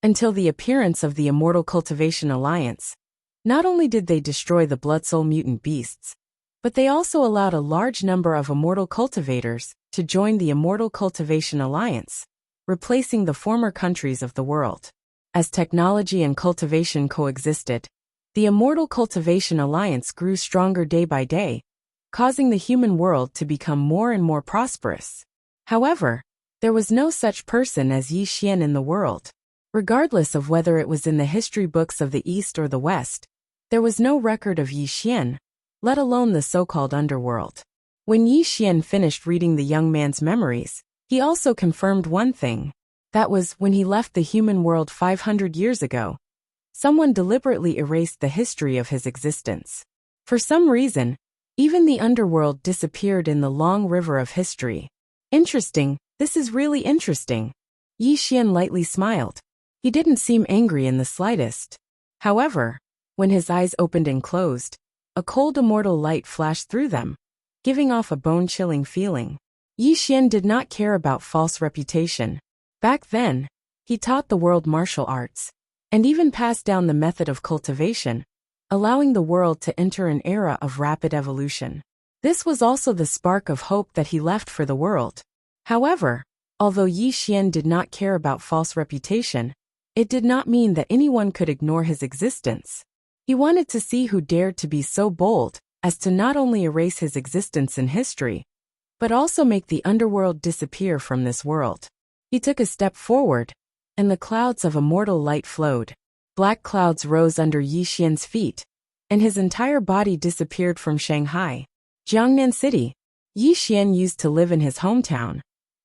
Until the appearance of the Immortal Cultivation Alliance, not only did they destroy the Bloodsoul mutant beasts, but they also allowed a large number of immortal cultivators to join the Immortal Cultivation Alliance, replacing the former countries of the world. As technology and cultivation coexisted, the Immortal Cultivation Alliance grew stronger day by day, causing the human world to become more and more prosperous. However, there was no such person as Yi Xian in the world. Regardless of whether it was in the history books of the East or the West, there was no record of Yi Xian, let alone the so-called underworld. When Yi Xian finished reading the young man's memories, he also confirmed one thing. That was, when he left the human world 500 years ago, someone deliberately erased the history of his existence. For some reason, even the underworld disappeared in the long river of history. Interesting, this is really interesting. Yi Xian lightly smiled. He didn't seem angry in the slightest. However, when his eyes opened and closed, a cold immortal light flashed through them, giving off a bone-chilling feeling. Yi Xian did not care about false reputation. Back then, he taught the world martial arts, and even passed down the method of cultivation, allowing the world to enter an era of rapid evolution. This was also the spark of hope that he left for the world. However, although Yi Xian did not care about false reputation, it did not mean that anyone could ignore his existence. He wanted to see who dared to be so bold as to not only erase his existence in history, but also make the underworld disappear from this world. He took a step forward, and the clouds of immortal light flowed. Black clouds rose under Yi Xian's feet, and his entire body disappeared from Shanghai. Jiangnan City. Yi Xian used to live in his hometown,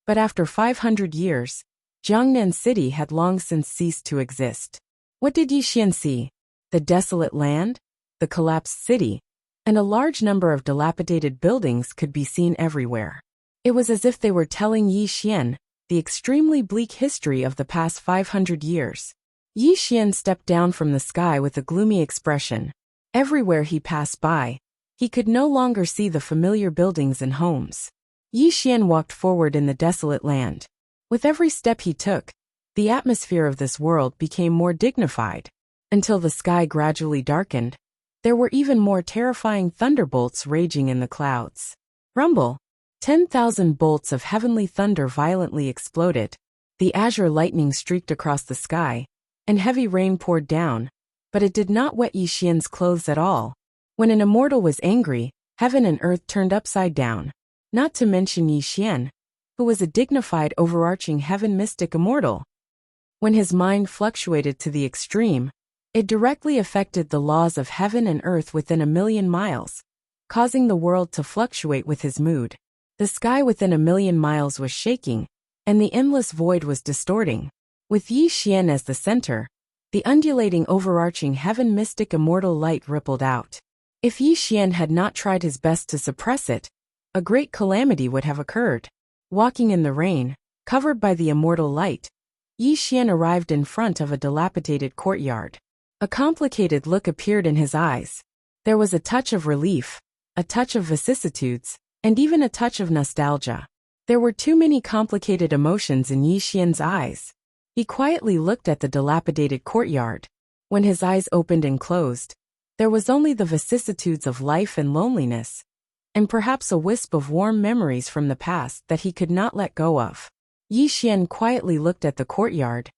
but after 500 years, Jiangnan City had long since ceased to exist. What did Yi Xian see? The desolate land, the collapsed city, and a large number of dilapidated buildings could be seen everywhere. It was as if they were telling Yi Xian the extremely bleak history of the past 500 years. Yi Xian stepped down from the sky with a gloomy expression. Everywhere he passed by, he could no longer see the familiar buildings and homes. Yi Xian walked forward in the desolate land. With every step he took, the atmosphere of this world became more dignified, until the sky gradually darkened. There were even more terrifying thunderbolts raging in the clouds. Rumble! 10,000 bolts of heavenly thunder violently exploded. The azure lightning streaked across the sky, and heavy rain poured down, but it did not wet Yi Xian's clothes at all. When an immortal was angry, heaven and earth turned upside down. Not to mention Yi Xian, who was a dignified overarching heaven mystic immortal. When his mind fluctuated to the extreme, it directly affected the laws of heaven and earth within 1,000,000 miles, causing the world to fluctuate with his mood. The sky within 1,000,000 miles was shaking, and the endless void was distorting. With Yi Xian as the center, the undulating overarching heaven mystic immortal light rippled out. If Yi Xian had not tried his best to suppress it, a great calamity would have occurred. Walking in the rain, covered by the immortal light, Yi Xian arrived in front of a dilapidated courtyard. A complicated look appeared in his eyes. There was a touch of relief, a touch of vicissitudes, and even a touch of nostalgia. There were too many complicated emotions in Yi Xian's eyes. He quietly looked at the dilapidated courtyard. When his eyes opened and closed, there was only the vicissitudes of life and loneliness, and perhaps a wisp of warm memories from the past that he could not let go of. Yi Xian quietly looked at the courtyard,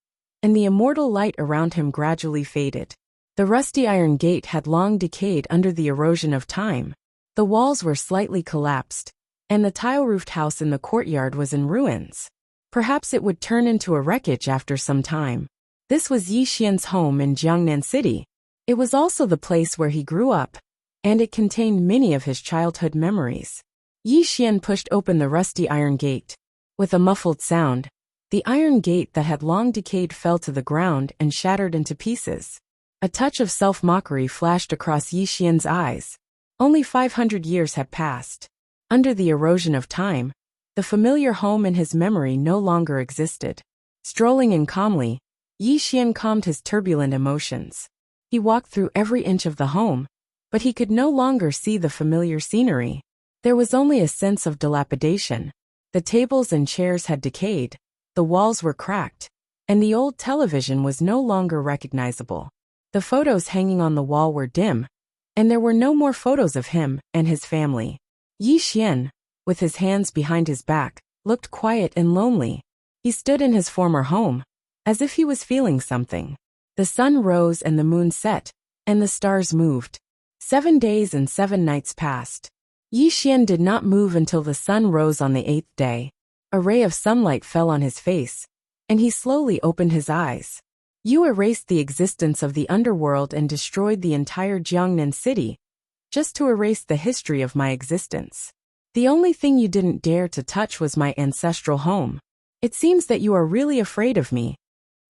and the immortal light around him gradually faded. The rusty iron gate had long decayed under the erosion of time. The walls were slightly collapsed, and the tile-roofed house in the courtyard was in ruins. Perhaps it would turn into a wreckage after some time. This was Yi Xian's home in Jiangnan City. It was also the place where he grew up, and it contained many of his childhood memories. Yi Xian pushed open the rusty iron gate. With a muffled sound, the iron gate that had long decayed fell to the ground and shattered into pieces. A touch of self-mockery flashed across Yi Xian's eyes. Only 500 years had passed. Under the erosion of time, the familiar home in his memory no longer existed. Strolling in calmly, Yi Xian calmed his turbulent emotions. He walked through every inch of the home, but he could no longer see the familiar scenery. There was only a sense of dilapidation. The tables and chairs had decayed, the walls were cracked, and the old television was no longer recognizable. The photos hanging on the wall were dim, and there were no more photos of him and his family. Yi Xian, with his hands behind his back, looked quiet and lonely. He stood in his former home, as if he was feeling something. The sun rose and the moon set, and the stars moved. 7 days and 7 nights passed. Yi Xian did not move until the sun rose on the 8th day. A ray of sunlight fell on his face, and he slowly opened his eyes. You erased the existence of the underworld and destroyed the entire Jiangnan city, just to erase the history of my existence. The only thing you didn't dare to touch was my ancestral home. It seems that you are really afraid of me.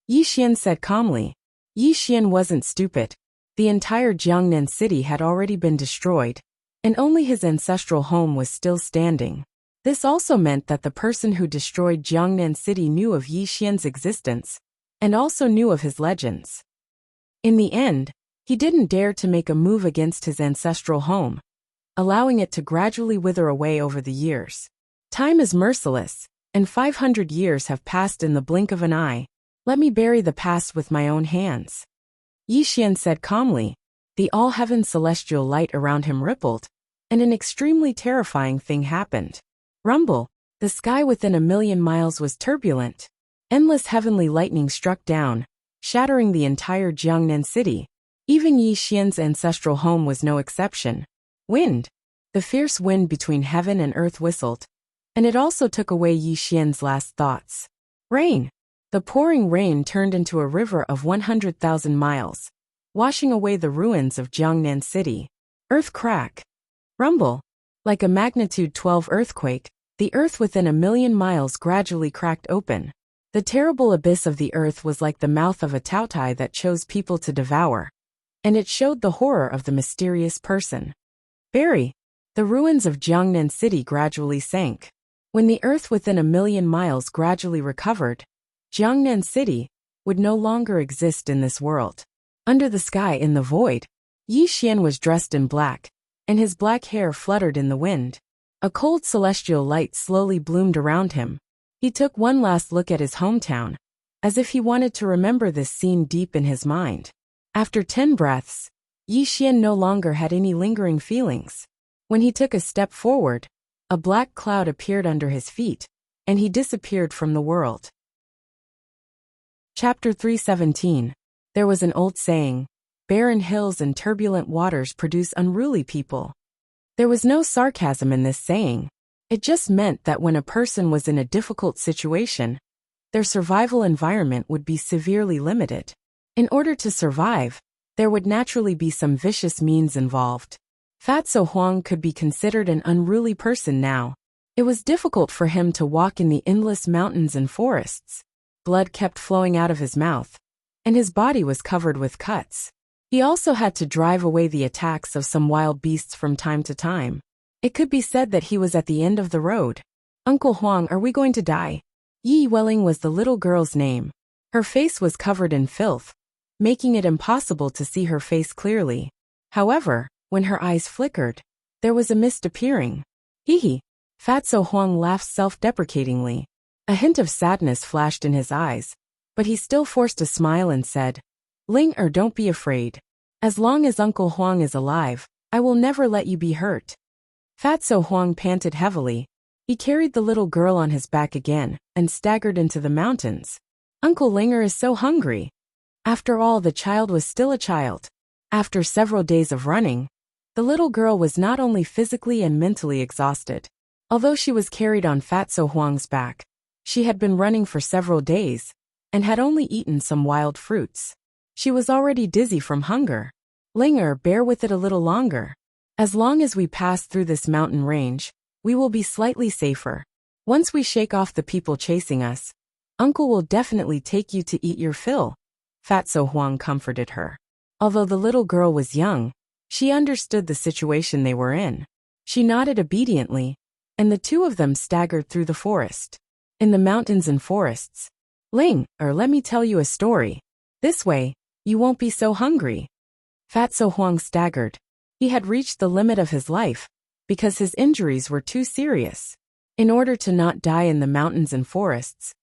Yi Xian said calmly. Yi Xian wasn't stupid. The entire Jiangnan city had already been destroyed, and only his ancestral home was still standing. This also meant that the person who destroyed Jiangnan city knew of Yi Xian's existence, and also knew of his legends. In the end, he didn't dare to make a move against his ancestral home, allowing it to gradually wither away over the years. Time is merciless, and 500 years have passed in the blink of an eye. Let me bury the past with my own hands. Yi Xian said calmly. The all-heaven celestial light around him rippled, and an extremely terrifying thing happened. Rumble. The sky within 1,000,000 miles was turbulent. Endless heavenly lightning struck down, shattering the entire Jiangnan city. Even Yi Xian's ancestral home was no exception. Wind. The fierce wind between heaven and earth whistled, and it also took away Yi Xian's last thoughts. Rain. The pouring rain turned into a river of 100,000 miles, washing away the ruins of Jiangnan city. Earth crack. Rumble. Like a magnitude 12 earthquake, the earth within 1,000,000 miles gradually cracked open. The terrible abyss of the earth was like the mouth of a taotai that chose people to devour, and it showed the horror of the mysterious person. Bury. The ruins of Jiangnan city gradually sank. When the earth within 1,000,000 miles gradually recovered, Jiangnan city would no longer exist in this world. Under the sky in the void, Yi Xian was dressed in black, and his black hair fluttered in the wind. A cold celestial light slowly bloomed around him. He took one last look at his hometown, as if he wanted to remember this scene deep in his mind. After 10 breaths, Yi Xian no longer had any lingering feelings. When he took a step forward, a black cloud appeared under his feet, and he disappeared from the world. Chapter 317. There was an old saying, barren hills and turbulent waters produce unruly people. There was no sarcasm in this saying. It just meant that when a person was in a difficult situation, their survival environment would be severely limited. In order to survive, there would naturally be some vicious means involved. Fatso Huang could be considered an unruly person now. It was difficult for him to walk in the endless mountains and forests. Blood kept flowing out of his mouth, and his body was covered with cuts. He also had to drive away the attacks of some wild beasts from time to time. It could be said that he was at the end of the road. Uncle Huang, are we going to die? Yi Welling was the little girl's name. Her face was covered in filth, making it impossible to see her face clearly. However, when her eyes flickered, there was a mist appearing. Hee. Fatso Huang laughed self-deprecatingly. A hint of sadness flashed in his eyes, but he still forced a smile and said, Ling don't be afraid. As long as Uncle Huang is alive, I will never let you be hurt. Fatso Huang panted heavily. He carried the little girl on his back again, and staggered into the mountains. Uncle Linger is so hungry. After all, the child was still a child. After several days of running, the little girl was not only physically and mentally exhausted. Although she was carried on Fatso Huang's back, she had been running for several days, and had only eaten some wild fruits. She was already dizzy from hunger. Linger, bear with it a little longer. As long as we pass through this mountain range, we will be slightly safer. Once we shake off the people chasing us, Uncle will definitely take you to eat your fill. Fatso Huang comforted her. Although the little girl was young, she understood the situation they were in. She nodded obediently, and the two of them staggered through the forest. In the mountains and forests, Ling, let me tell you a story. This way, you won't be so hungry. Fatso Huang staggered. He had reached the limit of his life, because his injuries were too serious. In order to not die in the mountains and forests,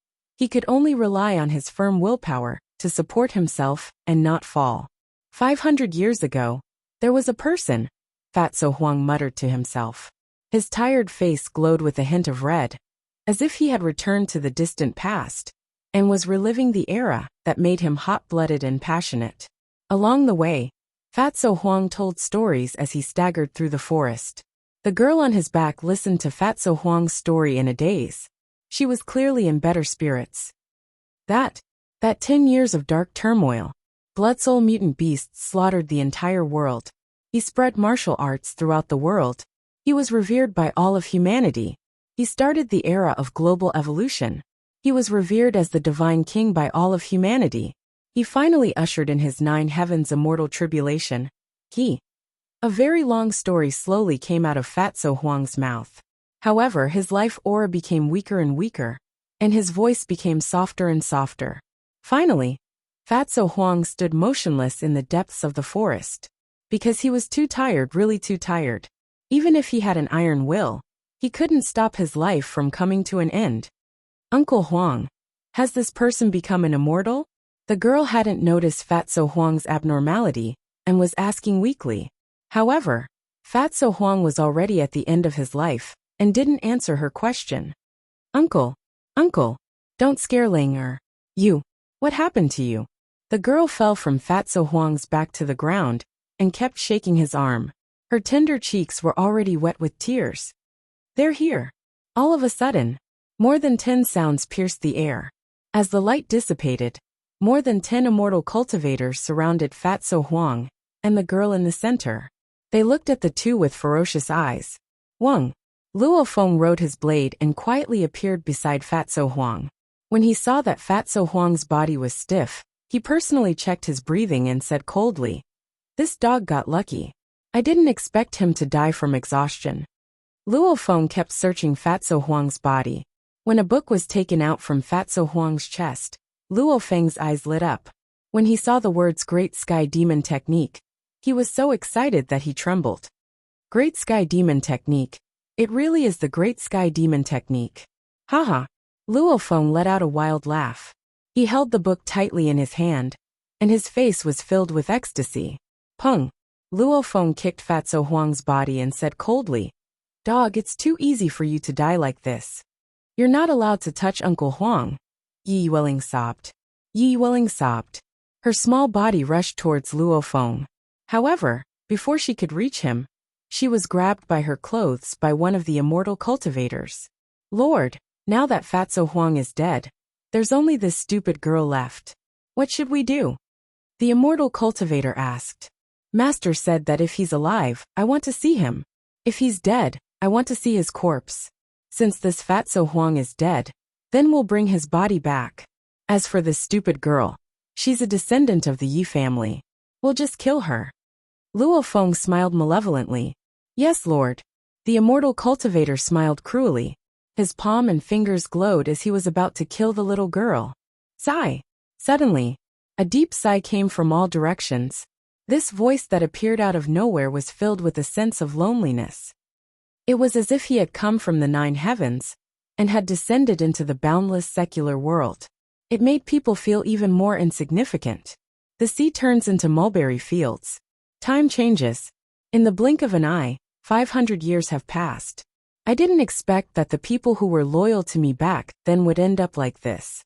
He could only rely on his firm willpower to support himself and not fall. 500 years ago, there was a person, Fatso Huang muttered to himself. His tired face glowed with a hint of red, as if he had returned to the distant past, and was reliving the era that made him hot-blooded and passionate. Along the way, Fatso Huang told stories as he staggered through the forest. The girl on his back listened to Fatso Huang's story in a daze. She was clearly in better spirits. That 10 years of dark turmoil. Blood-soul mutant beasts slaughtered the entire world. He spread martial arts throughout the world. He was revered by all of humanity. He started the era of global evolution. He was revered as the divine king by all of humanity. He finally ushered in his 9 heavens immortal tribulation. A very long story slowly came out of Fatso Huang's mouth. However, his life aura became weaker and weaker, and his voice became softer and softer. Finally, Fatso Huang stood motionless in the depths of the forest. Because he was too tired, really too tired. Even if he had an iron will, he couldn't stop his life from coming to an end. Uncle Huang, has this person become an immortal? The girl hadn't noticed Fatso Huang's abnormality and was asking weakly. However, Fatso Huang was already at the end of his life and didn't answer her question. Uncle, don't scare Langer. What happened to you? The girl fell from Fatso Huang's back to the ground and kept shaking his arm. Her tender cheeks were already wet with tears. They're here. All of a sudden, more than 10 sounds pierced the air. As the light dissipated, more than 10 immortal cultivators surrounded Fatso Huang and the girl in the center. They looked at the two with ferocious eyes. Luo Feng rode his blade and quietly appeared beside Fatso Huang. When he saw that Fatso Huang's body was stiff, he personally checked his breathing and said coldly, "This dog got lucky. I didn't expect him to die from exhaustion." Luo Feng kept searching Fatso Huang's body. When a book was taken out from Fatso Huang's chest, Luo Feng's eyes lit up. When he saw the words Great Sky Demon Technique, he was so excited that he trembled. Great Sky Demon Technique. It really is the Great Sky Demon Technique. Haha. Luo Feng let out a wild laugh. He held the book tightly in his hand, and his face was filled with ecstasy. Peng. Luo Feng kicked Fatso Huang's body and said coldly, "Dog, it's too easy for you to die like this. You're not allowed to touch Uncle Huang." Yi Yueling sobbed. Her small body rushed towards Luo Feng. However, before she could reach him, she was grabbed by her clothes by one of the immortal cultivators. Lord, now that Fatso Huang is dead, there's only this stupid girl left. What should we do? The immortal cultivator asked. Master said that if he's alive, I want to see him. If he's dead, I want to see his corpse. Since this Fatso Huang is dead, then we'll bring his body back. As for this stupid girl, she's a descendant of the Yi family. We'll just kill her. Luo Feng smiled malevolently. Yes, Lord. The immortal cultivator smiled cruelly. His palm and fingers glowed as he was about to kill the little girl. Sigh. Suddenly, a deep sigh came from all directions. This voice that appeared out of nowhere was filled with a sense of loneliness. It was as if he had come from the 9 heavens and had descended into the boundless secular world. It made people feel even more insignificant. The sea turns into mulberry fields. Time changes. In the blink of an eye, 500 years have passed. I didn't expect that the people who were loyal to me back then would end up like this.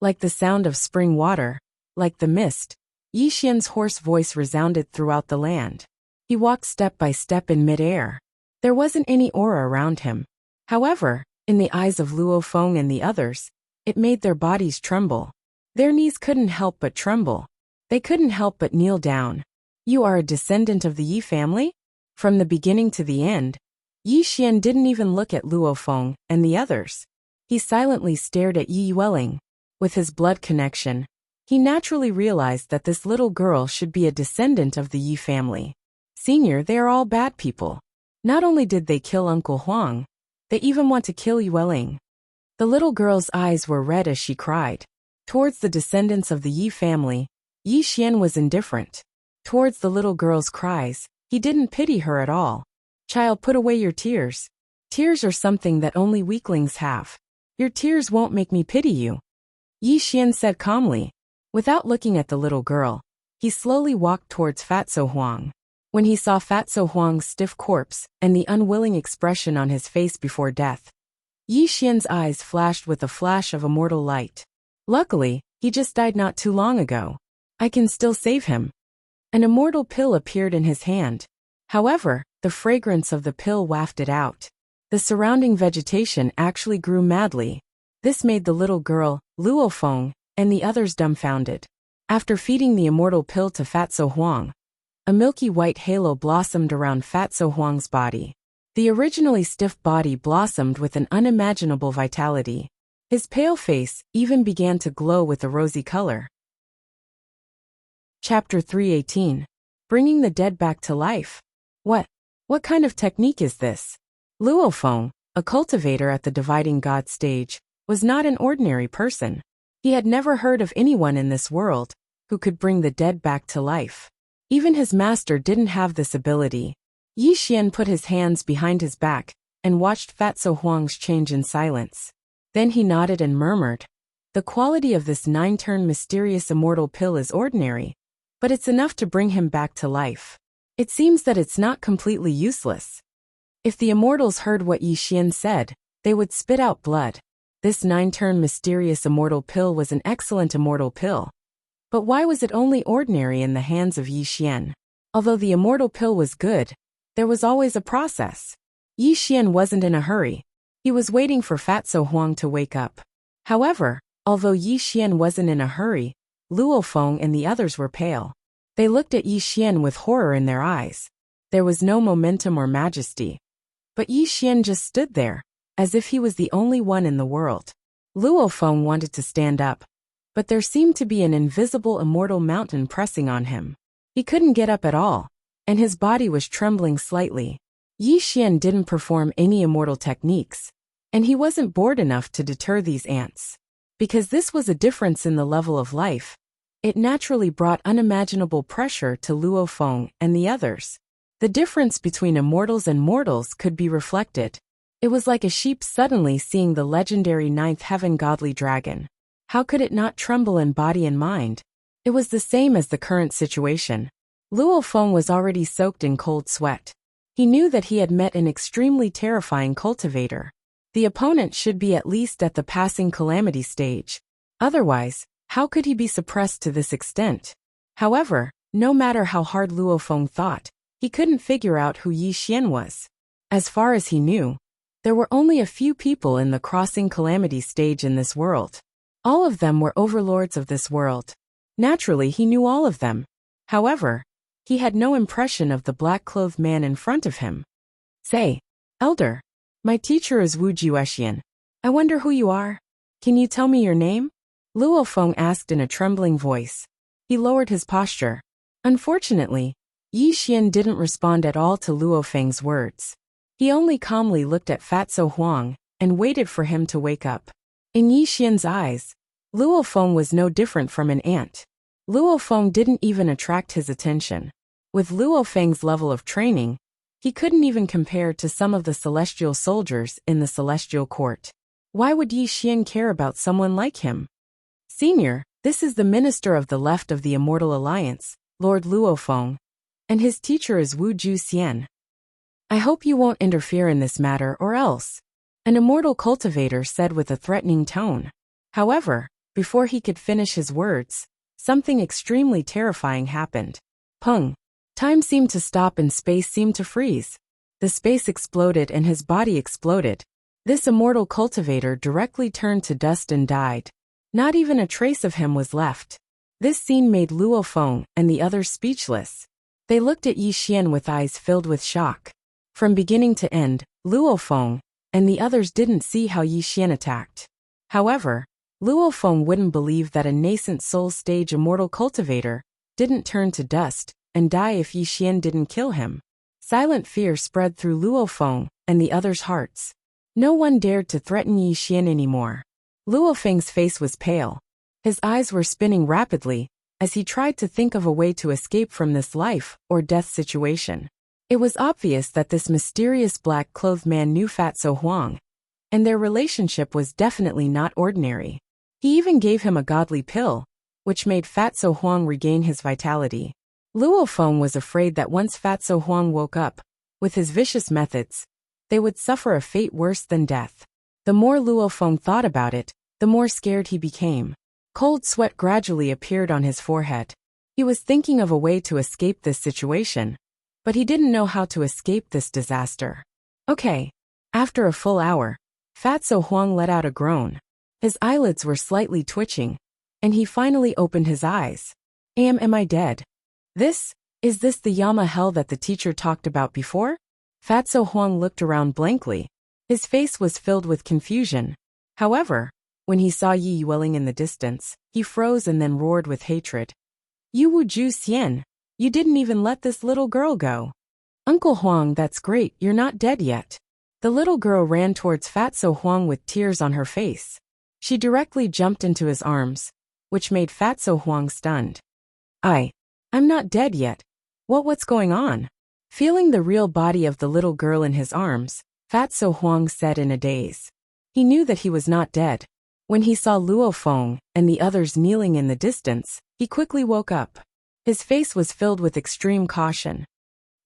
Like the sound of spring water, like the mist, Yi Xian's hoarse voice resounded throughout the land. He walked step by step in midair. There wasn't any aura around him. However, in the eyes of Luo Feng and the others, it made their bodies tremble. Their knees couldn't help but tremble. They couldn't help but kneel down. You are a descendant of the Yi family? From the beginning to the end, Yi Xian didn't even look at Luo Feng and the others. He silently stared at Yi Yueling. With his blood connection, he naturally realized that this little girl should be a descendant of the Yi family. Senior, they are all bad people. Not only did they kill Uncle Huang, they even want to kill Yueling. The little girl's eyes were red as she cried. Towards the descendants of the Yi family, Yi Xian was indifferent. Towards the little girl's cries, he didn't pity her at all. Child, put away your tears. Tears are something that only weaklings have. Your tears won't make me pity you. Yi Xian said calmly. Without looking at the little girl, he slowly walked towards Fatso Huang. When he saw Fatso Huang's stiff corpse and the unwilling expression on his face before death, Yi Xian's eyes flashed with a flash of immortal light. Luckily, he just died not too long ago. I can still save him. An immortal pill appeared in his hand. However, the fragrance of the pill wafted out. The surrounding vegetation actually grew madly. This made the little girl, Luo Feng, and the others dumbfounded. After feeding the immortal pill to Fatso Huang, a milky white halo blossomed around Fatso Huang's body. The originally stiff body blossomed with an unimaginable vitality. His pale face even began to glow with a rosy color. Chapter 318. Bringing the dead back to life. What kind of technique is this? Luo Feng, a cultivator at the Dividing God stage, was not an ordinary person. He had never heard of anyone in this world who could bring the dead back to life. Even his master didn't have this ability. Yi Xian put his hands behind his back and watched Fatso Huang's change in silence. Then he nodded and murmured, "The quality of this 9-turn mysterious immortal pill is ordinary, but it's enough to bring him back to life. It seems that it's not completely useless." If the immortals heard what Yi Xian said, they would spit out blood. This 9-turn mysterious immortal pill was an excellent immortal pill. But why was it only ordinary in the hands of Yi Xian? Although the immortal pill was good, there was always a process. Yi Xian wasn't in a hurry. He was waiting for Fatso Huang to wake up. However, although Yi Xian wasn't in a hurry, Luo Feng and the others were pale. They looked at Yi Xian with horror in their eyes. There was no momentum or majesty. But Yi Xian just stood there, as if he was the only one in the world. Luo Feng wanted to stand up, but there seemed to be an invisible immortal mountain pressing on him. He couldn't get up at all, and his body was trembling slightly. Yi Xian didn't perform any immortal techniques, and he wasn't bored enough to deter these ants. Because this was a difference in the level of life, it naturally brought unimaginable pressure to Luo Feng and the others. The difference between immortals and mortals could be reflected. It was like a sheep suddenly seeing the legendary 9th heaven godly dragon. How could it not tremble in body and mind? It was the same as the current situation. Luo Feng was already soaked in cold sweat. He knew that he had met an extremely terrifying cultivator. The opponent should be at least at the passing calamity stage. Otherwise, how could he be suppressed to this extent? However, no matter how hard Luo Feng thought, he couldn't figure out who Yi Xian was. As far as he knew, there were only a few people in the crossing calamity stage in this world. All of them were overlords of this world. Naturally, he knew all of them. However, he had no impression of the black-clothed man in front of him. "Say, Elder, my teacher is Wu Jiuxian. I wonder who you are. Can you tell me your name?" Luo Feng asked in a trembling voice. He lowered his posture. Unfortunately, Yi Xian didn't respond at all to Luo Feng's words. He only calmly looked at Fatso Huang and waited for him to wake up. In Yi Xian's eyes, Luo Feng was no different from an ant. Luo Feng didn't even attract his attention. With Luo Feng's level of training, he couldn't even compare to some of the celestial soldiers in the celestial court. Why would Yi Xian care about someone like him? "Senior, this is the minister of the left of the Immortal Alliance, Lord Luo Feng, and his teacher is Wu Jiuxian. I hope you won't interfere in this matter or else," an immortal cultivator said with a threatening tone. However, before he could finish his words, something extremely terrifying happened. Pung! Time seemed to stop and space seemed to freeze. The space exploded and his body exploded. This immortal cultivator directly turned to dust and died. Not even a trace of him was left. This scene made Luo Feng and the others speechless. They looked at Yi Xian with eyes filled with shock. From beginning to end, Luo Feng and the others didn't see how Yi Xian attacked. However, Luo Feng wouldn't believe that a nascent soul stage immortal cultivator didn't turn to dust and die if Yi Xian didn't kill him. Silent fear spread through Luo Feng and the others' hearts. No one dared to threaten Yi Xian anymore. Luo Feng's face was pale. His eyes were spinning rapidly as he tried to think of a way to escape from this life or death situation. It was obvious that this mysterious black-clothed man knew Fatso Huang, and their relationship was definitely not ordinary. He even gave him a godly pill, which made Fatso Huang regain his vitality. Luo Feng was afraid that once Fatso Huang woke up, with his vicious methods, they would suffer a fate worse than death. The more Luo Feng thought about it, the more scared he became. Cold sweat gradually appeared on his forehead. He was thinking of a way to escape this situation, but he didn't know how to escape this disaster. Okay. After a full hour, Fatso Huang let out a groan. His eyelids were slightly twitching, and he finally opened his eyes. Am I dead? Is this the Yama hell that the teacher talked about before? Fatso Huang looked around blankly. His face was filled with confusion. However, when he saw Yi yelling in the distance, he froze and then roared with hatred. You Wu Ju Xian, you didn't even let this little girl go. Uncle Huang, that's great, you're not dead yet. The little girl ran towards Fatso Huang with tears on her face. She directly jumped into his arms, which made Fatso Huang stunned. I'm not dead yet. What's going on? Feeling the real body of the little girl in his arms, Fatso Huang said in a daze. He knew that he was not dead. When he saw Luo Feng and the others kneeling in the distance, he quickly woke up. His face was filled with extreme caution.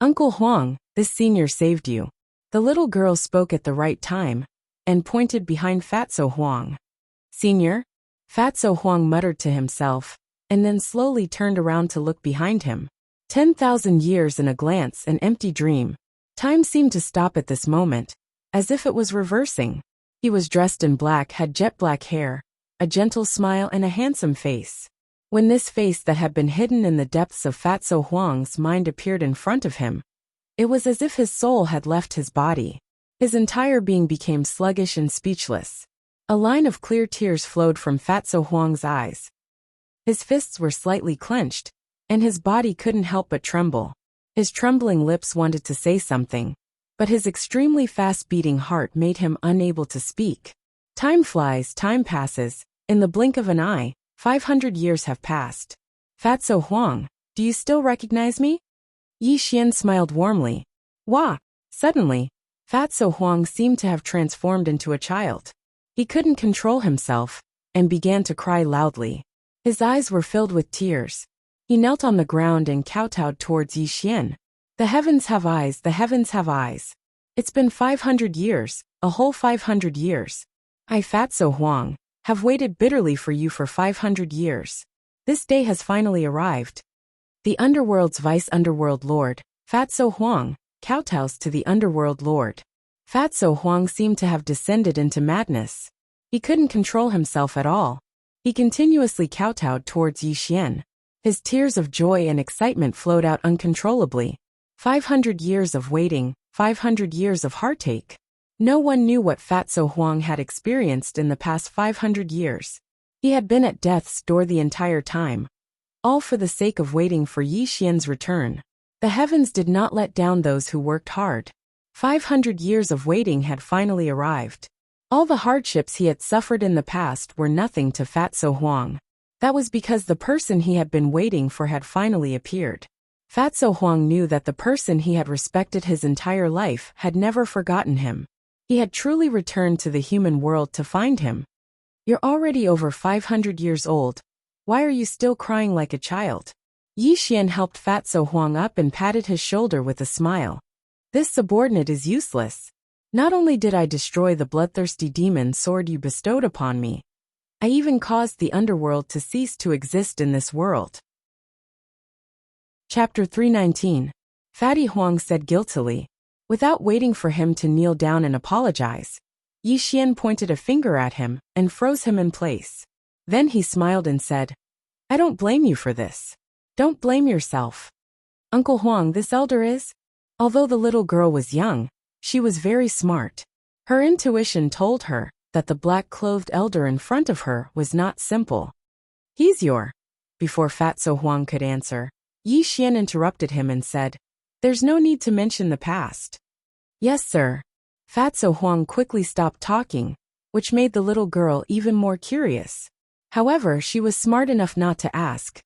Uncle Huang, this senior saved you. The little girl spoke at the right time and pointed behind Fatso Huang. Senior? Fatso Huang muttered to himself, and then slowly turned around to look behind him. 10,000 years in a glance, an empty dream. Time seemed to stop at this moment, as if it was reversing. He was dressed in black, had jet black hair, a gentle smile and a handsome face. When this face that had been hidden in the depths of Fatso Huang's mind appeared in front of him, it was as if his soul had left his body. His entire being became sluggish and speechless. A line of clear tears flowed from Fatso Huang's eyes. His fists were slightly clenched, and his body couldn't help but tremble. His trembling lips wanted to say something, but his extremely fast-beating heart made him unable to speak. Time flies, time passes. In the blink of an eye, 500 years have passed. Fatso Huang, do you still recognize me? Yi Xian smiled warmly. Wah! Suddenly, Fatso Huang seemed to have transformed into a child. He couldn't control himself, and began to cry loudly. His eyes were filled with tears. He knelt on the ground and kowtowed towards Yi Xian. The heavens have eyes, the heavens have eyes. It's been 500 years, a whole 500 years. I, Fatso Huang, have waited bitterly for you for 500 years. This day has finally arrived. The Underworld's Vice-Underworld Lord, Fatso Huang, kowtows to the Underworld Lord. Fatso Huang seemed to have descended into madness. He couldn't control himself at all. He continuously kowtowed towards Yi Xian. His tears of joy and excitement flowed out uncontrollably. 500 years of waiting, 500 years of heartache. No one knew what Fatso Huang had experienced in the past 500 years. He had been at death's door the entire time, all for the sake of waiting for Yi Xian's return. The heavens did not let down those who worked hard. 500 years of waiting had finally arrived. All the hardships he had suffered in the past were nothing to Fatso Huang. That was because the person he had been waiting for had finally appeared. Fatso Huang knew that the person he had respected his entire life had never forgotten him. He had truly returned to the human world to find him. You're already over 500 years old. Why are you still crying like a child? Yi Xian helped Fatso Huang up and patted his shoulder with a smile. This subordinate is useless. Not only did I destroy the bloodthirsty demon sword you bestowed upon me, I even caused the underworld to cease to exist in this world. Chapter 319. Fatty Huang said guiltily. Without waiting for him to kneel down and apologize, Yi Xian pointed a finger at him and froze him in place. Then he smiled and said, I don't blame you for this. Don't blame yourself. Uncle Huang, this elder is? Although the little girl was young, she was very smart. Her intuition told her that the black-clothed elder in front of her was not simple. He's your... Before Fatso Huang could answer, Yi Xian interrupted him and said, There's no need to mention the past. Yes, sir. Fatso Huang quickly stopped talking, which made the little girl even more curious. However, she was smart enough not to ask.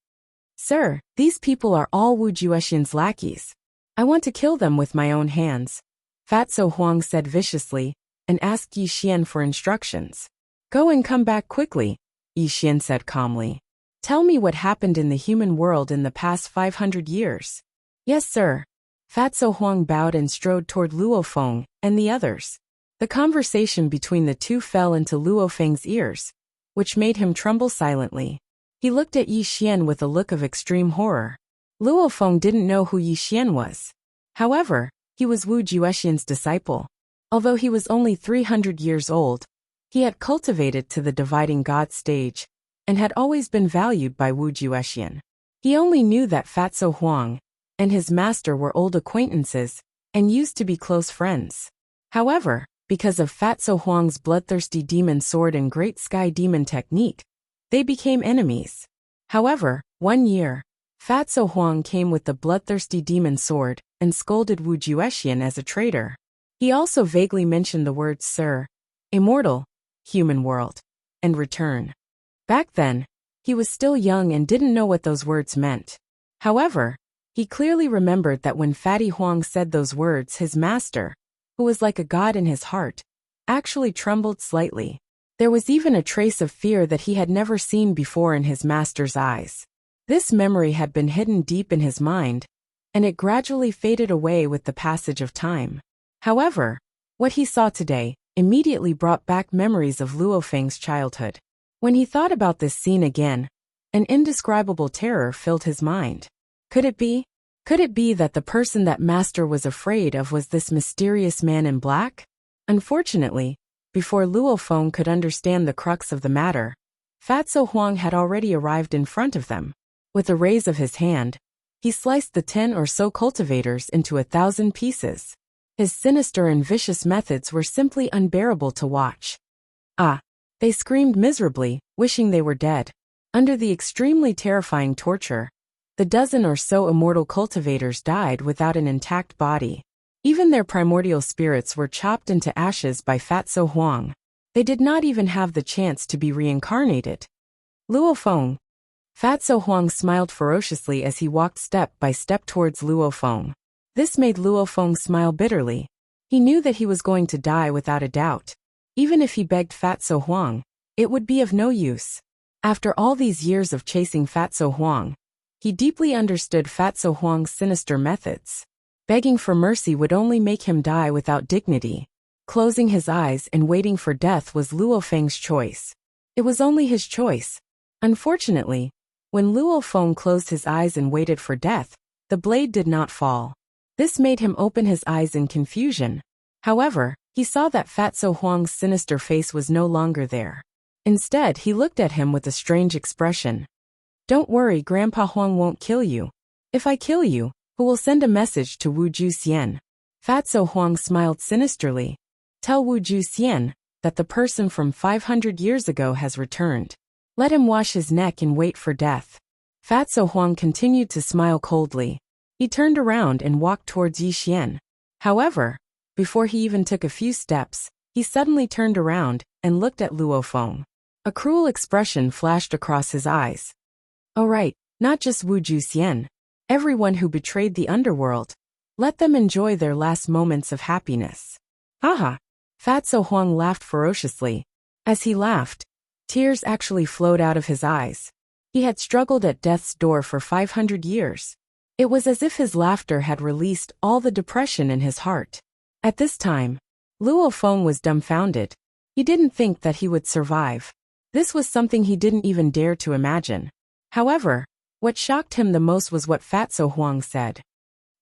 Sir, these people are all Wu Juexian's lackeys. I want to kill them with my own hands. Fatso Huang said viciously, and asked Yi Xian for instructions. Go and come back quickly. Yi Xian said calmly. Tell me what happened in the human world in the past 500 years. Yes, sir. Fatso Huang bowed and strode toward Luo Feng and the others. The conversation between the two fell into Luo Feng's ears, which made him tremble silently. He looked at Yi Xian with a look of extreme horror. Luo Feng didn't know who Yi Xian was. However, he was Wu Juexian's disciple. Although he was only 300 years old, he had cultivated to the dividing god stage and had always been valued by Wu Juexian. He only knew that Fatso Huang and his master were old acquaintances and used to be close friends. However, because of Fatso Huang's bloodthirsty demon sword and great sky demon technique, they became enemies. However, one year, Fatso Huang came with the bloodthirsty demon sword and scolded Wu Juexian as a traitor. He also vaguely mentioned the words Sir, Immortal, Human World, and Return. Back then, he was still young and didn't know what those words meant. However, he clearly remembered that when Fatty Huang said those words, his master, who was like a god in his heart, actually trembled slightly. There was even a trace of fear that he had never seen before in his master's eyes. This memory had been hidden deep in his mind, and it gradually faded away with the passage of time. However, what he saw today immediately brought back memories of Luo Feng's childhood. When he thought about this scene again, an indescribable terror filled his mind. Could it be? Could it be that the person that Master was afraid of was this mysterious man in black? Unfortunately, before Luo Feng could understand the crux of the matter, Fatso Huang had already arrived in front of them. With a raise of his hand, he sliced the 10 or so cultivators into 1,000 pieces. His sinister and vicious methods were simply unbearable to watch. Ah! They screamed miserably, wishing they were dead. Under the extremely terrifying torture, the dozen or so immortal cultivators died without an intact body. Even their primordial spirits were chopped into ashes by Fatso Huang. They did not even have the chance to be reincarnated. Luo Feng. Fatso Huang smiled ferociously as he walked step by step towards Luo Feng. This made Luo Feng smile bitterly. He knew that he was going to die without a doubt. Even if he begged Fatso Huang, it would be of no use. After all these years of chasing Fatso Huang, he deeply understood Fatso Huang's sinister methods. Begging for mercy would only make him die without dignity. Closing his eyes and waiting for death was Luo Feng's choice. It was only his choice. Unfortunately, when Luo Feng closed his eyes and waited for death, the blade did not fall. This made him open his eyes in confusion. However, he saw that Fatso Huang's sinister face was no longer there. Instead, he looked at him with a strange expression. Don't worry, Grandpa Huang won't kill you. If I kill you, who will send a message to Wu Juexian? Fatso Huang smiled sinisterly. Tell Wu Juexian that the person from 500 years ago has returned. Let him wash his neck and wait for death. Fatso Huang continued to smile coldly. He turned around and walked towards Yi Xian. However, before he even took a few steps, he suddenly turned around and looked at Luo Feng. A cruel expression flashed across his eyes. Oh right, not just Wu Juexian. Everyone who betrayed the underworld. Let them enjoy their last moments of happiness. Haha! Fatso Huang laughed ferociously. As he laughed, tears actually flowed out of his eyes. He had struggled at death's door for 500 years. It was as if his laughter had released all the depression in his heart. At this time, Luo Feng was dumbfounded. He didn't think that he would survive. This was something he didn't even dare to imagine. However, what shocked him the most was what Fatso Huang said.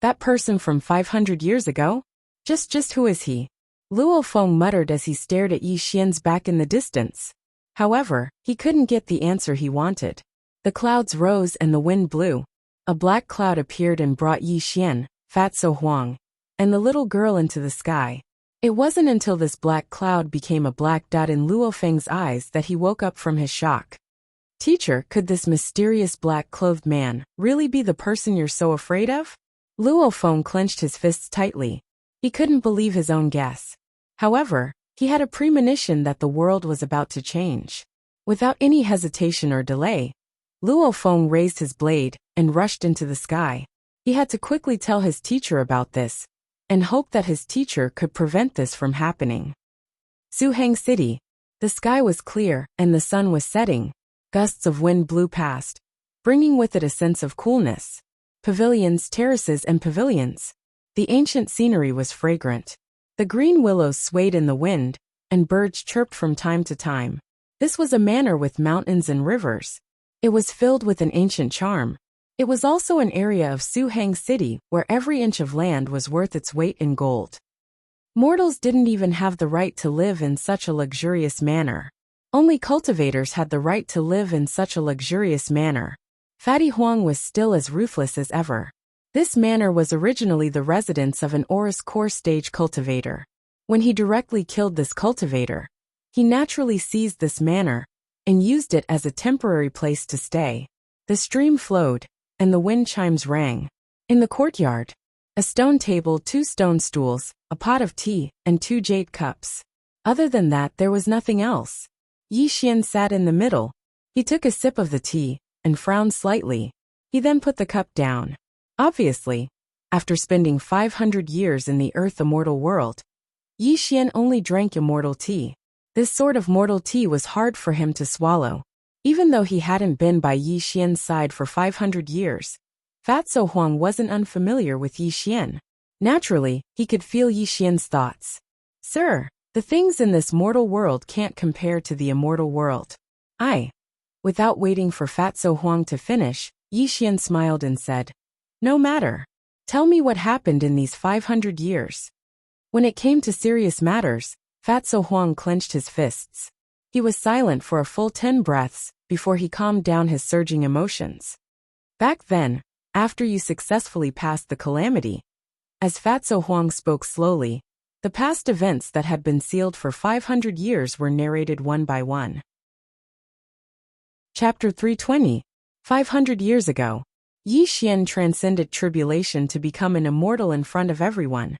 That person from 500 years ago? Just who is he? Luo Feng muttered as he stared at Yi Xian's back in the distance. However, he couldn't get the answer he wanted. The clouds rose and the wind blew. A black cloud appeared and brought Yi Xian, Fatso Huang, and the little girl into the sky. It wasn't until this black cloud became a black dot in Luo Feng's eyes that he woke up from his shock. Teacher, could this mysterious black-clothed man really be the person you're so afraid of? Luo Feng clenched his fists tightly. He couldn't believe his own guess. However, he had a premonition that the world was about to change. Without any hesitation or delay, Luo Feng raised his blade and rushed into the sky. He had to quickly tell his teacher about this, and hope that his teacher could prevent this from happening. Suheng City. The sky was clear and the sun was setting. Gusts of wind blew past, bringing with it a sense of coolness. Pavilions, terraces, and pavilions. The ancient scenery was fragrant. The green willows swayed in the wind, and birds chirped from time to time. This was a manor with mountains and rivers. It was filled with an ancient charm. It was also an area of Suhang City where every inch of land was worth its weight in gold. Mortals didn't even have the right to live in such a luxurious manor. Only cultivators had the right to live in such a luxurious manor. Fatty Huang was still as ruthless as ever. This manor was originally the residence of an Oris core stage cultivator. When he directly killed this cultivator, he naturally seized this manor and used it as a temporary place to stay. The stream flowed, and the wind chimes rang. In the courtyard, a stone table, 2 stone stools, a pot of tea, and 2 jade cups. Other than that, there was nothing else. Yi Xian sat in the middle. He took a sip of the tea and frowned slightly. He then put the cup down. Obviously, after spending 500 years in the Earth Immortal world, Yi Xian only drank immortal tea. This sort of mortal tea was hard for him to swallow. Even though he hadn't been by Yi Xian's side for 500 years, Fatso Huang wasn't unfamiliar with Yi Xian. Naturally, he could feel Yi Xian's thoughts. Sir, the things in this mortal world can't compare to the immortal world. Without waiting for Fatso Huang to finish, Yi Xian smiled and said, No matter. Tell me what happened in these 500 years. When it came to serious matters, Fatso Huang clenched his fists. He was silent for a full 10 breaths before he calmed down his surging emotions. Back then, after you successfully passed the calamity, as Fatso Huang spoke slowly, the past events that had been sealed for 500 years were narrated one by one. Chapter 320. 500 years ago, Yi Xian transcended tribulation to become an immortal in front of everyone,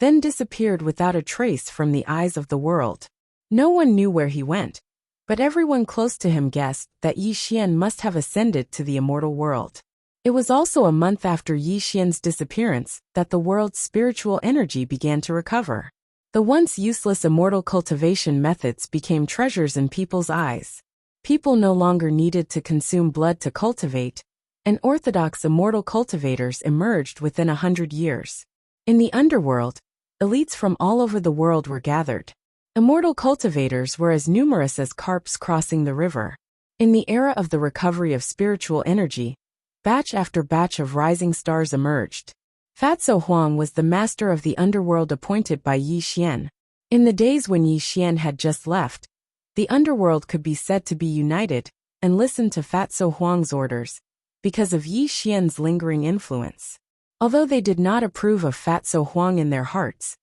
then disappeared without a trace from the eyes of the world. No one knew where he went, but everyone close to him guessed that Yi Xian must have ascended to the immortal world. It was also a month after Yi Xian's disappearance that the world's spiritual energy began to recover. The once useless immortal cultivation methods became treasures in people's eyes. People no longer needed to consume blood to cultivate, and orthodox immortal cultivators emerged within 100 years. In the underworld, elites from all over the world were gathered. Immortal cultivators were as numerous as carps crossing the river. In the era of the recovery of spiritual energy, batch after batch of rising stars emerged. Fatso Huang was the master of the underworld appointed by Yi Xian. In the days when Yi Xian had just left, the underworld could be said to be united and listen to Fatso Huang's orders because of Yi Xian's lingering influence. Although they did not approve of Fatso Huang in their hearts,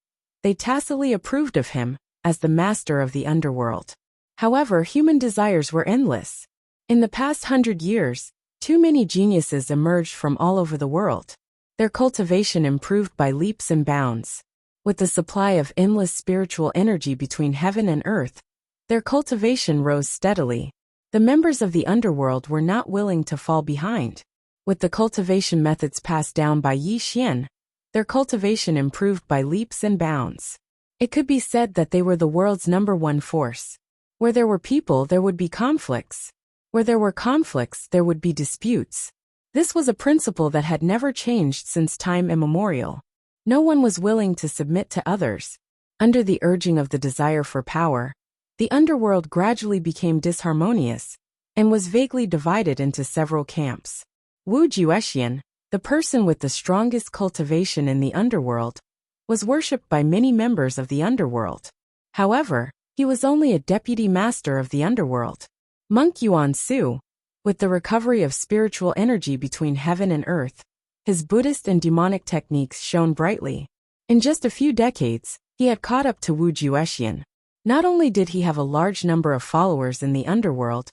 they tacitly approved of him as the master of the underworld. However, human desires were endless. In the past 100 years, too many geniuses emerged from all over the world. Their cultivation improved by leaps and bounds. With the supply of endless spiritual energy between heaven and earth, their cultivation rose steadily. The members of the underworld were not willing to fall behind. With the cultivation methods passed down by Yi Xian, their cultivation improved by leaps and bounds. It could be said that they were the world's #1 force. Where there were people, there would be conflicts. Where there were conflicts, there would be disputes. This was a principle that had never changed since time immemorial. No one was willing to submit to others. Under the urging of the desire for power, the underworld gradually became disharmonious and was vaguely divided into several camps. Wu Juexian, the person with the strongest cultivation in the underworld, was worshipped by many members of the underworld. However, he was only a deputy master of the underworld. Monk Yuan Su, with the recovery of spiritual energy between heaven and earth, his Buddhist and demonic techniques shone brightly. In just a few decades, he had caught up to Wu Juexian. Not only did he have a large number of followers in the underworld,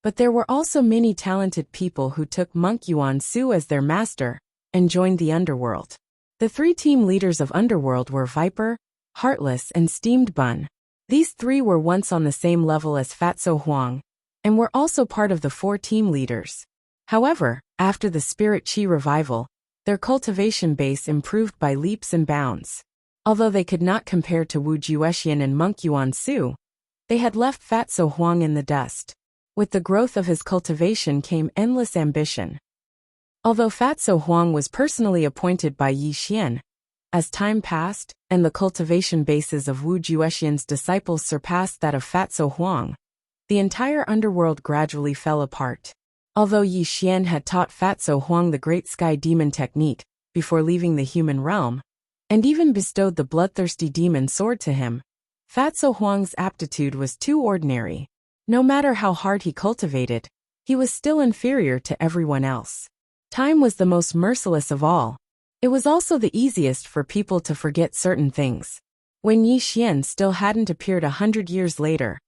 but there were also many talented people who took Monk Yuan Su as their master and joined the underworld. The 3 team leaders of underworld were Viper, Heartless, and Steamed Bun. These 3 were once on the same level as Fatso Huang, and were also part of the 4 team leaders. However, after the Spirit Chi revival, their cultivation base improved by leaps and bounds. Although they could not compare to Wu Juexian and Monk Yuan Su, they had left Fatso Huang in the dust. With the growth of his cultivation came endless ambition. Although Fatso Huang was personally appointed by Yi Xian, as time passed, and the cultivation bases of Wu Juexian's disciples surpassed that of Fatso Huang, the entire underworld gradually fell apart. Although Yi Xian had taught Fatso Huang the Great Sky Demon technique before leaving the human realm, and even bestowed the bloodthirsty demon sword to him, Fatso Huang's aptitude was too ordinary. No matter how hard he cultivated, he was still inferior to everyone else. Time was the most merciless of all. It was also the easiest for people to forget certain things. When Yi Xian still hadn't appeared 100 years later,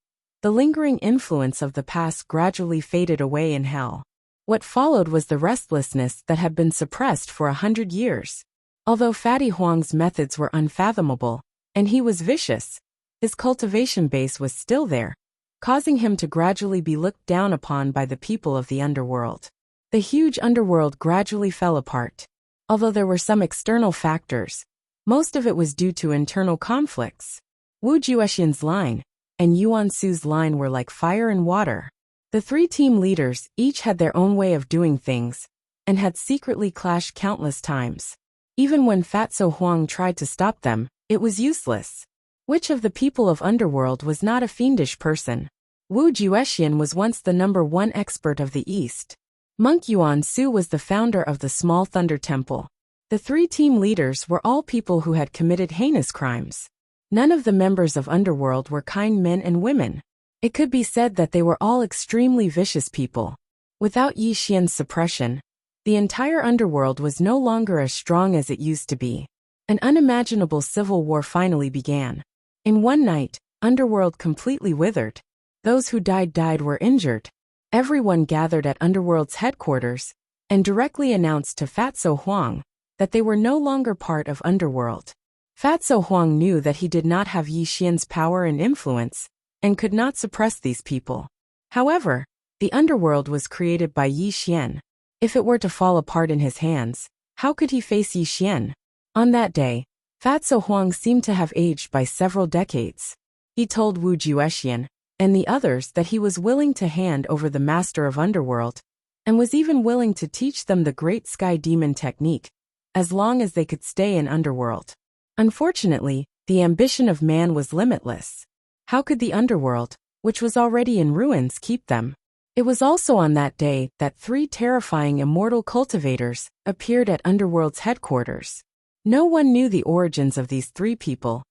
the lingering influence of the past gradually faded away in hell. What followed was the restlessness that had been suppressed for 100 years. Although Fatty Huang's methods were unfathomable, and he was vicious, his cultivation base was still there, causing him to gradually be looked down upon by the people of the underworld. The huge underworld gradually fell apart. Although there were some external factors, most of it was due to internal conflicts. Wu Juexian's line and Yuan Su's line were like fire and water. The three team leaders each had their own way of doing things, and had secretly clashed countless times. Even when Fatso Huang tried to stop them, it was useless. Which of the people of Underworld was not a fiendish person? Wu Juexian was once the #1 expert of the East. Monk Yuan Su was the founder of the Small Thunder Temple. The three team leaders were all people who had committed heinous crimes. None of the members of Underworld were kind men and women. It could be said that they were all extremely vicious people. Without Yi Xian's suppression, the entire Underworld was no longer as strong as it used to be. An unimaginable civil war finally began. In one night, Underworld completely withered. Those who died were injured. Everyone gathered at Underworld's headquarters and directly announced to Fatso Huang that they were no longer part of Underworld. Fatso Huang knew that he did not have Yi Xian's power and influence and could not suppress these people. However, the Underworld was created by Yi Xian. If it were to fall apart in his hands, how could he face Yi Xian? On that day, Fatso Huang seemed to have aged by several decades. He told Wu Juexian and the others that he was willing to hand over the master of Underworld, and was even willing to teach them the Great Sky Demon technique, as long as they could stay in Underworld. Unfortunately, the ambition of man was limitless. How could the Underworld, which was already in ruins, keep them? It was also on that day that 3 terrifying immortal cultivators appeared at Underworld's headquarters. No one knew the origins of these 3 people,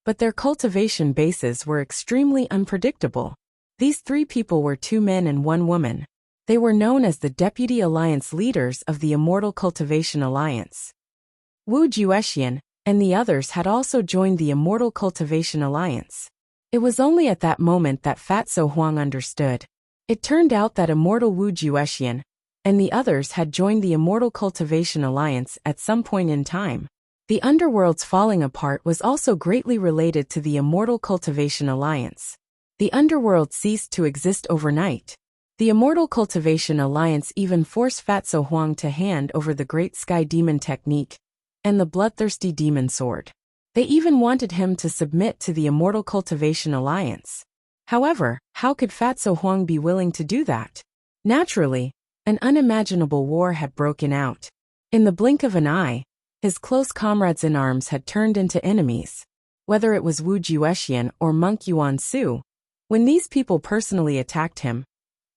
but their cultivation bases were extremely unpredictable. These 3 people were 2 men and 1 woman. They were known as the Deputy Alliance leaders of the Immortal Cultivation Alliance. Wu Juexian and the others had also joined the Immortal Cultivation Alliance. It was only at that moment that Fatso Huang understood. It turned out that Immortal Wu Juexian and the others had joined the Immortal Cultivation Alliance at some point in time. The Underworld's falling apart was also greatly related to the Immortal Cultivation Alliance. The Underworld ceased to exist overnight. The Immortal Cultivation Alliance even forced Fatso Huang to hand over the Great Sky Demon technique and the bloodthirsty demon sword. They even wanted him to submit to the Immortal Cultivation Alliance. However, how could Fatso Huang be willing to do that? Naturally, an unimaginable war had broken out. In the blink of an eye, his close comrades in arms had turned into enemies. Whether it was Wu Juexian or Monk Yuan Su, when these people personally attacked him,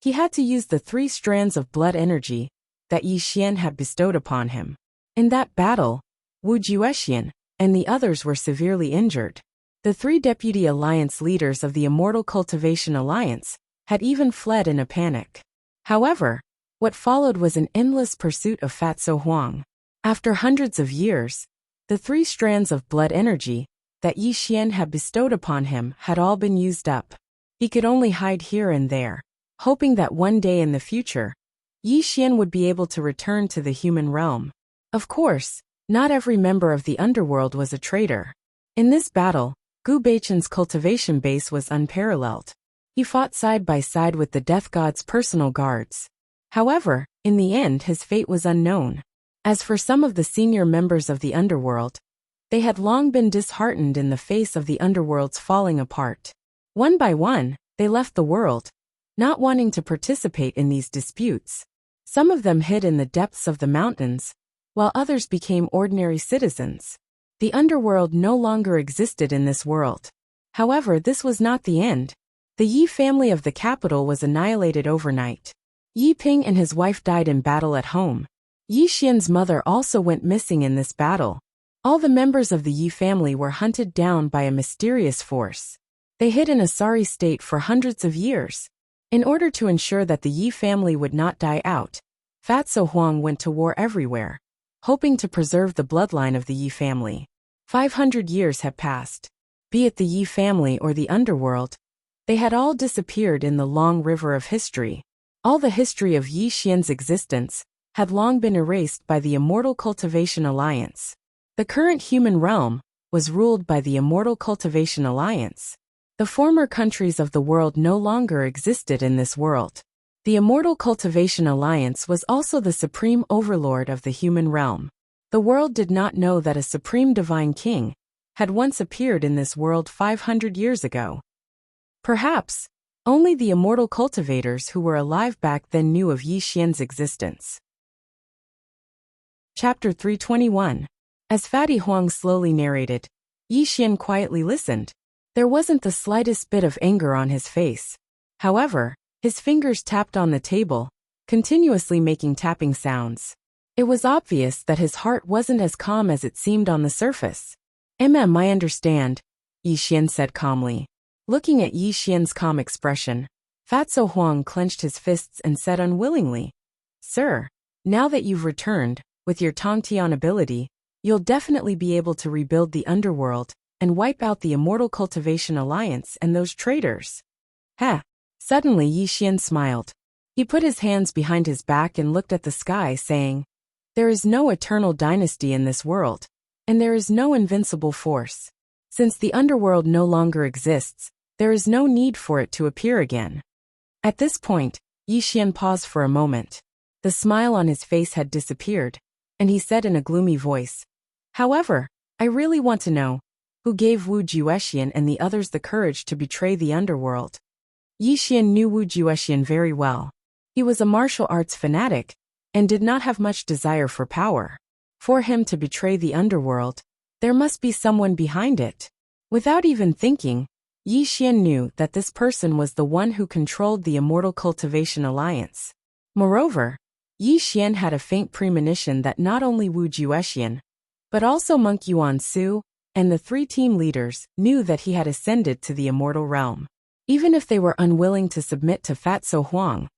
he had to use the 3 strands of blood energy that Yi Xian had bestowed upon him. In that battle, Wu Juexian and the others were severely injured. The 3 Deputy Alliance leaders of the Immortal Cultivation Alliance had even fled in a panic. However, what followed was an endless pursuit of Fatso Huang. After hundreds of years, the 3 strands of blood energy that Yi Xian had bestowed upon him had all been used up. He could only hide here and there, hoping that one day in the future, Yi Xian would be able to return to the human realm. Of course, not every member of the Underworld was a traitor. In this battle, Gu Beichen's cultivation base was unparalleled. He fought side by side with the Death God's personal guards. However, in the end his fate was unknown. As for some of the senior members of the Underworld, they had long been disheartened in the face of the Underworld's falling apart. One by one, they left the world, not wanting to participate in these disputes. Some of them hid in the depths of the mountains, while others became ordinary citizens. The underworld no longer existed in this world. However, this was not the end. The Yi family of the capital was annihilated overnight. Yi Ping and his wife died in battle at home. Yi Xian's mother also went missing in this battle. All the members of the Yi family were hunted down by a mysterious force. They hid in a sorry state for hundreds of years. In order to ensure that the Yi family would not die out, Fatso Huang went to war everywhere, hoping to preserve the bloodline of the Yi family. 500 years had passed. Be it the Yi family or the underworld, they had all disappeared in the long river of history. All the history of Yi Xian's existence had long been erased by the Immortal Cultivation Alliance. The current human realm was ruled by the Immortal Cultivation Alliance. The former countries of the world no longer existed in this world. The Immortal Cultivation Alliance was also the supreme overlord of the human realm. The world did not know that a supreme divine king had once appeared in this world 500 years ago. Perhaps, only the immortal cultivators who were alive back then knew of Yi Xian's existence. Chapter 321. As Fatty Huang slowly narrated, Yi Xian quietly listened. There wasn't the slightest bit of anger on his face. However, his fingers tapped on the table, continuously making tapping sounds. It was obvious that his heart wasn't as calm as it seemed on the surface. I understand, Yi Xian said calmly. Looking at Yi Xian's calm expression, Fatso Huang clenched his fists and said unwillingly, "Sir, now that you've returned, with your Tongtian ability, you'll definitely be able to rebuild the underworld and wipe out the Immortal Cultivation Alliance and those traitors." "Heh." Suddenly Yi Xian smiled. He put his hands behind his back and looked at the sky, saying, "There is no eternal dynasty in this world, and there is no invincible force. Since the underworld no longer exists, there is no need for it to appear again." At this point, Yi Xian paused for a moment. The smile on his face had disappeared, and he said in a gloomy voice, "However, I really want to know, who gave Wu Juexian and the others the courage to betray the underworld?" Yi Xian knew Wu Juexian very well. He was a martial arts fanatic, and did not have much desire for power. For him to betray the underworld, there must be someone behind it. Without even thinking, Yi Xian knew that this person was the one who controlled the Immortal Cultivation Alliance. Moreover, Yi Xian had a faint premonition that not only Wu Juexian, but also Monk Yuan Su, and the three team leaders knew that he had ascended to the immortal realm. Even if they were unwilling to submit to Fatso Huang,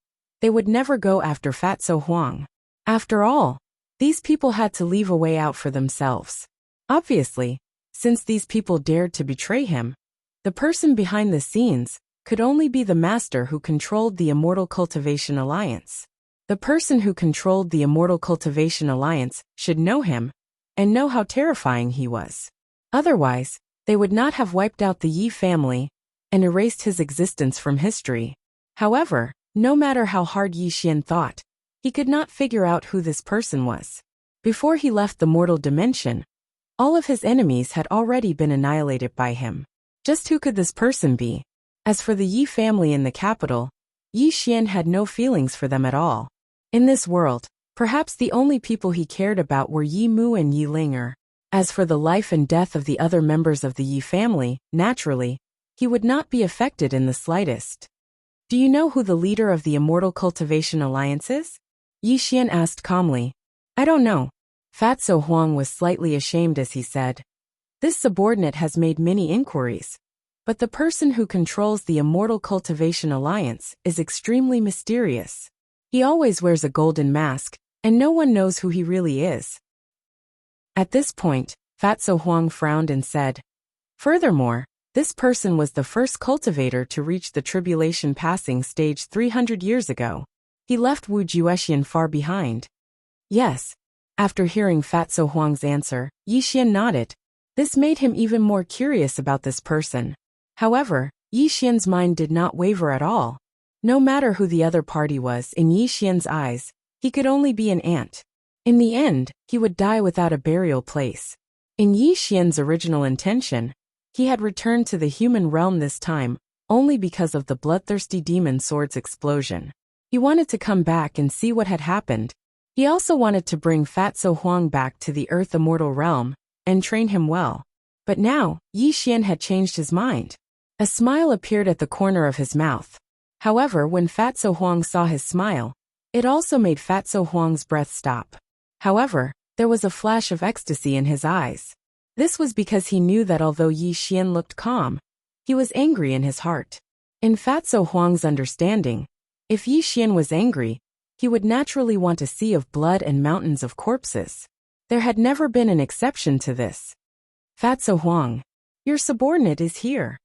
they would never go after Fatso Huang. After all, these people had to leave a way out for themselves. Obviously, since these people dared to betray him, the person behind the scenes could only be the master who controlled the Immortal Cultivation Alliance. The person who controlled the Immortal Cultivation Alliance should know him, and know how terrifying he was. Otherwise, they would not have wiped out the Yi family and erased his existence from history. However, no matter how hard Yi Xian thought, he could not figure out who this person was. Before he left the mortal dimension, all of his enemies had already been annihilated by him. Just who could this person be? As for the Yi family in the capital, Yi Xian had no feelings for them at all. In this world, perhaps the only people he cared about were Yi Mu and Yi Linger. As for the life and death of the other members of the Yi family, naturally, he would not be affected in the slightest. "Do you know who the leader of the Immortal Cultivation Alliance is?" Yi Xian asked calmly. "I don't know." Fatso Huang was slightly ashamed as he said, "This subordinate has made many inquiries, but the person who controls the Immortal Cultivation Alliance is extremely mysterious. He always wears a golden mask, and no one knows who he really is." At this point, Fatso Huang frowned and said, "Furthermore, this person was the first cultivator to reach the tribulation passing stage 300 years ago. He left Wu Juexian far behind." "Yes." After hearing Fatso Huang's answer, Yi Xian nodded. This made him even more curious about this person. However, Yi Xian's mind did not waver at all. No matter who the other party was, in Yi Xian's eyes, he could only be an ant. In the end, he would die without a burial place. In Yi Xian's original intention, he had returned to the human realm this time, only because of the bloodthirsty demon sword's explosion. He wanted to come back and see what had happened. He also wanted to bring Fatso Huang back to the Earth Immortal realm and train him well. But now, Yi Xian had changed his mind. A smile appeared at the corner of his mouth. However, when Fatso Huang saw his smile, it also made Fatso Huang's breath stop. However, there was a flash of ecstasy in his eyes. This was because he knew that although Yi Xian looked calm, he was angry in his heart. In Fatso Huang's understanding, if Yi Xian was angry, he would naturally want a sea of blood and mountains of corpses. There had never been an exception to this. Fatso Huang, your subordinate is here.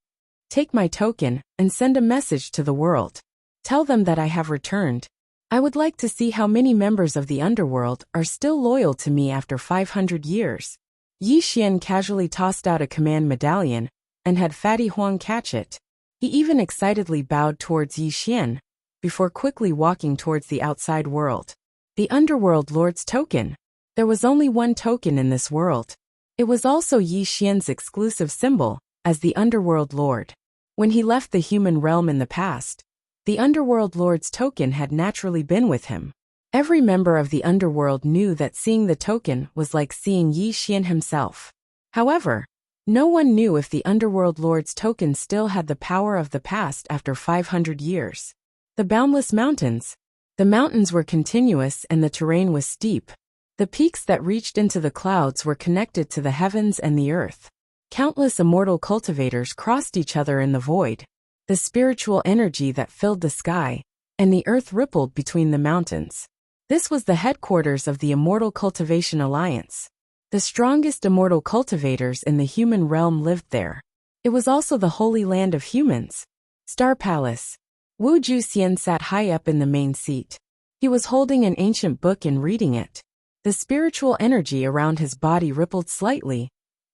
Take my token and send a message to the world. Tell them that I have returned. I would like to see how many members of the underworld are still loyal to me after 500 years. Yi Xian casually tossed out a command medallion and had Fatty Huang catch it. He even excitedly bowed towards Yi Xian before quickly walking towards the outside world. The underworld lord's token. There was only one token in this world. It was also Yi Xian's exclusive symbol as the underworld lord. When he left the human realm in the past, the underworld lord's token had naturally been with him. Every member of the underworld knew that seeing the token was like seeing Yi Xian himself. However, no one knew if the underworld lord's token still had the power of the past after 500 years. The boundless mountains. The mountains were continuous and the terrain was steep. The peaks that reached into the clouds were connected to the heavens and the earth. Countless immortal cultivators crossed each other in the void. The spiritual energy that filled the sky and the earth rippled between the mountains. This was the headquarters of the Immortal Cultivation Alliance. The strongest immortal cultivators in the human realm lived there. It was also the holy land of humans. Star Palace. Wu Juxian sat high up in the main seat. He was holding an ancient book and reading it. The spiritual energy around his body rippled slightly,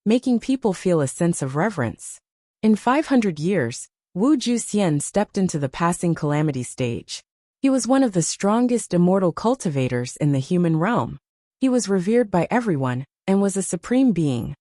making people feel a sense of reverence. In 500 years, Wu Juxian stepped into the passing calamity stage. He was one of the strongest immortal cultivators in the human realm. He was revered by everyone and was a supreme being.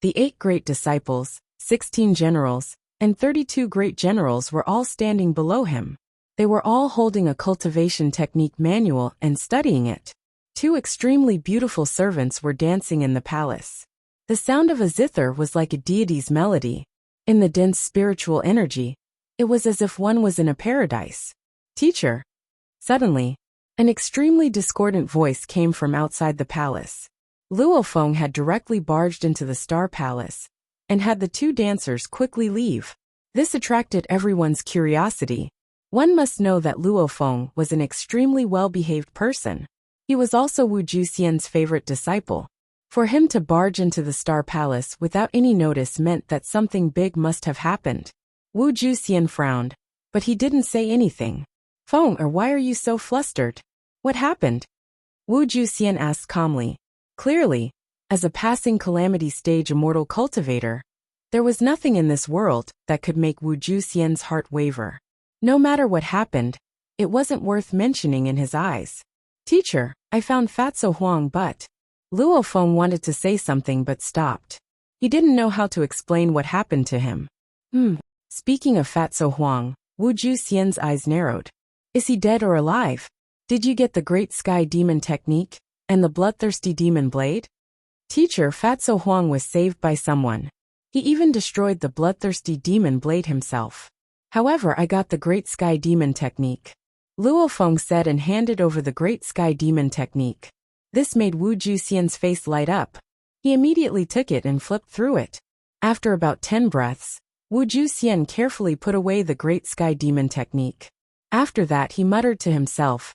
The 8 great disciples, 16 generals, and 32 great generals were all standing below him. They were all holding a cultivation technique manual and studying it. 2 extremely beautiful servants were dancing in the palace. The sound of a zither was like a deity's melody. In the dense spiritual energy, it was as if one was in a paradise. Teacher. Suddenly, an extremely discordant voice came from outside the palace. Luo Feng had directly barged into the Star Palace and had the 2 dancers quickly leave. This attracted everyone's curiosity. One must know that Luo Feng was an extremely well-behaved person. He was also Wu Juxian's favorite disciple. For him to barge into the Star Palace without any notice meant that something big must have happened. Wu Juxian frowned, but he didn't say anything. Feng, or why are you so flustered? What happened? Wu Juxian asked calmly. Clearly, as a passing calamity stage immortal cultivator, there was nothing in this world that could make Wu Juxian's heart waver. No matter what happened, it wasn't worth mentioning in his eyes. Teacher, I found Fatso Huang but... Luo Feng wanted to say something but stopped. He didn't know how to explain what happened to him. Speaking of Fatso Huang, Wu Juxian's eyes narrowed. Is he dead or alive? Did you get the Great Sky Demon technique and the Bloodthirsty Demon Blade? Teacher, Fatso Huang was saved by someone. He even destroyed the Bloodthirsty Demon Blade himself. However, I got the Great Sky Demon technique. Luo Feng said and handed over the Great Sky Demon technique. This made Wu Juxian's face light up. He immediately took it and flipped through it. After about 10 breaths, Wu Juxian carefully put away the Great Sky Demon technique. After that he muttered to himself,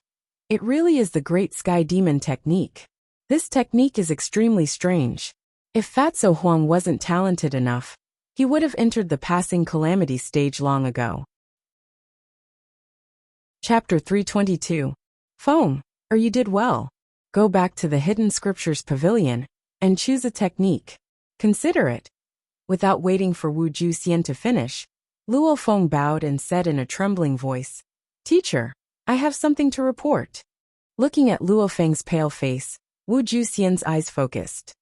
"It really is the Great Sky Demon technique. This technique is extremely strange. If Fatso Huang wasn't talented enough, he would have entered the passing calamity stage long ago." Chapter 322. Feng, you did well. Go back to the Hidden Scriptures Pavilion and choose a technique. Consider it. Without waiting for Wu Juxian to finish, Luo Feng bowed and said in a trembling voice, "Teacher, I have something to report." Looking at Luo Feng's pale face, Wu Juxian's eyes focused.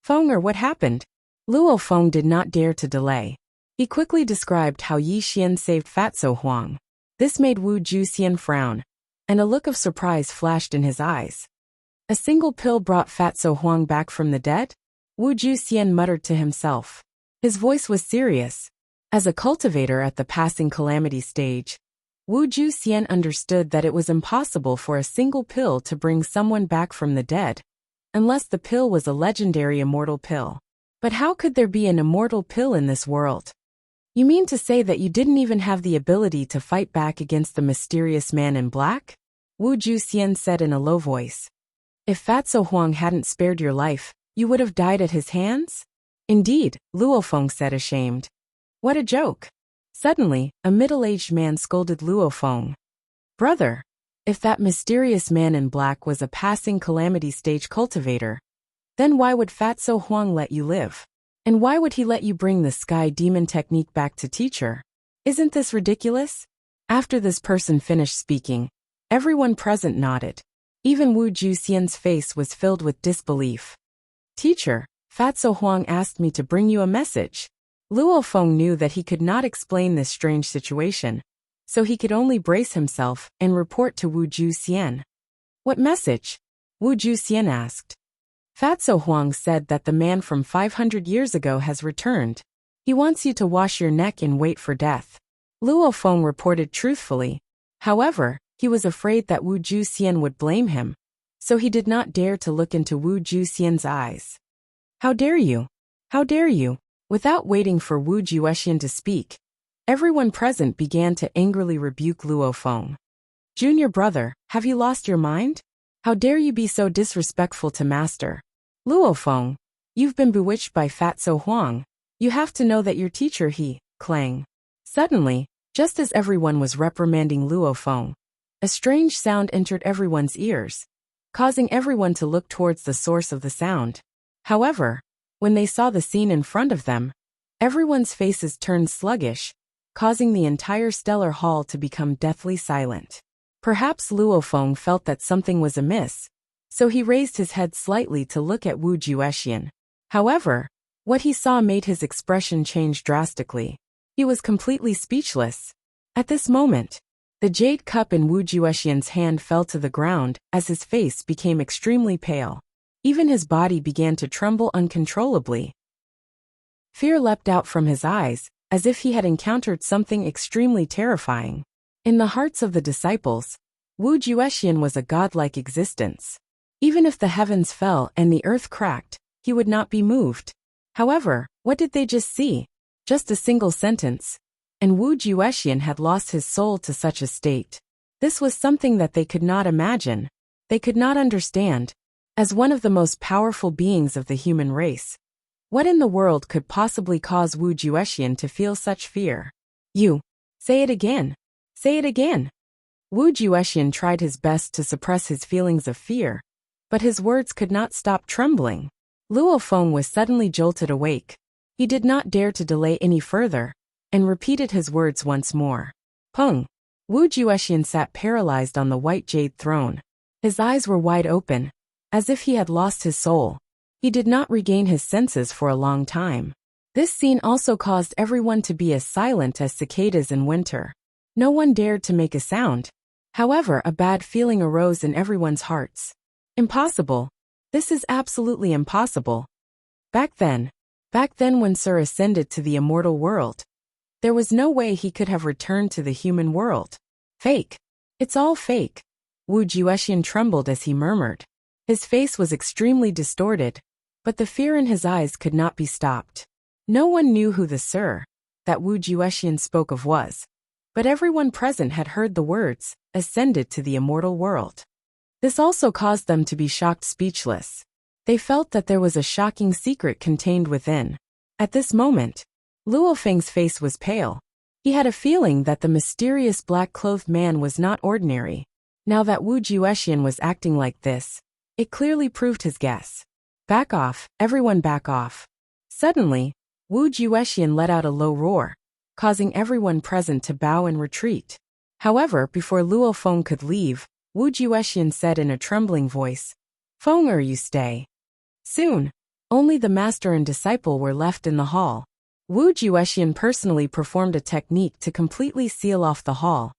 "Feng, what happened?" Luo Feng did not dare to delay. He quickly described how Yi Xian saved Fatso Huang. This made Wu Juxian frown, and a look of surprise flashed in his eyes. A single pill brought Fatso Huang back from the dead? Wu Juxian muttered to himself. His voice was serious. As a cultivator at the passing calamity stage, Wu Juxian understood that it was impossible for a single pill to bring someone back from the dead, unless the pill was a legendary immortal pill. But how could there be an immortal pill in this world? You mean to say that you didn't even have the ability to fight back against the mysterious man in black? Wu Juxian said in a low voice. If Fatso Huang hadn't spared your life, you would have died at his hands? Indeed, Luo Feng said ashamed. What a joke. Suddenly, a middle-aged man scolded Luo Feng. Brother, if that mysterious man in black was a passing calamity stage cultivator, then why would Fatso Huang let you live? And why would he let you bring the sky demon technique back to teacher? Isn't this ridiculous? After this person finished speaking, everyone present nodded. Even Wu Juxian's face was filled with disbelief. Teacher, Fatso Huang asked me to bring you a message. Luo Feng knew that he could not explain this strange situation, so he could only brace himself and report to Wu Juxian. What message? Wu Juxian asked. Fatso Huang said that the man from 500 years ago has returned. He wants you to wash your neck and wait for death. Luo Feng reported truthfully. However, he was afraid that Wu Juxian would blame him, so he did not dare to look into Wu Juxian's eyes. How dare you? How dare you? Without waiting for Wu Juxian to speak, everyone present began to angrily rebuke Luo Feng. Junior brother, have you lost your mind? How dare you be so disrespectful to master? Luo Feng, you've been bewitched by Fatso Huang. You have to know that your teacher he, clang. Suddenly, just as everyone was reprimanding Luo Feng, a strange sound entered everyone's ears, causing everyone to look towards the source of the sound. However, when they saw the scene in front of them, everyone's faces turned sluggish, causing the entire stellar hall to become deathly silent. Perhaps Luo Feng felt that something was amiss, so he raised his head slightly to look at Wu Juxian. However, what he saw made his expression change drastically. He was completely speechless. At this moment, the jade cup in Wu Juxian's hand fell to the ground as his face became extremely pale. Even his body began to tremble uncontrollably. Fear leapt out from his eyes, as if he had encountered something extremely terrifying. In the hearts of the disciples, Wu Juxian was a godlike existence. Even if the heavens fell and the earth cracked, he would not be moved. However, what did they just see? Just a single sentence. And Wu Juxian had lost his soul to such a state. This was something that they could not imagine. They could not understand. As one of the most powerful beings of the human race, what in the world could possibly cause Wu Juxian to feel such fear? You. Say it again. Say it again. Wu Juxian tried his best to suppress his feelings of fear, but his words could not stop trembling. Luo Feng was suddenly jolted awake. He did not dare to delay any further, and repeated his words once more. Peng. Wu Juxian sat paralyzed on the white jade throne. His eyes were wide open, as if he had lost his soul. He did not regain his senses for a long time. This scene also caused everyone to be as silent as cicadas in winter. No one dared to make a sound. However, a bad feeling arose in everyone's hearts. Impossible. This is absolutely impossible. Back then when Sir ascended to the immortal world, there was no way he could have returned to the human world. Fake. It's all fake. Wu Juxian trembled as he murmured. His face was extremely distorted, but the fear in his eyes could not be stopped. No one knew who the Sir that Wu Juxian spoke of was, but everyone present had heard the words, ascended to the immortal world. This also caused them to be shocked speechless. They felt that there was a shocking secret contained within. At this moment, Luo Feng's face was pale. He had a feeling that the mysterious black-clothed man was not ordinary. Now that Wu Juxian was acting like this, it clearly proved his guess. Back off, everyone back off. Suddenly, Wu Juxian let out a low roar, causing everyone present to bow and retreat. However, before Luo Feng could leave, Wu Juxian said in a trembling voice, Feng, you stay. Soon, only the master and disciple were left in the hall. Wu Juexian personally performed a technique to completely seal off the hall,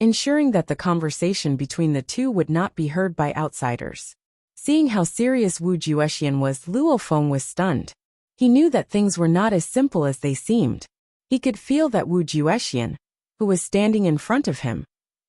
ensuring that the conversation between the two would not be heard by outsiders. Seeing how serious Wu Juexian was, Luo Feng was stunned. He knew that things were not as simple as they seemed. He could feel that Wu Juexian, who was standing in front of him,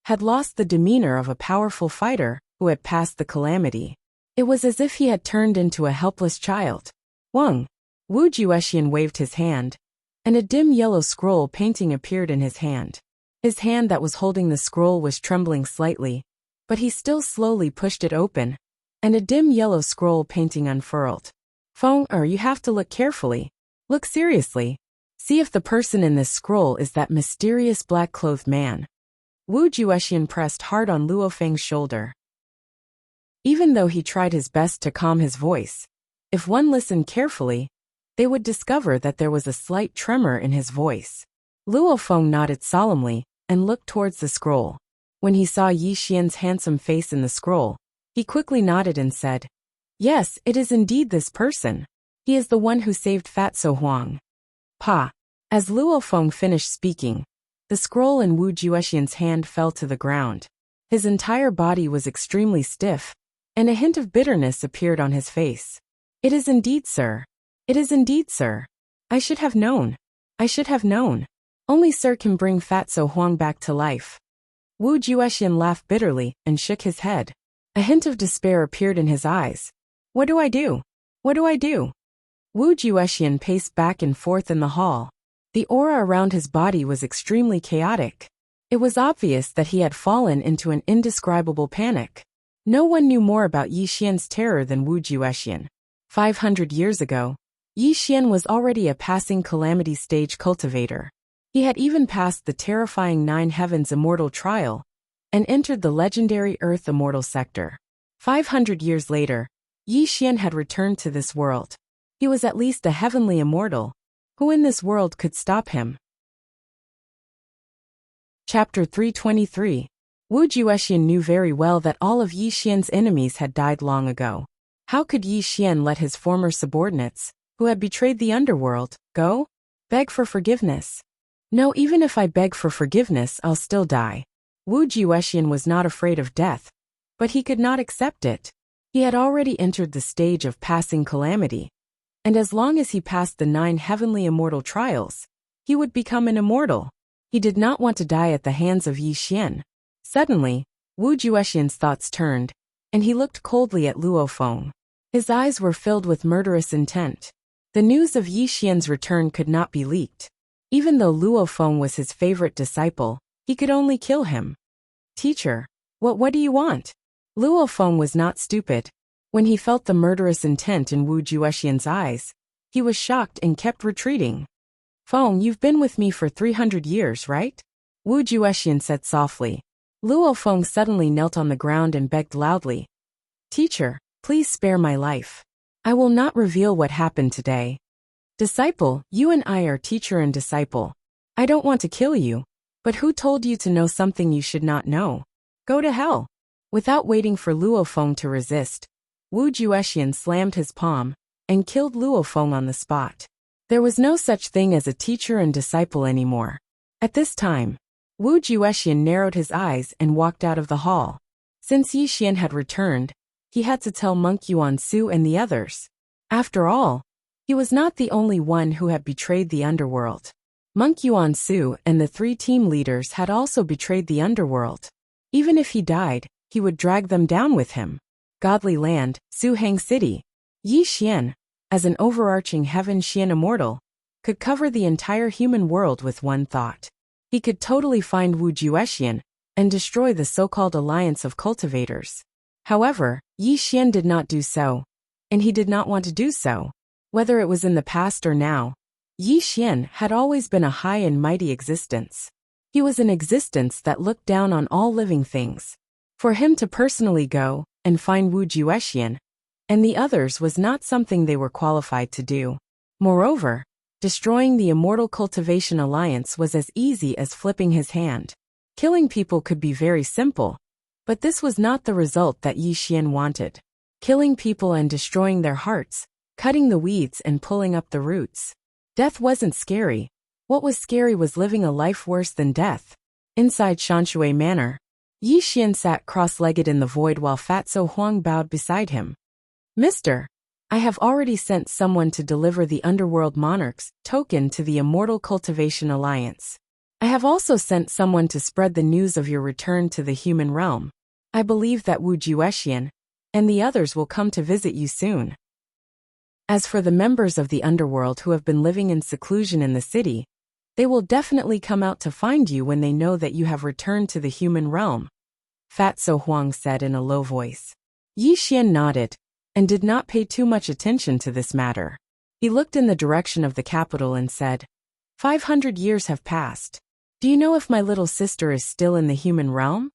had lost the demeanor of a powerful fighter who had passed the calamity. It was as if he had turned into a helpless child. Wang. Wu Juexian waved his hand, and a dim yellow scroll painting appeared in his hand. His hand that was holding the scroll was trembling slightly, but he still slowly pushed it open, and a dim yellow scroll painting unfurled. Feng, you have to look carefully. Look seriously. See if the person in this scroll is that mysterious black-clothed man. Wu Juexian pressed hard on Luo Feng's shoulder. Even though he tried his best to calm his voice, if one listened carefully, they would discover that there was a slight tremor in his voice. Luo Feng nodded solemnly and looked towards the scroll. When he saw Yi Xian's handsome face in the scroll, he quickly nodded and said, "Yes, it is indeed this person. He is the one who saved Fatso Huang." Pa. As Luo Feng finished speaking, the scroll in Wu Juexian's hand fell to the ground. His entire body was extremely stiff, and a hint of bitterness appeared on his face. "It is indeed, sir. It is indeed, sir. I should have known. I should have known. Only sir can bring Fatso Huang back to life." Wu Juexian laughed bitterly and shook his head. A hint of despair appeared in his eyes. "What do I do? What do I do?" Wu Juexian paced back and forth in the hall. The aura around his body was extremely chaotic. It was obvious that he had fallen into an indescribable panic. No one knew more about Yi Xian's terror than Wu Juexian. 500 years ago, Yi Xian was already a passing calamity stage cultivator. He had even passed the terrifying 9 Heavens Immortal trial and entered the legendary Earth Immortal sector. 500 years later, Yi Xian had returned to this world. He was at least a heavenly immortal. Who in this world could stop him? Chapter 323. Wu Juexian knew very well that all of Yi Xian's enemies had died long ago. How could Yi Xian let his former subordinates, who had betrayed the underworld, go? Beg for forgiveness. No, even if I beg for forgiveness, I'll still die. Wu Juexian was not afraid of death, but he could not accept it. He had already entered the stage of passing calamity, and as long as he passed the 9 heavenly immortal trials, he would become an immortal. He did not want to die at the hands of Yi Xian. Suddenly, Wu Juexian's thoughts turned, and he looked coldly at Luo Feng. His eyes were filled with murderous intent. The news of Yi Xian's return could not be leaked. Even though Luo Feng was his favorite disciple, he could only kill him. "Teacher, what do you want?" Luo Feng was not stupid. When he felt the murderous intent in Wu Juexian's eyes, he was shocked and kept retreating. "Feng, you've been with me for 300 years, right?" Wu Juexian said softly. Luo Feng suddenly knelt on the ground and begged loudly, "Teacher, please spare my life. I will not reveal what happened today. Disciple, you and I are teacher and disciple. I don't want to kill you, but who told you to know something you should not know? Go to hell." Without waiting for Luo Feng to resist, Wu Juexian slammed his palm and killed Luo Feng on the spot. There was no such thing as a teacher and disciple anymore. At this time, Wu Juexian narrowed his eyes and walked out of the hall. Since Yi Xian had returned, he had to tell Monk Yuan Su and the others. After all, he was not the only one who had betrayed the underworld. Monk Yuan Su and the 3 team leaders had also betrayed the underworld. Even if he died, he would drag them down with him. Godly Land, Suhang City. Yi Xian, as an overarching Heaven Xian immortal, could cover the entire human world with one thought. He could totally find Wu Juexian and destroy the so-called alliance of cultivators. However, Yi Xian did not do so, and he did not want to do so. Whether it was in the past or now, Yi Xian had always been a high and mighty existence. He was an existence that looked down on all living things. For him to personally go and find Wu Juexian and the others was not something they were qualified to do. Moreover, destroying the Immortal Cultivation Alliance was as easy as flipping his hand. Killing people could be very simple, but this was not the result that Yi Xian wanted. Killing people and destroying their hearts, cutting the weeds and pulling up the roots. Death wasn't scary. What was scary was living a life worse than death. Inside Shanshui Manor, Yi Xian sat cross-legged in the void while Fatso Huang bowed beside him. Mister, I have already sent someone to deliver the Underworld Monarch's token to the Immortal Cultivation Alliance. I have also sent someone to spread the news of your return to the human realm. I believe that Wu Juexian and the others will come to visit you soon. As for the members of the underworld who have been living in seclusion in the city, they will definitely come out to find you when they know that you have returned to the human realm, Fatso Huang said in a low voice. Yi Xian nodded and did not pay too much attention to this matter. He looked in the direction of the capital and said, 500 years have passed. Do you know if my little sister is still in the human realm?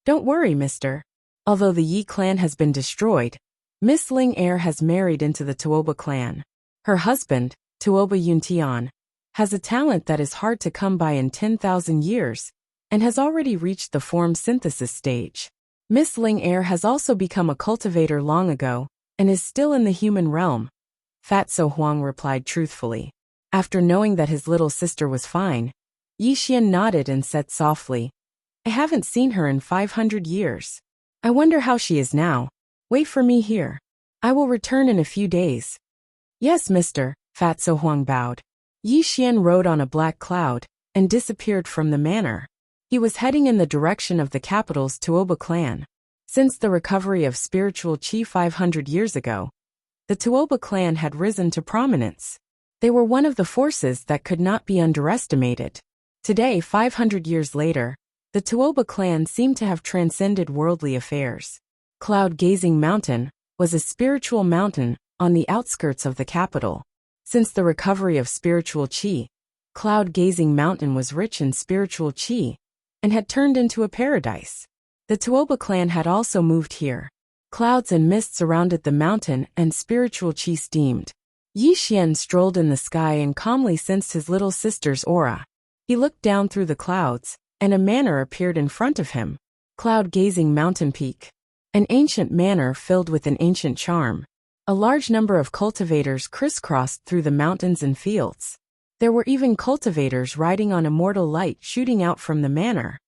Don't worry, mister. Although the Yi clan has been destroyed, Miss Ling Heir has married into the Tuoba clan. Her husband, Tuoba Yuntian, has a talent that is hard to come by in 10,000 years, and has already reached the form synthesis stage. Miss Ling Heir has also become a cultivator long ago, and is still in the human realm, Fatso Huang replied truthfully. After knowing that his little sister was fine, Yi Xian nodded and said softly, I haven't seen her in 500 years. I wonder how she is now. Wait for me here. I will return in a few days. Yes, mister, Fatso Huang bowed. Yi Xian rode on a black cloud and disappeared from the manor. He was heading in the direction of the capital's Tuoba clan. Since the recovery of spiritual qi 500 years ago, the Tuoba clan had risen to prominence. They were one of the forces that could not be underestimated. Today, 500 years later, the Tuoba clan seemed to have transcended worldly affairs. Cloud-Gazing Mountain was a spiritual mountain on the outskirts of the capital. Since the recovery of spiritual qi, Cloud-Gazing Mountain was rich in spiritual qi and had turned into a paradise. The Tuoba clan had also moved here. Clouds and mist surrounded the mountain and spiritual qi steamed. Yi Xian strolled in the sky and calmly sensed his little sister's aura. He looked down through the clouds, and a manor appeared in front of him. Cloud-Gazing Mountain Peak. An ancient manor filled with an ancient charm. A large number of cultivators crisscrossed through the mountains and fields. There were even cultivators riding on immortal light shooting out from the manor.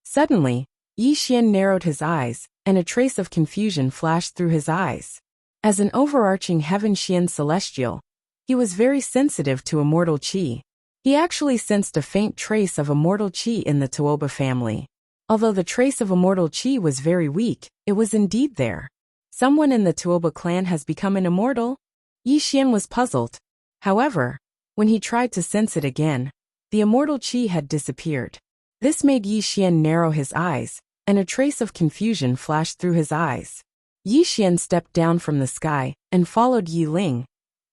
Suddenly, Yi Xian narrowed his eyes, and a trace of confusion flashed through his eyes. As an overarching heaven Xian celestial, he was very sensitive to immortal qi. He actually sensed a faint trace of immortal qi in the Tuoba family. Although the trace of immortal qi was very weak, it was indeed there. Someone in the Tuoba clan has become an immortal? Yi Xian was puzzled. However, when he tried to sense it again, the immortal qi had disappeared. This made Yi Xian narrow his eyes, and a trace of confusion flashed through his eyes. Yi Xian stepped down from the sky and followed Yi Ling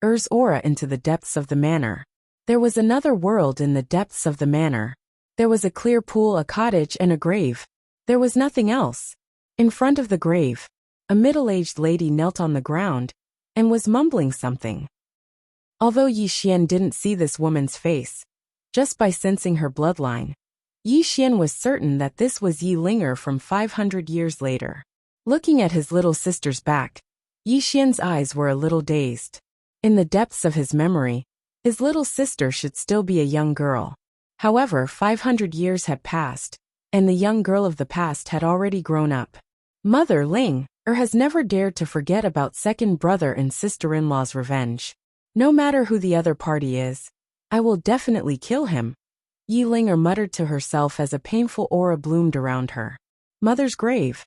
Er's aura into the depths of the manor. There was another world in the depths of the manor. There was a clear pool, a cottage, and a grave. There was nothing else. In front of the grave, a middle-aged lady knelt on the ground and was mumbling something. Although Yi Xian didn't see this woman's face, just by sensing her bloodline, Yi Xian was certain that this was Yi Linger from 500 years later. Looking at his little sister's back, Yi Xian's eyes were a little dazed. In the depths of his memory, his little sister should still be a young girl. However, 500 years had passed, and the young girl of the past had already grown up. Mother Ling has never dared to forget about second brother and sister-in-law's revenge. No matter who the other party is, I will definitely kill him, Yi Linger muttered to herself as a painful aura bloomed around her. Mother's grave.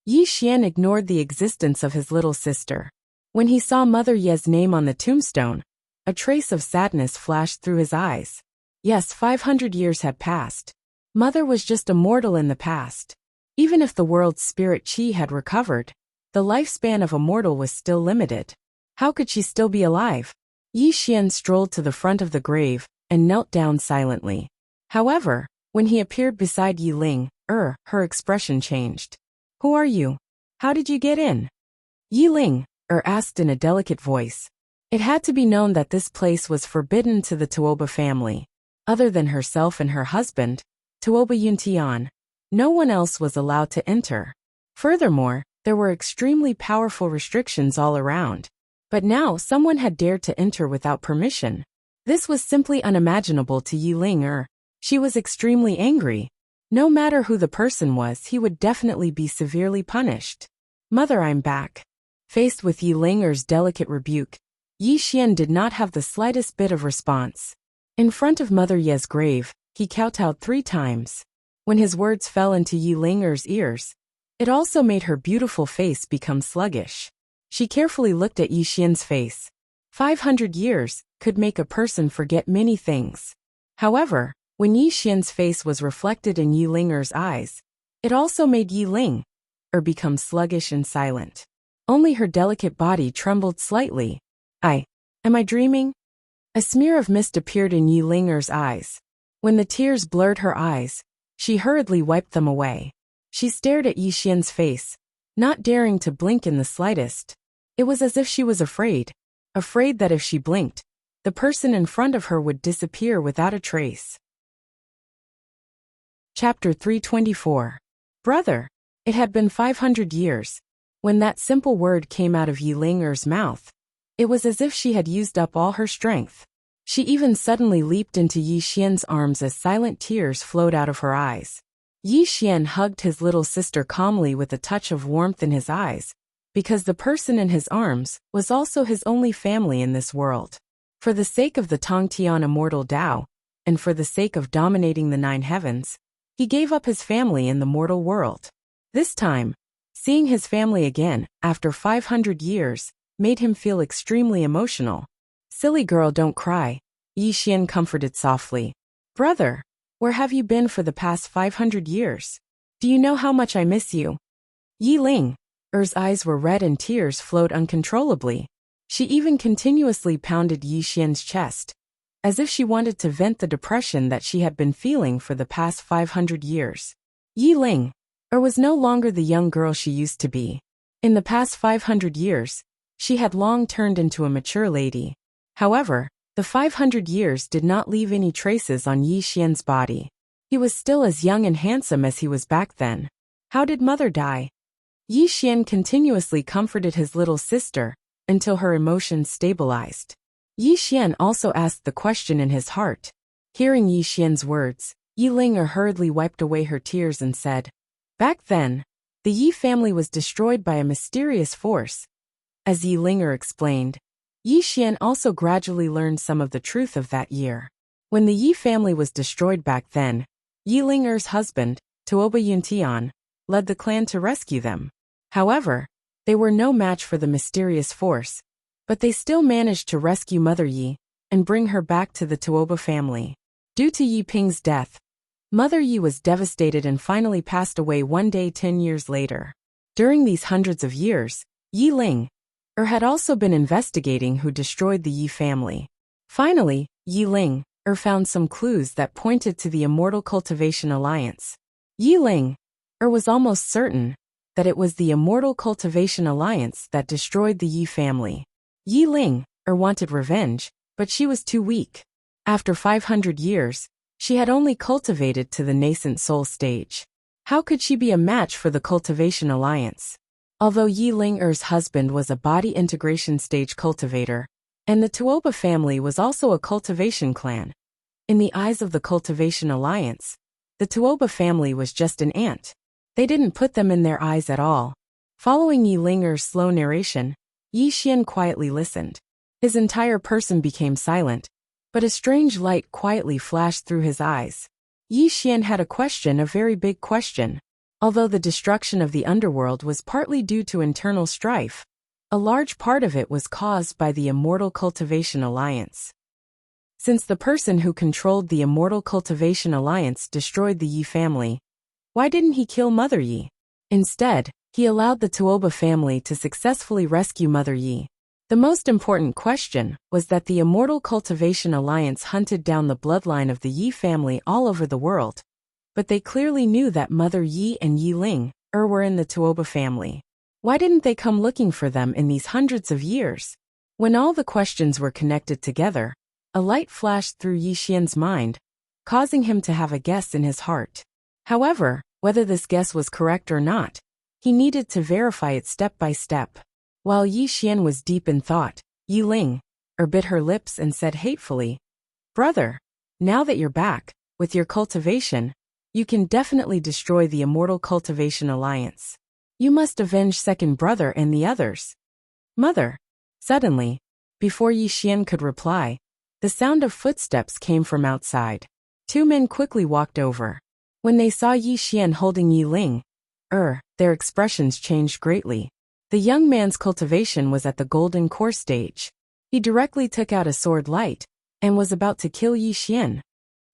Yi Xian ignored the existence of his little sister. When he saw Mother Ye's name on the tombstone, a trace of sadness flashed through his eyes. Yes, 500 years had passed. Mother was just a mortal in the past. Even if the world's spirit qi had recovered, the lifespan of a mortal was still limited. How could she still be alive? Yi Xian strolled to the front of the grave and knelt down silently. However, when he appeared beside Yi Ling her expression changed. Who are you? How did you get in? Yi Ling asked in a delicate voice. It had to be known that this place was forbidden to the Tuoba family. Other than herself and her husband, Tuoba Yuntian, no one else was allowed to enter. Furthermore, there were extremely powerful restrictions all around. But now someone had dared to enter without permission. This was simply unimaginable to Yi Ling. She was extremely angry. No matter who the person was, he would definitely be severely punished. Mother, I'm back. Faced with Yi Ling's delicate rebuke, Yi Xian did not have the slightest bit of response. In front of Mother Ye's grave, he kowtowed 3 times. When his words fell into Yi Ling's ears, it also made her beautiful face become sluggish. She carefully looked at Yi Xian's face. 500 years could make a person forget many things. However, when Yi Xian's face was reflected in Yi Ling's eyes, it also made Yi Ling become sluggish and silent. Only her delicate body trembled slightly. Am I dreaming? A smear of mist appeared in Yi Ling's eyes. When the tears blurred her eyes, she hurriedly wiped them away. She stared at Yi Xian's face, not daring to blink in the slightest. It was as if she was afraid that if she blinked, the person in front of her would disappear without a trace. Chapter 324. Brother. It had been 500 years. When that simple word came out of Yi Ling's mouth, it was as if she had used up all her strength. She even suddenly leaped into Yi Xian's arms as silent tears flowed out of her eyes. Yi Xian hugged his little sister calmly with a touch of warmth in his eyes, because the person in his arms was also his only family in this world. For the sake of the Tongtian immortal Tao, and for the sake of dominating the 9 heavens, he gave up his family in the mortal world. This time, seeing his family again, after 500 years, made him feel extremely emotional. Silly girl, don't cry, Yi Xian comforted softly. Brother, where have you been for the past 500 years? Do you know how much I miss you? Yi Ling's eyes were red and tears flowed uncontrollably. She even continuously pounded Yi Xian's chest, as if she wanted to vent the depression that she had been feeling for the past 500 years. Yi Ling was no longer the young girl she used to be. In the past 500 years, she had long turned into a mature lady. However, the 500 years did not leave any traces on Yi Xian's body. He was still as young and handsome as he was back then. How did mother die? Yi Xian continuously comforted his little sister until her emotions stabilized. Yi Xian also asked the question in his heart. Hearing Yi Xian's words, Yi Ling hurriedly wiped away her tears and said, Back then, the Yi family was destroyed by a mysterious force. As Yi Ling explained, Yi Xian also gradually learned some of the truth of that year. When the Yi family was destroyed back then, Yi Ling's husband, Tuoba Yuntian, led the clan to rescue them. However, they were no match for the mysterious force, but they still managed to rescue Mother Yi and bring her back to the Tuoba family. Due to Yi Ping's death, Mother Yi was devastated and finally passed away one day 10 years later. During these hundreds of years, Yi Ling had also been investigating who destroyed the Yi family. Finally, Yi Ling found some clues that pointed to the Immortal Cultivation Alliance. Yi Ling was almost certain that it was the Immortal Cultivation Alliance that destroyed the Yi family. Yi Ling wanted revenge, but she was too weak. After 500 years, she had only cultivated to the nascent soul stage. How could she be a match for the Cultivation Alliance? Although Yi Ling's husband was a body integration stage cultivator, and the Tuoba family was also a cultivation clan, in the eyes of the Cultivation Alliance, the Tuoba family was just an ant. They didn't put them in their eyes at all. Following Yi Ling's slow narration, Yi Xian quietly listened. His entire person became silent, but a strange light quietly flashed through his eyes. Yi Xian had a question, a very big question. Although the destruction of the underworld was partly due to internal strife, a large part of it was caused by the Immortal Cultivation Alliance. Since the person who controlled the Immortal Cultivation Alliance destroyed the Yi family, why didn't he kill Mother Yi? Instead, he allowed the Tuoba family to successfully rescue Mother Yi. The most important question was that the Immortal Cultivation Alliance hunted down the bloodline of the Yi family all over the world, but they clearly knew that Mother Yi and Yi Ling were in the Tuoba family. Why didn't they come looking for them in these hundreds of years? When all the questions were connected together, a light flashed through Yi Xian's mind, causing him to have a guess in his heart. However, whether this guess was correct or not, he needed to verify it step by step. While Yi Xian was deep in thought, Yi Ling bit her lips and said hatefully, Brother, now that you're back, with your cultivation, you can definitely destroy the Immortal Cultivation Alliance. You must avenge second brother and the others. Mother. Suddenly, before Yi Xian could reply, the sound of footsteps came from outside. Two men quickly walked over. When they saw Yi Xian holding Yi Ling, their expressions changed greatly. The young man's cultivation was at the golden core stage. He directly took out a sword light and was about to kill Yi Xian.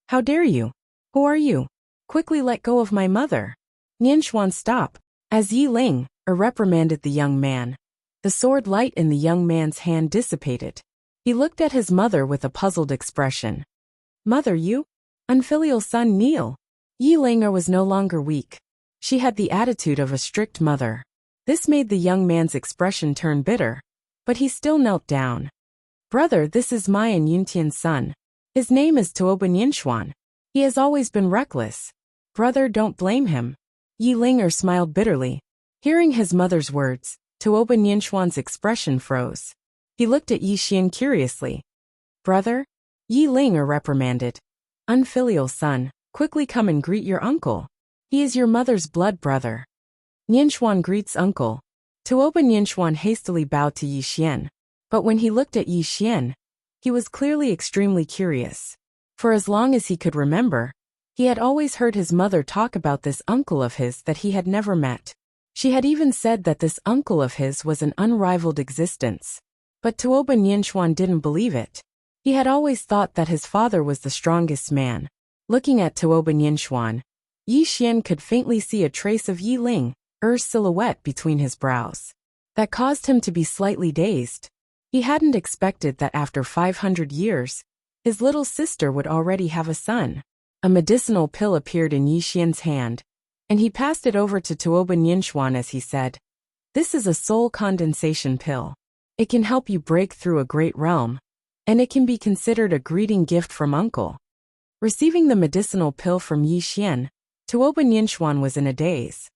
How dare you? Who are you? Quickly let go of my mother. Nianshuan, stop. As Yi Ling reprimanded the young man, the sword light in the young man's hand dissipated. He looked at his mother with a puzzled expression. Mother, you? Unfilial son, kneel. Yi Ling was no longer weak. She had the attitude of a strict mother. This made the young man's expression turn bitter, but he still knelt down. Brother, this is my and Yuntian's son. His name is Tuoba Nianshuan. He has always been reckless. Brother, don't blame him. Yi Ling smiled bitterly. Hearing his mother's words, Tuoba Nianshuan's expression froze. He looked at Yi Xian curiously. Brother? Yi Ling reprimanded. Unfilial son, quickly come and greet your uncle. He is your mother's blood brother. Nianshuan greets uncle. Tuoba Nianshuan hastily bowed to Yi Xian. But when he looked at Yi Xian, he was clearly extremely curious. For as long as he could remember, he had always heard his mother talk about this uncle of his that he had never met. She had even said that this uncle of his was an unrivaled existence. But Tuoba Nianshuan didn't believe it. He had always thought that his father was the strongest man. Looking at Tuoba Nianshuan, Yi Xian could faintly see a trace of Yi Ling's silhouette between his brows. That caused him to be slightly dazed. He hadn't expected that after 500 years, his little sister would already have a son. A medicinal pill appeared in Yi Xian's hand, and he passed it over to Tuoba Nianshuan as he said, This is a soul condensation pill. It can help you break through a great realm, and it can be considered a greeting gift from uncle. Receiving the medicinal pill from Yi Xian, Tuoba Nianshuan was in a daze.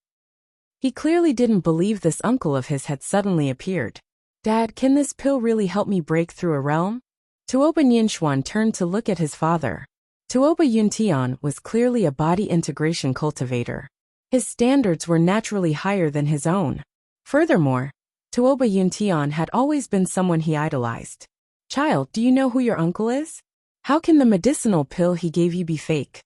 He clearly didn't believe this uncle of his had suddenly appeared. Dad, can this pill really help me break through a realm? Tuoba Nianshuan turned to look at his father. Tuoba Yuntian was clearly a body integration cultivator. His standards were naturally higher than his own. Furthermore, Tuoba Yuntian had always been someone he idolized. Child, do you know who your uncle is? How can the medicinal pill he gave you be fake?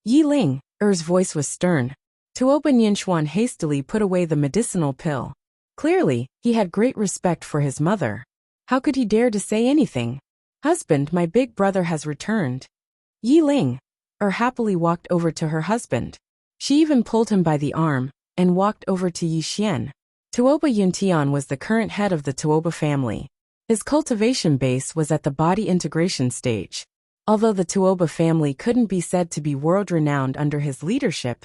Yi Ling's voice was stern. Tuoba Nianshuan hastily put away the medicinal pill. Clearly, he had great respect for his mother. How could he dare to say anything? Husband, my big brother has returned. Yi Ling happily walked over to her husband. She even pulled him by the arm and walked over to Yi Xian. Tuoba Yuntian was the current head of the Tuoba family. His cultivation base was at the body integration stage. Although the Tuoba family couldn't be said to be world-renowned under his leadership,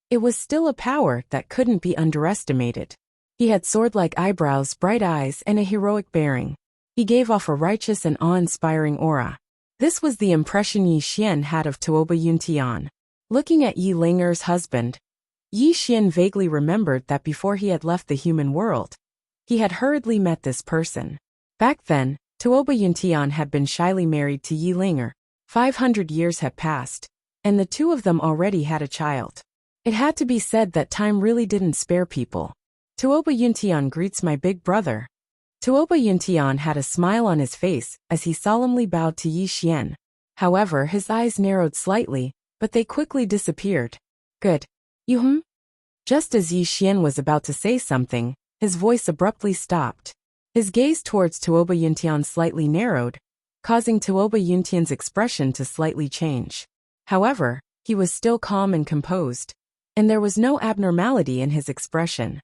it was still a power that couldn't be underestimated. He had sword-like eyebrows, bright eyes, and a heroic bearing. He gave off a righteous and awe-inspiring aura. This was the impression Yi Xian had of Tuoba Yuntian. Looking at Yi Ling's husband, Yi Xian vaguely remembered that before he had left the human world, he had hurriedly met this person. Back then, Tuoba Yuntian had been shyly married to Yi Ling. 500 years had passed, and the two of them already had a child. It had to be said that time really didn't spare people. Tuoba Yuntian greets my big brother. Tuoba Yuntian had a smile on his face as he solemnly bowed to Yi Xian. However, his eyes narrowed slightly, but they quickly disappeared. Good. Just as Yi Xian was about to say something, his voice abruptly stopped. His gaze towards Tuoba Yuntian slightly narrowed, causing Tuoba Yuntian's expression to slightly change. However, he was still calm and composed, and there was no abnormality in his expression.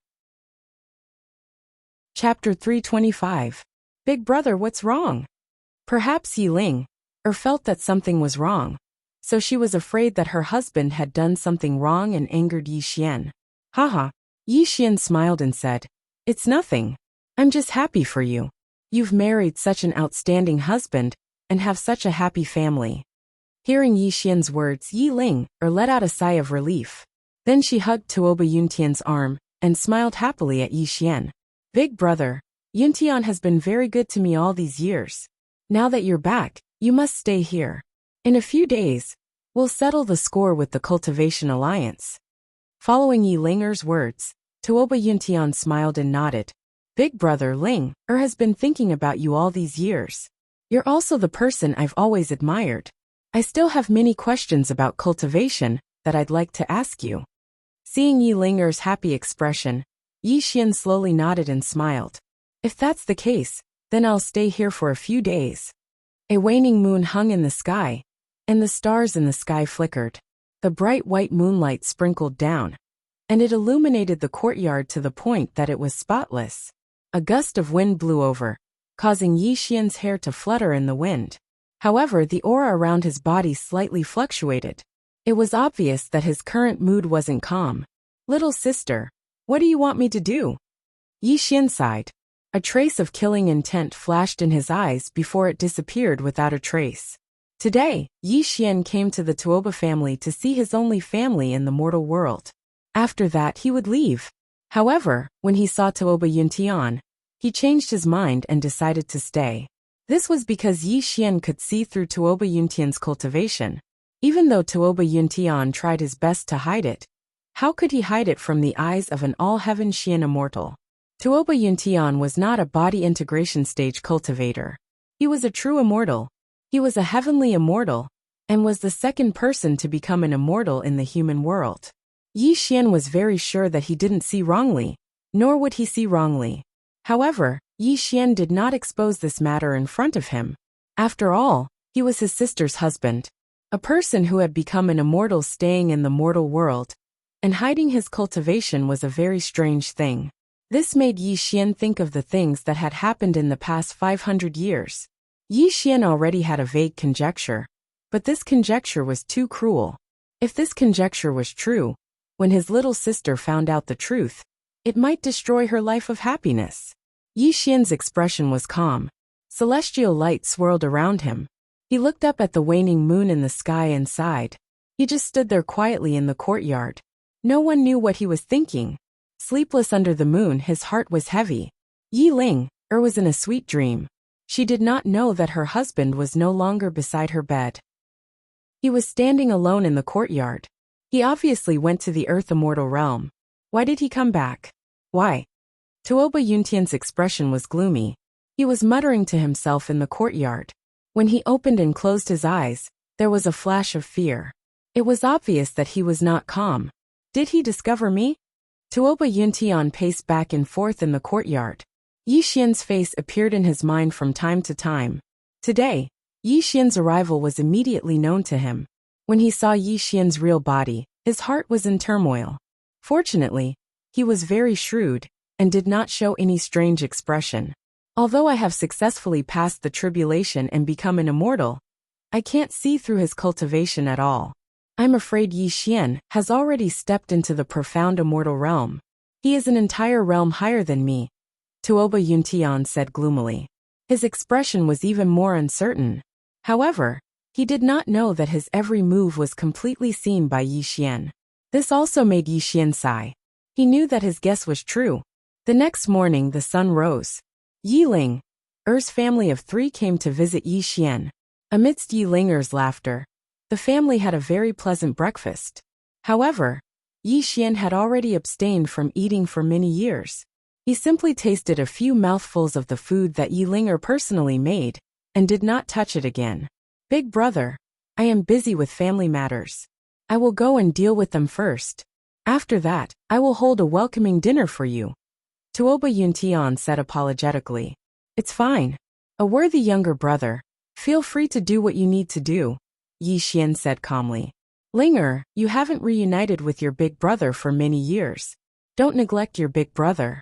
Chapter 325. Big brother, what's wrong? Perhaps Yi Ling felt that something was wrong, so she was afraid that her husband had done something wrong and angered Yi Xian. Haha. Yi Xian smiled and said, It's nothing. I'm just happy for you. You've married such an outstanding husband and have such a happy family. Hearing Yi Xian's words, Yi Ling let out a sigh of relief. Then she hugged Tuoba Yuntian's arm and smiled happily at Yi Xian. Big brother, Yuntian has been very good to me all these years. Now that you're back, you must stay here. In a few days, we'll settle the score with the Cultivation Alliance. Following Yi Linger's words, Tuoba Yuntian smiled and nodded. Big brother Ling has been thinking about you all these years. You're also the person I've always admired. I still have many questions about cultivation that I'd like to ask you. Seeing Yi Linger's happy expression, Yi Xian slowly nodded and smiled. If that's the case, then I'll stay here for a few days. A waning moon hung in the sky, and the stars in the sky flickered. The bright white moonlight sprinkled down, and it illuminated the courtyard to the point that it was spotless. A gust of wind blew over, causing Yi Xian's hair to flutter in the wind. However, the aura around his body slightly fluctuated. It was obvious that his current mood wasn't calm. Little sister, what do you want me to do? Yi Xian sighed. A trace of killing intent flashed in his eyes before it disappeared without a trace. Today, Yi Xian came to the Tuoba family to see his only family in the mortal world. After that he would leave. However, when he saw Tuoba Yuntian, he changed his mind and decided to stay. This was because Yi Xian could see through Tuoba Yuntian's cultivation. Even though Tuoba Yuntian tried his best to hide it, how could he hide it from the eyes of an all-heaven Xian immortal? Tuoba Yuntian was not a body integration stage cultivator. He was a true immortal. He was a heavenly immortal, and was the second person to become an immortal in the human world. Yi Xian was very sure that he didn't see wrongly, nor would he see wrongly. However, Yi Xian did not expose this matter in front of him. After all, he was his sister's husband, a person who had become an immortal staying in the mortal world, and hiding his cultivation was a very strange thing. This made Yi Xian think of the things that had happened in the past 500 years. Yi Xian already had a vague conjecture, but this conjecture was too cruel. If this conjecture was true, when his little sister found out the truth, it might destroy her life of happiness. Yi Xian's expression was calm. Celestial light swirled around him. He looked up at the waning moon in the sky and sighed. He just stood there quietly in the courtyard. No one knew what he was thinking. Sleepless under the moon, his heart was heavy. Yi Ling was in a sweet dream. She did not know that her husband was no longer beside her bed. He was standing alone in the courtyard. He obviously went to the Earth Immortal realm. Why did he come back? Why? Tuoba Yuntian's expression was gloomy. He was muttering to himself in the courtyard. When he opened and closed his eyes, there was a flash of fear. It was obvious that he was not calm. Did he discover me? Tuoba Yuntian paced back and forth in the courtyard. Yi Xian's face appeared in his mind from time to time. Today, Yi Xian's arrival was immediately known to him. When he saw Yi Xian's real body, his heart was in turmoil. Fortunately, he was very shrewd, and did not show any strange expression. Although I have successfully passed the tribulation and become an immortal, I can't see through his cultivation at all. I'm afraid Yi Xian has already stepped into the profound immortal realm. He is an entire realm higher than me, Tuoba Yuntian said gloomily. His expression was even more uncertain. However, he did not know that his every move was completely seen by Yi Xian. This also made Yi Xian sigh. He knew that his guess was true. The next morning the sun rose. Yi Ling, family of 3 came to visit Yi Xian. Amidst Yi Linger's laughter, the family had a very pleasant breakfast. However, Yi Xian had already abstained from eating for many years. He simply tasted a few mouthfuls of the food that Yi Linger personally made, and did not touch it again. Big brother, I am busy with family matters. I will go and deal with them first. After that, I will hold a welcoming dinner for you. Tuoba Yuntian said apologetically. It's fine. A worthy younger brother. Feel free to do what you need to do, Yi Xian said calmly. Linger, you haven't reunited with your big brother for many years. Don't neglect your big brother.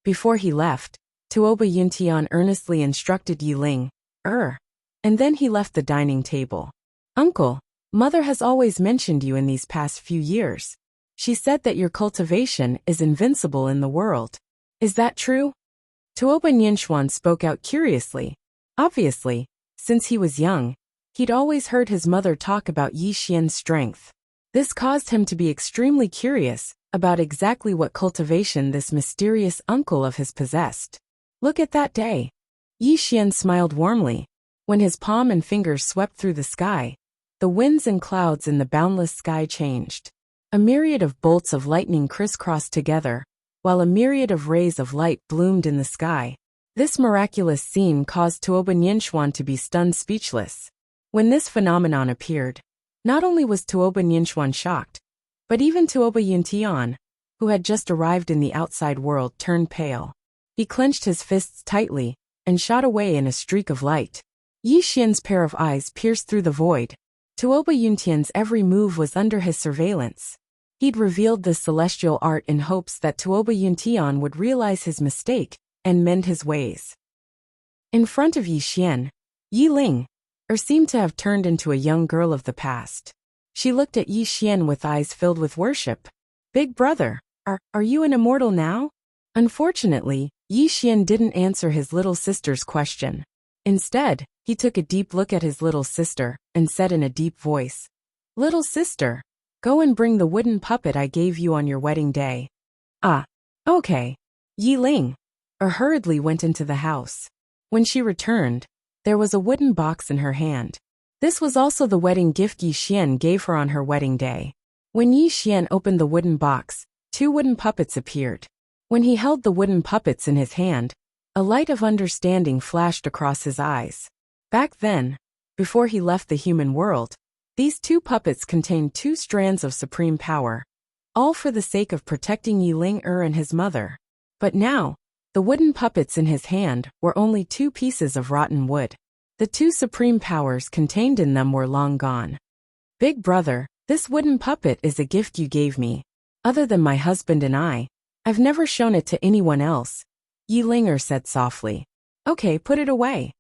Before he left, Tuoba Yuntian earnestly instructed Yi Ling, and then he left the dining table. Uncle, Mother has always mentioned you in these past few years. She said that your cultivation is invincible in the world. Is that true? Tuoba Ninshuan spoke out curiously. Obviously, since he was young, he'd always heard his mother talk about Yi Xian's strength. This caused him to be extremely curious about exactly what cultivation this mysterious uncle of his possessed. Look at that day. Yi Xian smiled warmly. When his palm and fingers swept through the sky, the winds and clouds in the boundless sky changed. A myriad of bolts of lightning crisscrossed together, while a myriad of rays of light bloomed in the sky. This miraculous scene caused Tuoba Nianxuan to be stunned speechless. When this phenomenon appeared, not only was Tuoba Nianxuan shocked, but even Tuoba Yuntian, who had just arrived in the outside world, turned pale. He clenched his fists tightly and shot away in a streak of light. Yi Xian's pair of eyes pierced through the void. Tuoba Yuntian's every move was under his surveillance. He'd revealed this celestial art in hopes that Tuoba Yuntian would realize his mistake and mend his ways. In front of Yi Xian, Yi Ling seemed to have turned into a young girl of the past. She looked at Yi Xian with eyes filled with worship. "Big brother, are you an immortal now?" Unfortunately, Yi Xian didn't answer his little sister's question. Instead, he took a deep look at his little sister and said in a deep voice, "Little sister, go and bring the wooden puppet I gave you on your wedding day." "Ah, okay." Yi Ling hurriedly went into the house. When she returned, there was a wooden box in her hand. This was also the wedding gift Yi Xian gave her on her wedding day. When Yi Xian opened the wooden box, 2 wooden puppets appeared. When he held the wooden puppets in his hand, a light of understanding flashed across his eyes. Back then, before he left the human world, these 2 puppets contained 2 strands of supreme power, all for the sake of protecting Yi Ling and his mother. But now, the wooden puppets in his hand were only 2 pieces of rotten wood. The 2 supreme powers contained in them were long gone. "Big brother, this wooden puppet is a gift you gave me. Other than my husband and I've never shown it to anyone else," Yi Ling said softly. "Okay, put it away."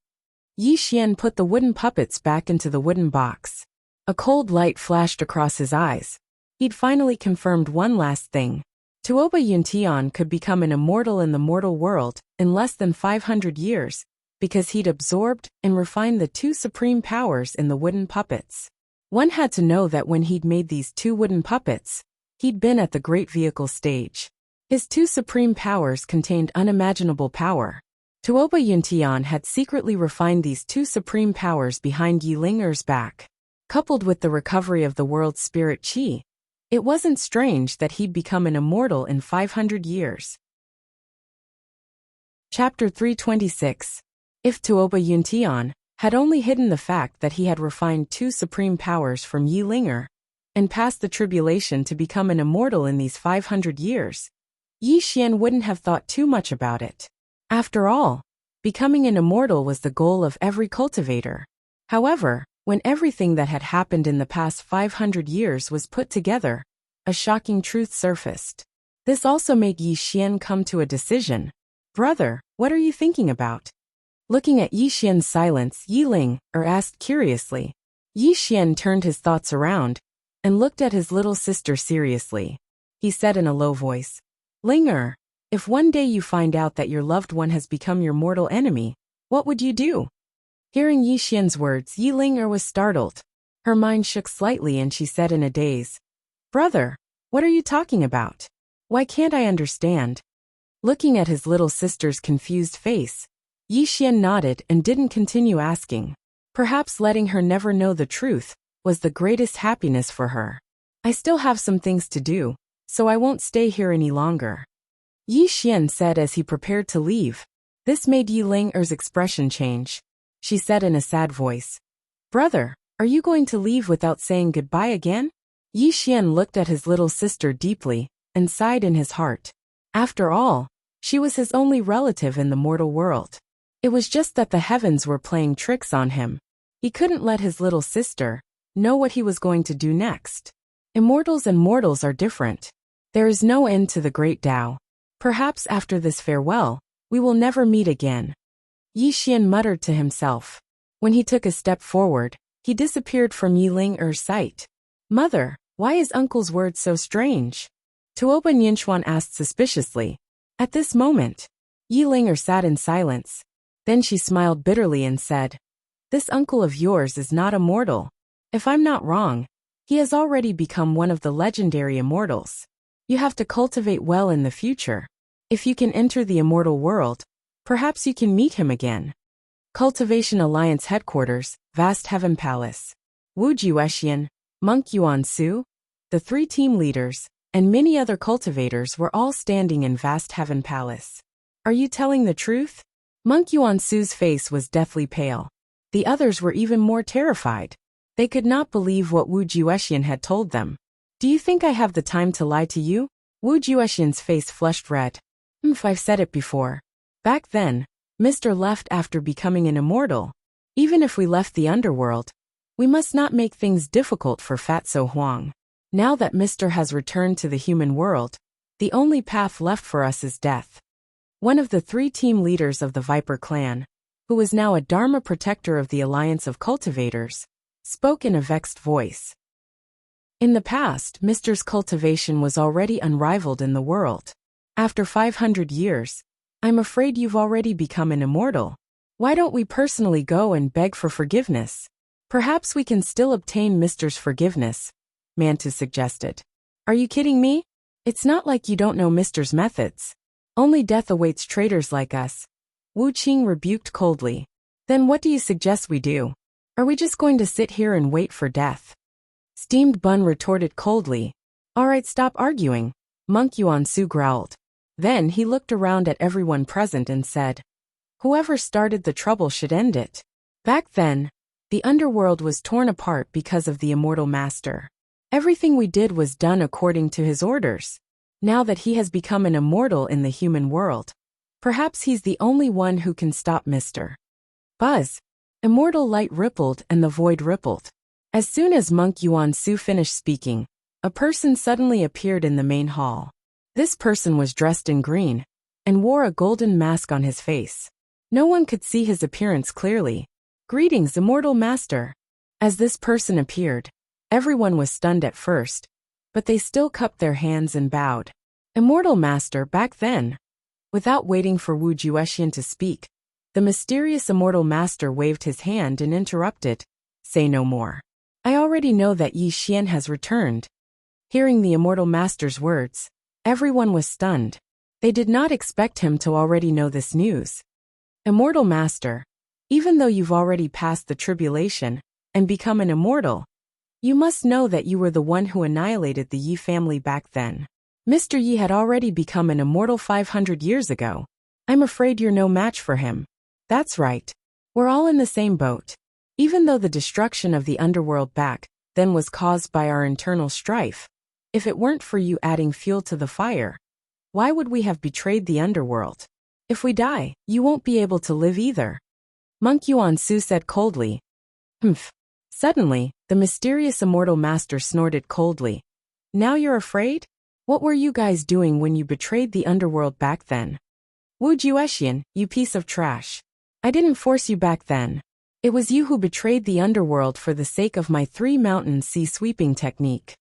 Yi Xian put the wooden puppets back into the wooden box. A cold light flashed across his eyes. He'd finally confirmed one last thing. Tuoba Yuntian could become an immortal in the mortal world in less than 500 years, because he'd absorbed and refined the 2 supreme powers in the wooden puppets. One had to know that when he'd made these 2 wooden puppets, he'd been at the great vehicle stage. His 2 supreme powers contained unimaginable power. Tuoba Yuntian had secretly refined these 2 supreme powers behind Yi Ling's back. Coupled with the recovery of the world's spirit qi, it wasn't strange that he'd become an immortal in 500 years. Chapter 326. If Tuoba Yuntian had only hidden the fact that he had refined 2 supreme powers from Yi Ling and passed the tribulation to become an immortal in these 500 years, Yi Xian wouldn't have thought too much about it. After all, becoming an immortal was the goal of every cultivator. However, when everything that had happened in the past 500 years was put together, a shocking truth surfaced. This also made Yi Xian come to a decision. "Brother, what are you thinking about?" Looking at Yi Xian's silence, Yi Ling asked curiously. Yi Xian turned his thoughts around and looked at his little sister seriously. He said in a low voice, "Ling, if one day you find out that your loved one has become your mortal enemy, what would you do?" Hearing Yi Xian's words, Yi Ling was startled. Her mind shook slightly and she said in a daze, "Brother, what are you talking about? Why can't I understand?" Looking at his little sister's confused face, Yi Xian nodded and didn't continue asking. Perhaps letting her never know the truth was the greatest happiness for her. "I still have some things to do, so I won't stay here any longer," Yi Xian said as he prepared to leave. This made Yi Ling's expression change. She said in a sad voice, "Brother, are you going to leave without saying goodbye again?" Yi Xian looked at his little sister deeply and sighed in his heart. After all, she was his only relative in the mortal world. It was just that the heavens were playing tricks on him. He couldn't let his little sister know what he was going to do next. Immortals and mortals are different. There is no end to the great Tao. Perhaps after this farewell, we will never meet again, Yi Xian muttered to himself. When he took a step forward, he disappeared from Yi Ling's sight. "Mother, why is Uncle's words so strange?" Tuoba Nianxuan asked suspiciously. At this moment, Yi Ling sat in silence. Then she smiled bitterly and said, "This uncle of yours is not immortal. If I'm not wrong, he has already become one of the legendary immortals. You have to cultivate well in the future. If you can enter the immortal world, perhaps you can meet him again." Cultivation Alliance Headquarters, Vast Heaven Palace. Wu Juexian, Monk Yuan-su, the 3 team leaders, and many other cultivators were all standing in vast heaven palace. Are you telling the truth? Monk Yuan-su's face was deathly pale. The others were even more terrified. They could not believe what Wu Juexian had told them. Do you think I have the time to lie to you? Wu Juexian's face flushed red. I've said it before. Back then, Mr. left after becoming an immortal. Even if we left the underworld, we must not make things difficult for Fatso Huang. Now that Mr. has returned to the human world, the only path left for us is death. One of the 3 team leaders of the Viper clan, who was now a Dharma protector of the Alliance of Cultivators, spoke in a vexed voice. In the past, Mr.'s cultivation was already unrivaled in the world. After 500 years, I'm afraid you've already become an immortal. Why don't we personally go and beg for forgiveness? Perhaps we can still obtain Mr.'s forgiveness, Mantu suggested. Are you kidding me? It's not like you don't know Mr.'s methods. Only death awaits traitors like us. Wu Qing rebuked coldly. Then what do you suggest we do? Are we just going to sit here and wait for death? Steamed Bun retorted coldly. All right, stop arguing, Monk Yuan-su growled. Then he looked around at everyone present and said, whoever started the trouble should end it. Back then, the underworld was torn apart because of the Immortal Master. Everything we did was done according to his orders. Now that he has become an immortal in the human world, perhaps he's the only one who can stop Mr. Buzz. Immortal light rippled and the void rippled. As soon as Monk Yuan-su finished speaking, a person suddenly appeared in the main hall. This person was dressed in green and wore a golden mask on his face. No one could see his appearance clearly. Greetings, Immortal Master. As this person appeared, everyone was stunned at first, but they still cupped their hands and bowed. Immortal Master back then. Without waiting for Wu Juexian to speak, the mysterious Immortal Master waved his hand and interrupted. Say no more. I already know that Yi Xian has returned. Hearing the Immortal Master's words, everyone was stunned. They did not expect him to already know this news. Immortal Master, even though you've already passed the tribulation and become an immortal, you must know that you were the one who annihilated the Yi family back then. Mr. Yi had already become an immortal 500 years ago. I'm afraid you're no match for him. That's right. We're all in the same boat. Even though the destruction of the underworld back then was caused by our internal strife, if it weren't for you adding fuel to the fire, why would we have betrayed the underworld? If we die, you won't be able to live either. Monk Yuan-su said coldly. Humph. Suddenly, the mysterious Immortal Master snorted coldly. Now you're afraid? What were you guys doing when you betrayed the underworld back then? Wu Juexian, you piece of trash. I didn't force you back then. It was you who betrayed the underworld for the sake of my 3-mountain sea sweeping technique.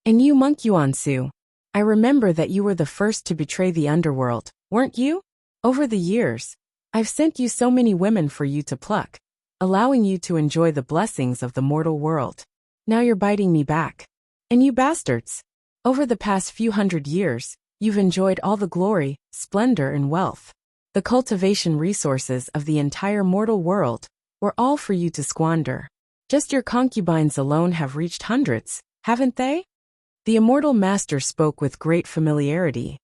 And you, Monk Yuan-su, I remember that you were the first to betray the underworld, weren't you? Over the years, I've sent you so many women for you to pluck, allowing you to enjoy the blessings of the mortal world. Now you're biting me back. And you bastards, over the past few hundred years, you've enjoyed all the glory, splendor and wealth. The cultivation resources of the entire mortal world were all for you to squander. Just your concubines alone have reached hundreds, haven't they? The Immortal Master spoke with great familiarity.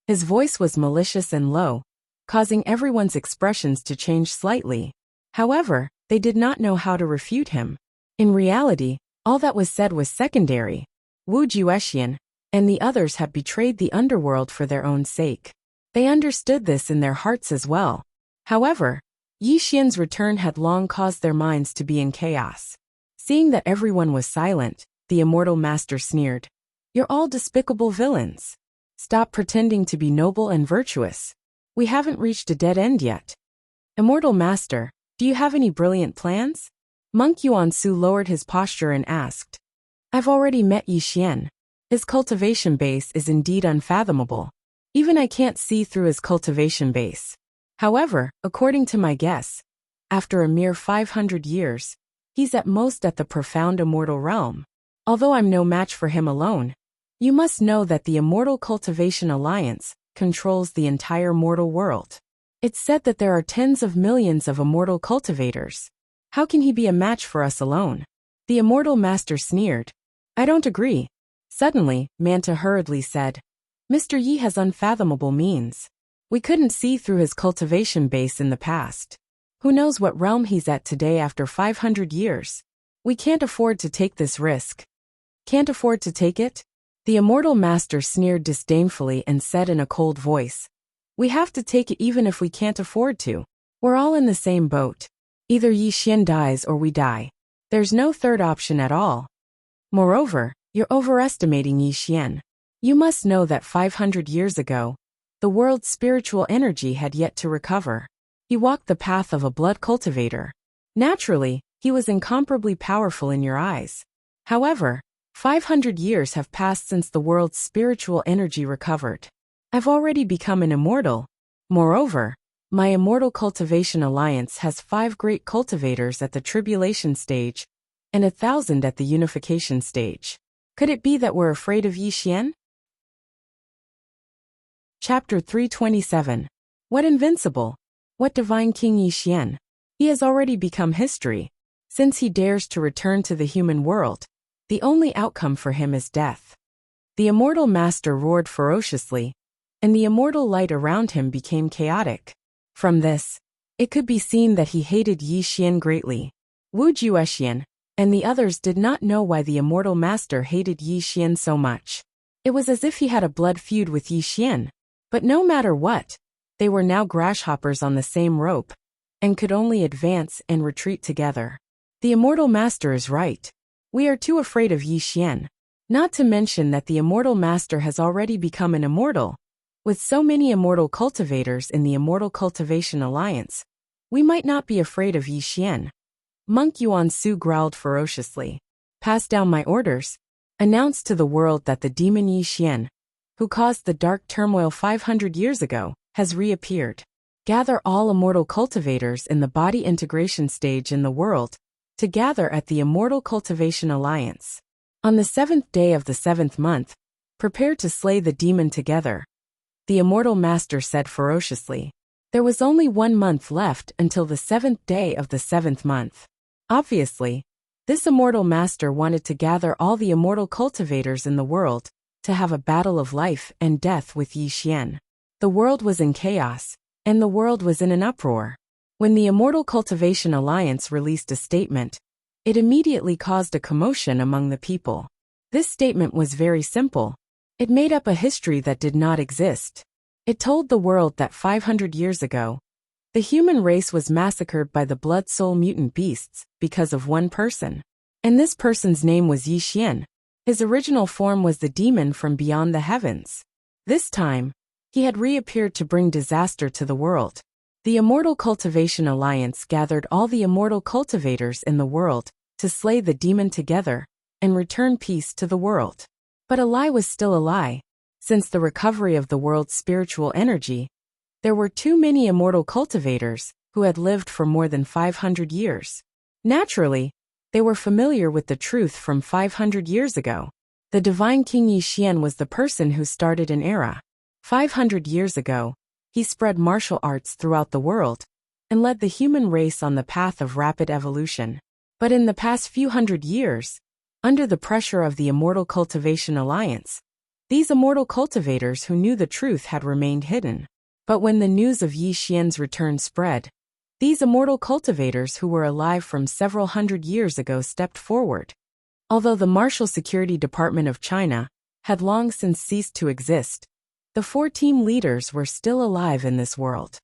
His voice was malicious and low, causing everyone's expressions to change slightly. However, they did not know how to refute him. In reality, all that was said was secondary. Wu Juexian and the others had betrayed the underworld for their own sake. They understood this in their hearts as well. However, Yi Xian's return had long caused their minds to be in chaos. Seeing that everyone was silent, the Immortal Master sneered. You're all despicable villains. Stop pretending to be noble and virtuous. We haven't reached a dead end yet. Immortal Master, do you have any brilliant plans? Monk Yuan-su lowered his posture and asked. I've already met Yi Xian. His cultivation base is indeed unfathomable. Even I can't see through his cultivation base. However, according to my guess, after a mere 500 years, he's at most at the profound immortal realm. Although I'm no match for him alone, you must know that the Immortal Cultivation Alliance controls the entire mortal world. It's said that there are tens of millions of immortal cultivators. How can he be a match for us alone? The Immortal Master sneered. I don't agree. Suddenly, Manta hurriedly said, Mr. Yi has unfathomable means. We couldn't see through his cultivation base in the past. Who knows what realm he's at today after 500 years? We can't afford to take this risk. Can't afford to take it? The Immortal Master sneered disdainfully and said in a cold voice, We have to take it even if we can't afford to. We're all in the same boat. Either Yi Xian dies or we die. There's no third option at all. Moreover, you're overestimating Yi Xian. You must know that 500 years ago, the world's spiritual energy had yet to recover. He walked the path of a blood cultivator. Naturally, he was incomparably powerful in your eyes. However, 500 years have passed since the world's spiritual energy recovered. I've already become an immortal. Moreover, my Immortal Cultivation Alliance has 5 great cultivators at the tribulation stage and 1,000 at the unification stage. Could it be that we're afraid of Yi Xian? Chapter 327. What invincible? What divine King Yi Xian? He has already become history. Since he dares to return to the human world, the only outcome for him is death. The Immortal Master roared ferociously, and the immortal light around him became chaotic. From this, it could be seen that he hated Yi Xian greatly. Wu Juexian and the others did not know why the Immortal Master hated Yi Xian so much. It was as if he had a blood feud with Yi Xian. But no matter what, they were now grasshoppers on the same rope, and could only advance and retreat together. The Immortal Master is right. We are too afraid of Yi Xian. Not to mention that the Immortal Master has already become an immortal. With so many immortal cultivators in the Immortal Cultivation Alliance, we might not be afraid of Yi Xian. Monk Yuan Su growled ferociously. Pass down my orders. Announce to the world that the demon Yi Xian, who caused the dark turmoil 500 years ago, has reappeared. Gather all immortal cultivators in the body integration stage in the world to gather at the Immortal Cultivation Alliance. On the 7th day of the 7th month, prepare to slay the demon together. The Immortal Master said ferociously. There was only 1 month left until the 7th day of the 7th month. Obviously, this Immortal Master wanted to gather all the immortal cultivators in the world to have a battle of life and death with Yi Xian. The world was in chaos, and the world was in an uproar. When the Immortal Cultivation Alliance released a statement, it immediately caused a commotion among the people. This statement was very simple. It made up a history that did not exist. It told the world that 500 years ago, the human race was massacred by the blood soul mutant beasts because of one person. And this person's name was Yi Xian. His original form was the demon from beyond the heavens. This time, he had reappeared to bring disaster to the world. The Immortal Cultivation Alliance gathered all the immortal cultivators in the world to slay the demon together and return peace to the world. But a lie was still a lie. Since the recovery of the world's spiritual energy, there were too many immortal cultivators who had lived for more than 500 years. Naturally, they were familiar with the truth from 500 years ago. The divine King Yi Xian was the person who started an era. 500 years ago, he spread martial arts throughout the world and led the human race on the path of rapid evolution. But in the past few hundred years, under the pressure of the Immortal Cultivation Alliance, these immortal cultivators who knew the truth had remained hidden. But when the news of Yi Xian's return spread, these immortal cultivators who were alive from several hundred years ago stepped forward. Although the Martial Security Department of China had long since ceased to exist, the 4 team leaders were still alive in this world.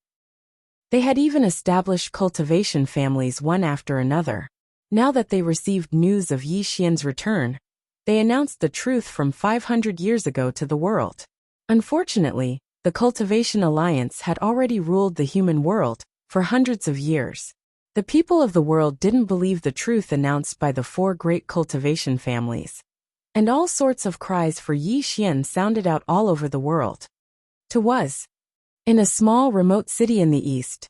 They had even established cultivation families one after another. Now that they received news of Yi Xian's return, they announced the truth from 500 years ago to the world. Unfortunately, the Cultivation Alliance had already ruled the human world for hundreds of years. The people of the world didn't believe the truth announced by the 4 great cultivation families. And all sorts of cries for Yi Xian sounded out all over the world. In a small remote city in the east,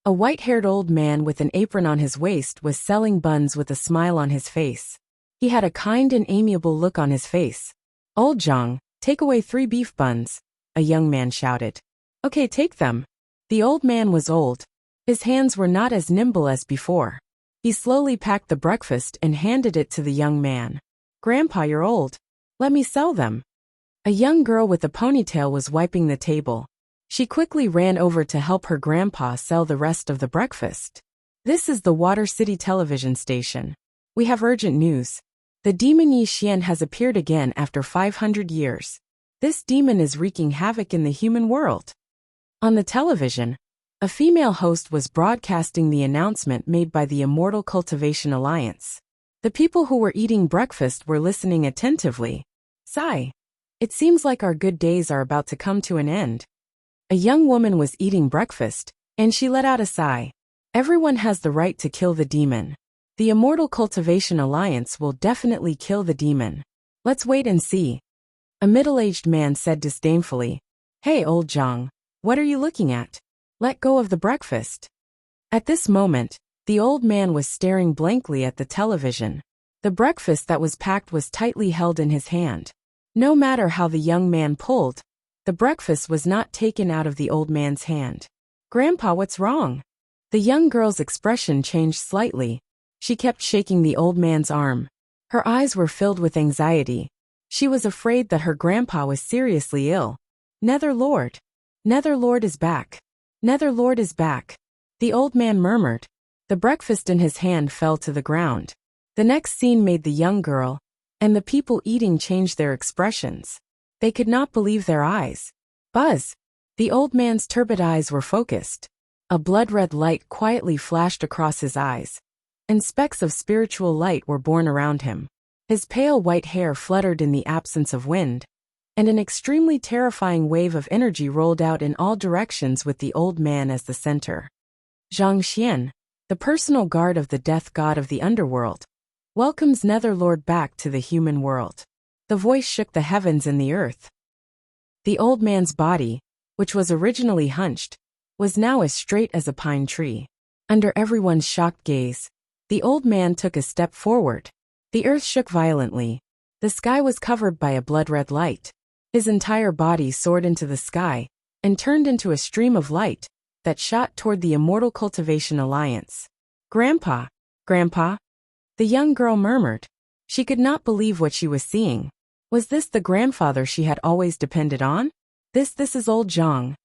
a white-haired old man with an apron on his waist was selling buns with a smile on his face. He had a kind and amiable look on his face. "Old Zhang, take away 3 beef buns," a young man shouted. "Okay, take them." The old man was old. His hands were not as nimble as before. He slowly packed the breakfast and handed it to the young man. "Grandpa, you're old. Let me sell them." A young girl with a ponytail was wiping the table. She quickly ran over to help her grandpa sell the rest of the breakfast. "This is the Water City television station. We have urgent news. The demon Yi Xian has appeared again after 500 years. This demon is wreaking havoc in the human world." On the television, a female host was broadcasting the announcement made by the Immortal Cultivation Alliance. The people who were eating breakfast were listening attentively. Sigh. It seems like our good days are about to come to an end. A young woman was eating breakfast, and she let out a sigh. Everyone has the right to kill the demon. The Immortal Cultivation Alliance will definitely kill the demon. Let's wait and see. A middle-aged man said disdainfully. "Hey, old Zhang, what are you looking at? Let go of the breakfast." At this moment, the old man was staring blankly at the television. The breakfast that was packed was tightly held in his hand. No matter how the young man pulled, the breakfast was not taken out of the old man's hand. "Grandpa, what's wrong?" The young girl's expression changed slightly. She kept shaking the old man's arm. Her eyes were filled with anxiety. She was afraid that her grandpa was seriously ill. Netherlord. Netherlord is back. Netherlord is back. The old man murmured. The breakfast in his hand fell to the ground. The next scene made the young girl and the people eating change their expressions. They could not believe their eyes. Buzz. The old man's turbid eyes were focused. A blood-red light quietly flashed across his eyes, and specks of spiritual light were born around him. His pale white hair fluttered in the absence of wind, and an extremely terrifying wave of energy rolled out in all directions with the old man as the center. Zhang Xian, the personal guard of the death god of the underworld, welcomes Netherlord back to the human world. The voice shook the heavens and the earth. The old man's body, which was originally hunched, was now as straight as a pine tree. Under everyone's shocked gaze, the old man took a step forward. The earth shook violently. The sky was covered by a blood-red light. His entire body soared into the sky and turned into a stream of light that shot toward the Immortal Cultivation Alliance. "Grandpa, Grandpa," the young girl murmured. She could not believe what she was seeing. Was this the grandfather she had always depended on? This is old Zhang.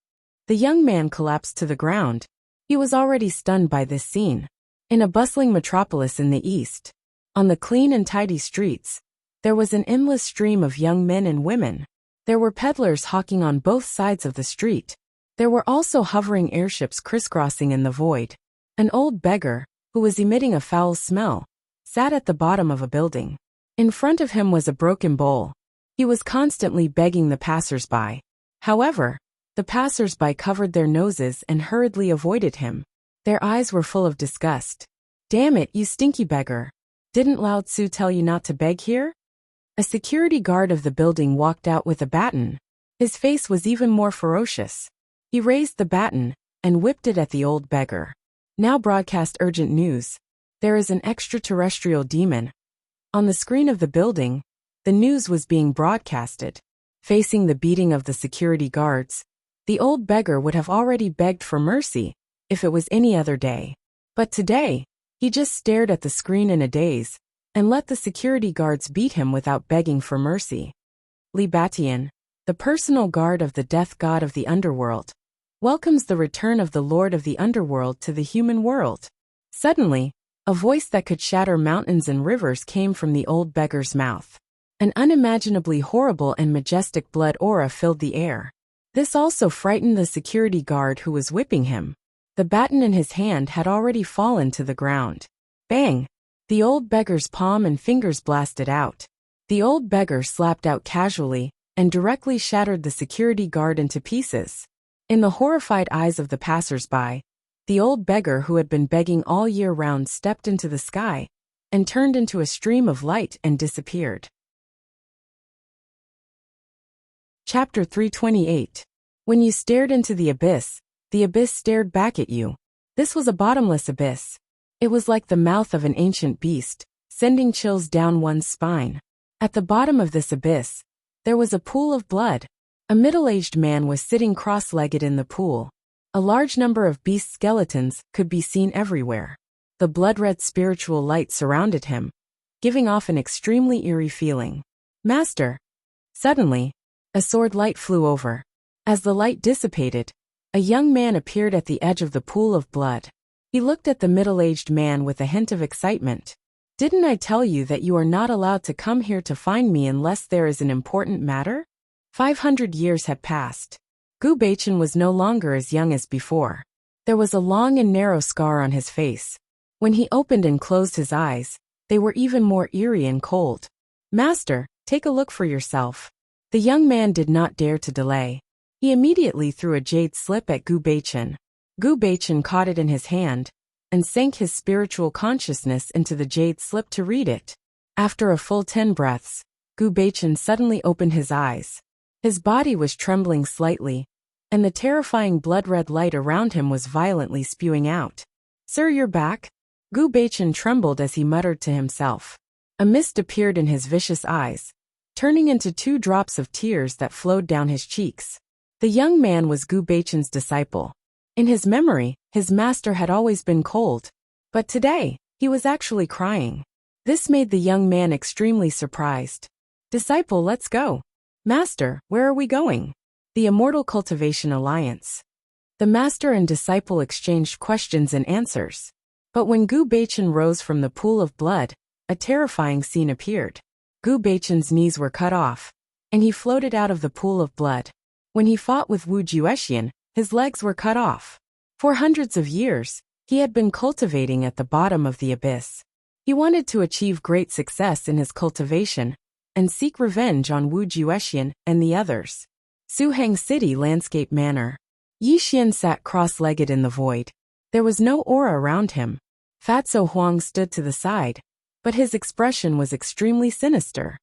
The young man collapsed to the ground. He was already stunned by this scene. In a bustling metropolis in the east, on the clean and tidy streets, there was an endless stream of young men and women. There were peddlers hawking on both sides of the street. There were also hovering airships crisscrossing in the void. An old beggar, who was emitting a foul smell, sat at the bottom of a building. In front of him was a broken bowl. He was constantly begging the passers-by. However, the passers-by covered their noses and hurriedly avoided him. Their eyes were full of disgust. "Damn it, you stinky beggar. Didn't Lao Tzu tell you not to beg here?" A security guard of the building walked out with a baton. His face was even more ferocious. He raised the baton and whipped it at the old beggar. "Now broadcast urgent news. There is an extraterrestrial demon." On the screen of the building, the news was being broadcasted. Facing the beating of the security guards, the old beggar would have already begged for mercy if it was any other day. But today, he just stared at the screen in a daze and let the security guards beat him without begging for mercy. Li Batian, the personal guard of the death god of the underworld, welcomes the return of the Lord of the Underworld to the human world. Suddenly, a voice that could shatter mountains and rivers came from the old beggar's mouth. An unimaginably horrible and majestic blood aura filled the air. This also frightened the security guard who was whipping him. The baton in his hand had already fallen to the ground. Bang! The old beggar's palm and fingers blasted out. The old beggar slapped out casually and directly shattered the security guard into pieces. In the horrified eyes of the passers-by, the old beggar who had been begging all year round stepped into the sky and turned into a stream of light and disappeared. Chapter 328. When you stared into the abyss stared back at you. This was a bottomless abyss. It was like the mouth of an ancient beast, sending chills down one's spine. At the bottom of this abyss, there was a pool of blood. A middle-aged man was sitting cross-legged in the pool. A large number of beast skeletons could be seen everywhere. The blood-red spiritual light surrounded him, giving off an extremely eerie feeling. Master! Suddenly, a sword light flew over. As the light dissipated, a young man appeared at the edge of the pool of blood. He looked at the middle-aged man with a hint of excitement. Didn't I tell you that you are not allowed to come here to find me unless there is an important matter? 500 years had passed. Gu Beichen was no longer as young as before. There was a long and narrow scar on his face. When he opened and closed his eyes, they were even more eerie and cold. Master, take a look for yourself. The young man did not dare to delay. He immediately threw a jade slip at Gu Beichen. Gu Beichen caught it in his hand and sank his spiritual consciousness into the jade slip to read it. After a full 10 breaths, Gu Beichen suddenly opened his eyes. His body was trembling slightly, and the terrifying blood-red light around him was violently spewing out. Sir, you're back? Gu Beichen trembled as he muttered to himself. A mist appeared in his vicious eyes, turning into 2 drops of tears that flowed down his cheeks. The young man was Gu Beichen's disciple. In his memory, his master had always been cold, but today, he was actually crying. This made the young man extremely surprised. Disciple, let's go. Master, where are we going? The Immortal Cultivation Alliance. The master and disciple exchanged questions and answers. But when Gu Beichen rose from the pool of blood, a terrifying scene appeared. Gu Beichen's knees were cut off, and he floated out of the pool of blood. When he fought with Wu Juexian, his legs were cut off. For hundreds of years, he had been cultivating at the bottom of the abyss. He wanted to achieve great success in his cultivation and seek revenge on Wu Juexian and the others. Suheng City Landscape Manor. Yi Xian sat cross-legged in the void. There was no aura around him. Fatso Huang stood to the side, but his expression was extremely sinister.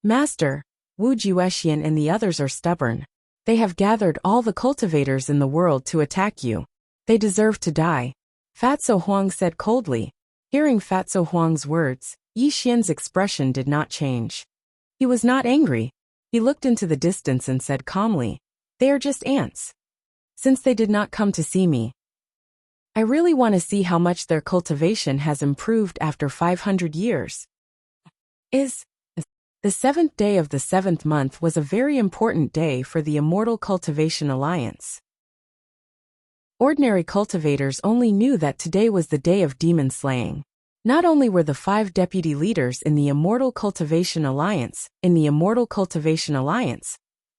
Master, Wu Juexian and the others are stubborn. They have gathered all the cultivators in the world to attack you. They deserve to die, Fatso Huang said coldly. Hearing Fatso Huang's words, Yi Xian's expression did not change. He was not angry. He looked into the distance and said calmly, "They are just ants. Since they did not come to see me, I really want to see how much their cultivation has improved after 500 years." The 7th day of the 7th month was a very important day for the Immortal Cultivation Alliance. Ordinary cultivators only knew that today was the day of demon slaying. Not only were the 5 deputy leaders in the Immortal Cultivation Alliance,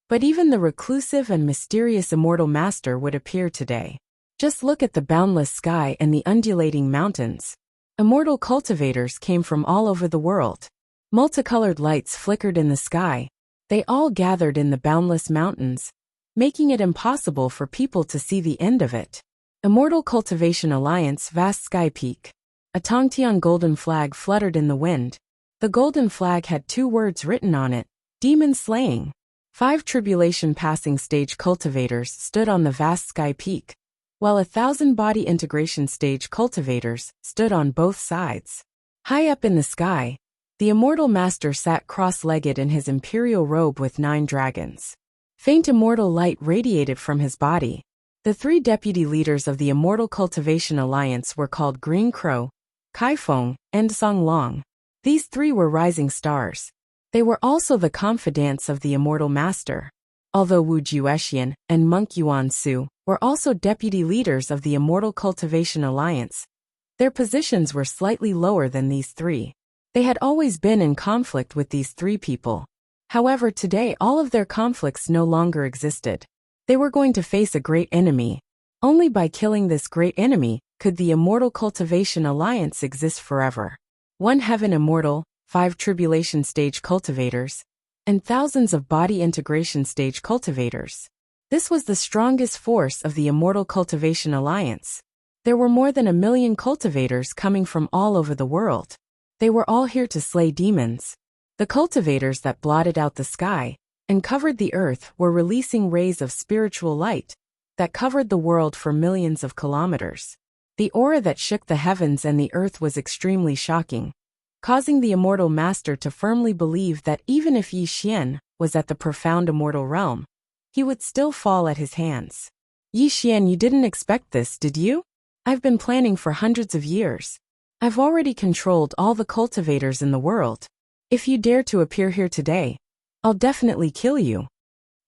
but even the reclusive and mysterious Immortal Master would appear today. Just look at the boundless sky and the undulating mountains. Immortal cultivators came from all over the world. Multicolored lights flickered in the sky. They all gathered in the boundless mountains, making it impossible for people to see the end of it. Immortal Cultivation Alliance Vast Sky Peak. A Tongtian golden flag fluttered in the wind. The golden flag had 2 words written on it: Demon Slaying. 5 Tribulation Passing Stage cultivators stood on the Vast Sky Peak, while 1,000 Body Integration Stage cultivators stood on both sides. High up in the sky, the Immortal Master sat cross-legged in his imperial robe with 9 dragons. Faint immortal light radiated from his body. The 3 deputy leaders of the Immortal Cultivation Alliance were called Green Crow, Kaifeng, and Song Long. These 3 were rising stars. They were also the confidants of the Immortal Master. Although Wu Juexian and Monk Yuan Su were also deputy leaders of the Immortal Cultivation Alliance, their positions were slightly lower than these 3. They had always been in conflict with these 3 people. However, today all of their conflicts no longer existed. They were going to face a great enemy. Only by killing this great enemy could the Immortal Cultivation Alliance exist forever. 1 Heaven Immortal, 5 Tribulation Stage cultivators, and thousands of Body Integration Stage cultivators. This was the strongest force of the Immortal Cultivation Alliance. There were more than 1 million cultivators coming from all over the world. They were all here to slay demons. The cultivators that blotted out the sky and covered the earth were releasing rays of spiritual light that covered the world for millions of kilometers. The aura that shook the heavens and the earth was extremely shocking, causing the Immortal Master to firmly believe that even if Yi Xian was at the profound immortal realm, he would still fall at his hands. Yi Xian, you didn't expect this, did you? I've been planning for hundreds of years. I've already controlled all the cultivators in the world. If you dare to appear here today, I'll definitely kill you."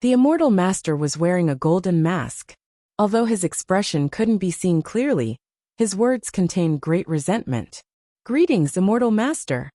The Immortal Master was wearing a golden mask. Although his expression couldn't be seen clearly, his words contained great resentment. "Greetings, Immortal Master."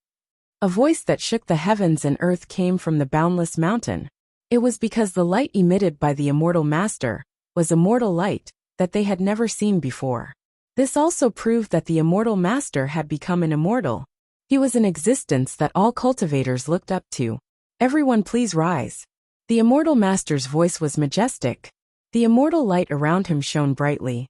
A voice that shook the heavens and earth came from the boundless mountain. It was because the light emitted by the Immortal Master was immortal light that they had never seen before. This also proved that the Immortal Master had become an immortal. He was an existence that all cultivators looked up to. "Everyone please rise." The Immortal Master's voice was majestic. The immortal light around him shone brightly.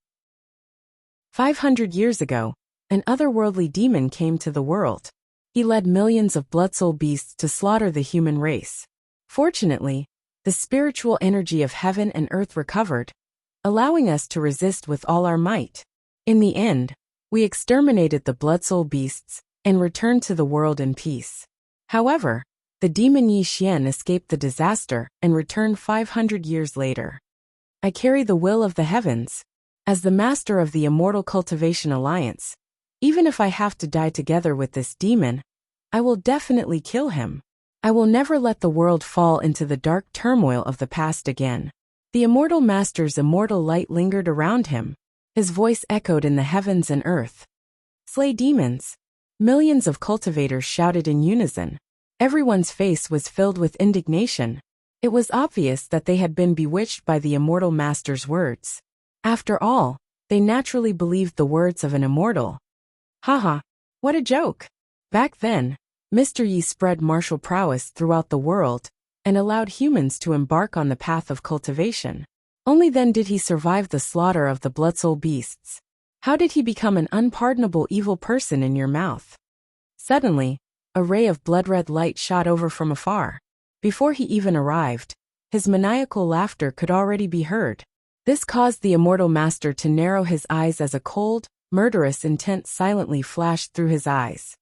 500 years ago, an otherworldly demon came to the world. He led millions of blood-soul beasts to slaughter the human race. Fortunately, the spiritual energy of heaven and earth recovered, allowing us to resist with all our might. In the end, we exterminated the blood-soul beasts and returned to the world in peace. However, the demon Yi Xian escaped the disaster and returned 500 years later. I carry the will of the heavens. As the master of the Immortal Cultivation Alliance, even if I have to die together with this demon, I will definitely kill him. I will never let the world fall into the dark turmoil of the past again. The Immortal Master's immortal light lingered around him. His voice echoed in the heavens and earth. "Slay demons." Millions of cultivators shouted in unison. Everyone's face was filled with indignation. It was obvious that they had been bewitched by the Immortal Master's words. After all, they naturally believed the words of an immortal. Haha, what a joke! Back then, Mr. Yi spread martial prowess throughout the world and allowed humans to embark on the path of cultivation. Only then did he survive the slaughter of the blood-soul beasts. How did he become an unpardonable evil person in your mouth? Suddenly, a ray of blood-red light shot over from afar. Before he even arrived, his maniacal laughter could already be heard. This caused the Immortal Master to narrow his eyes as a cold, murderous intent silently flashed through his eyes.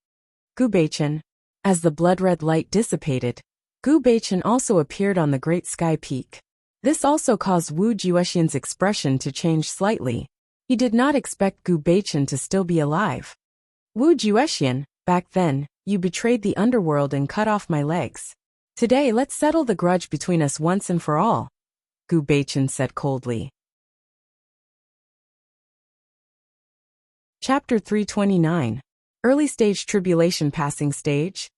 Gu Beichen. As the blood-red light dissipated, Gu Beichen also appeared on the great sky peak. This also caused Wu Juexian's expression to change slightly. He did not expect Gu Beichen to still be alive. "Wu Juexian, back then, you betrayed the underworld and cut off my legs. Today let's settle the grudge between us once and for all," Gu Beichen said coldly. Chapter 329. Early Stage Tribulation Passing Stage.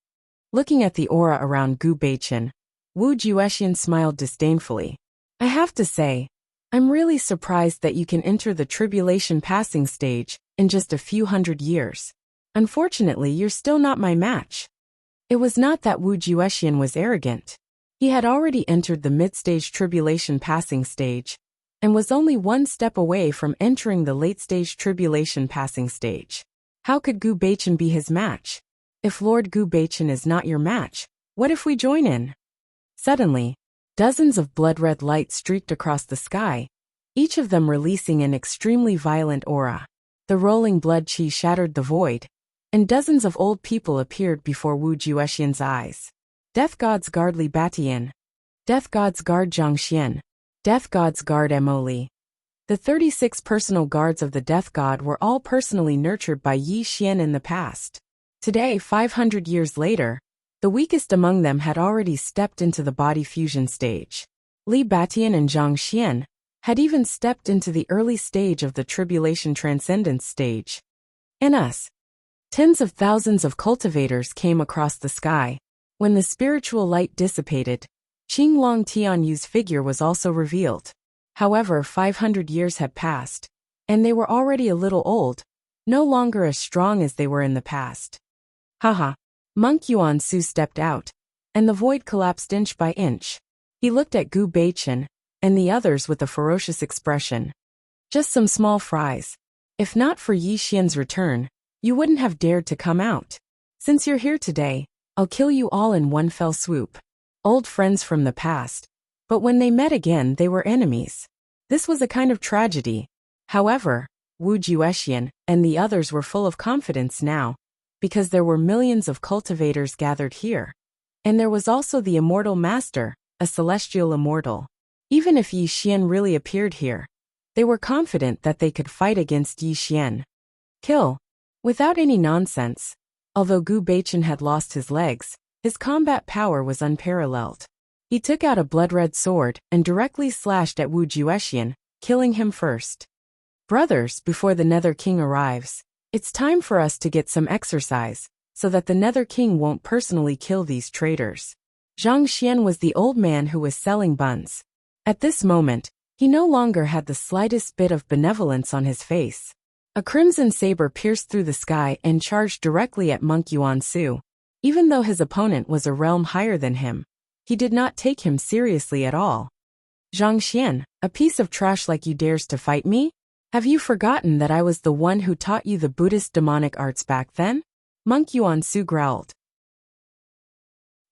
Looking at the aura around Gu Beichen, Wu Juexian smiled disdainfully. "I have to say, I'm really surprised that you can enter the tribulation passing stage in just a few hundred years. Unfortunately, you're still not my match." It was not that Wu Juexian was arrogant. He had already entered the mid-stage tribulation passing stage and was only one step away from entering the late-stage tribulation passing stage. How could Gu Beichen be his match? If Lord Gu Beichen is not your match, what if we join in? Suddenly, dozens of blood-red lights streaked across the sky, each of them releasing an extremely violent aura. The rolling blood chi shattered the void, and dozens of old people appeared before Wu Juexian's eyes. Death God's Guard Li Batian. Death God's Guard Zhang Xian. Death God's Guard Mo Li. The 36 personal guards of the Death God were all personally nurtured by Yi Xian in the past. Today, 500 years later, the weakest among them had already stepped into the body fusion stage. Li Batian and Zhang Xian had even stepped into the early stage of the tribulation transcendence stage. And us. Tens of thousands of cultivators came across the sky. When the spiritual light dissipated, Qing Long Tianyu's figure was also revealed. However, 500 years had passed, and they were already a little old, no longer as strong as they were in the past. Haha. Monk Yuan Su stepped out, and the void collapsed inch by inch. He looked at Gu Beichen and the others with a ferocious expression. "Just some small fries. If not for Yi Xian's return, you wouldn't have dared to come out. Since you're here today, I'll kill you all in one fell swoop." Old friends from the past, but when they met again they were enemies. This was a kind of tragedy. However, Wu Juexian and the others were full of confidence now, because there were millions of cultivators gathered here. And there was also the Immortal Master, a celestial immortal. Even if Yi Xian really appeared here, they were confident that they could fight against Yi Xian. "Kill." Without any nonsense, although Gu Baichen had lost his legs, his combat power was unparalleled. He took out a blood-red sword and directly slashed at Wu Juexian, killing him first. Brothers, before the Nether King arrives, it's time for us to get some exercise, so that the Nether King won't personally kill these traitors. Zhang Xian was the old man who was selling buns. At this moment, he no longer had the slightest bit of benevolence on his face. A crimson saber pierced through the sky and charged directly at Monk Yuansu. Even though his opponent was a realm higher than him, he did not take him seriously at all. Zhang Xian, a piece of trash like you dares to fight me? Have you forgotten that I was the one who taught you the Buddhist demonic arts back then? Monk Yuansu growled.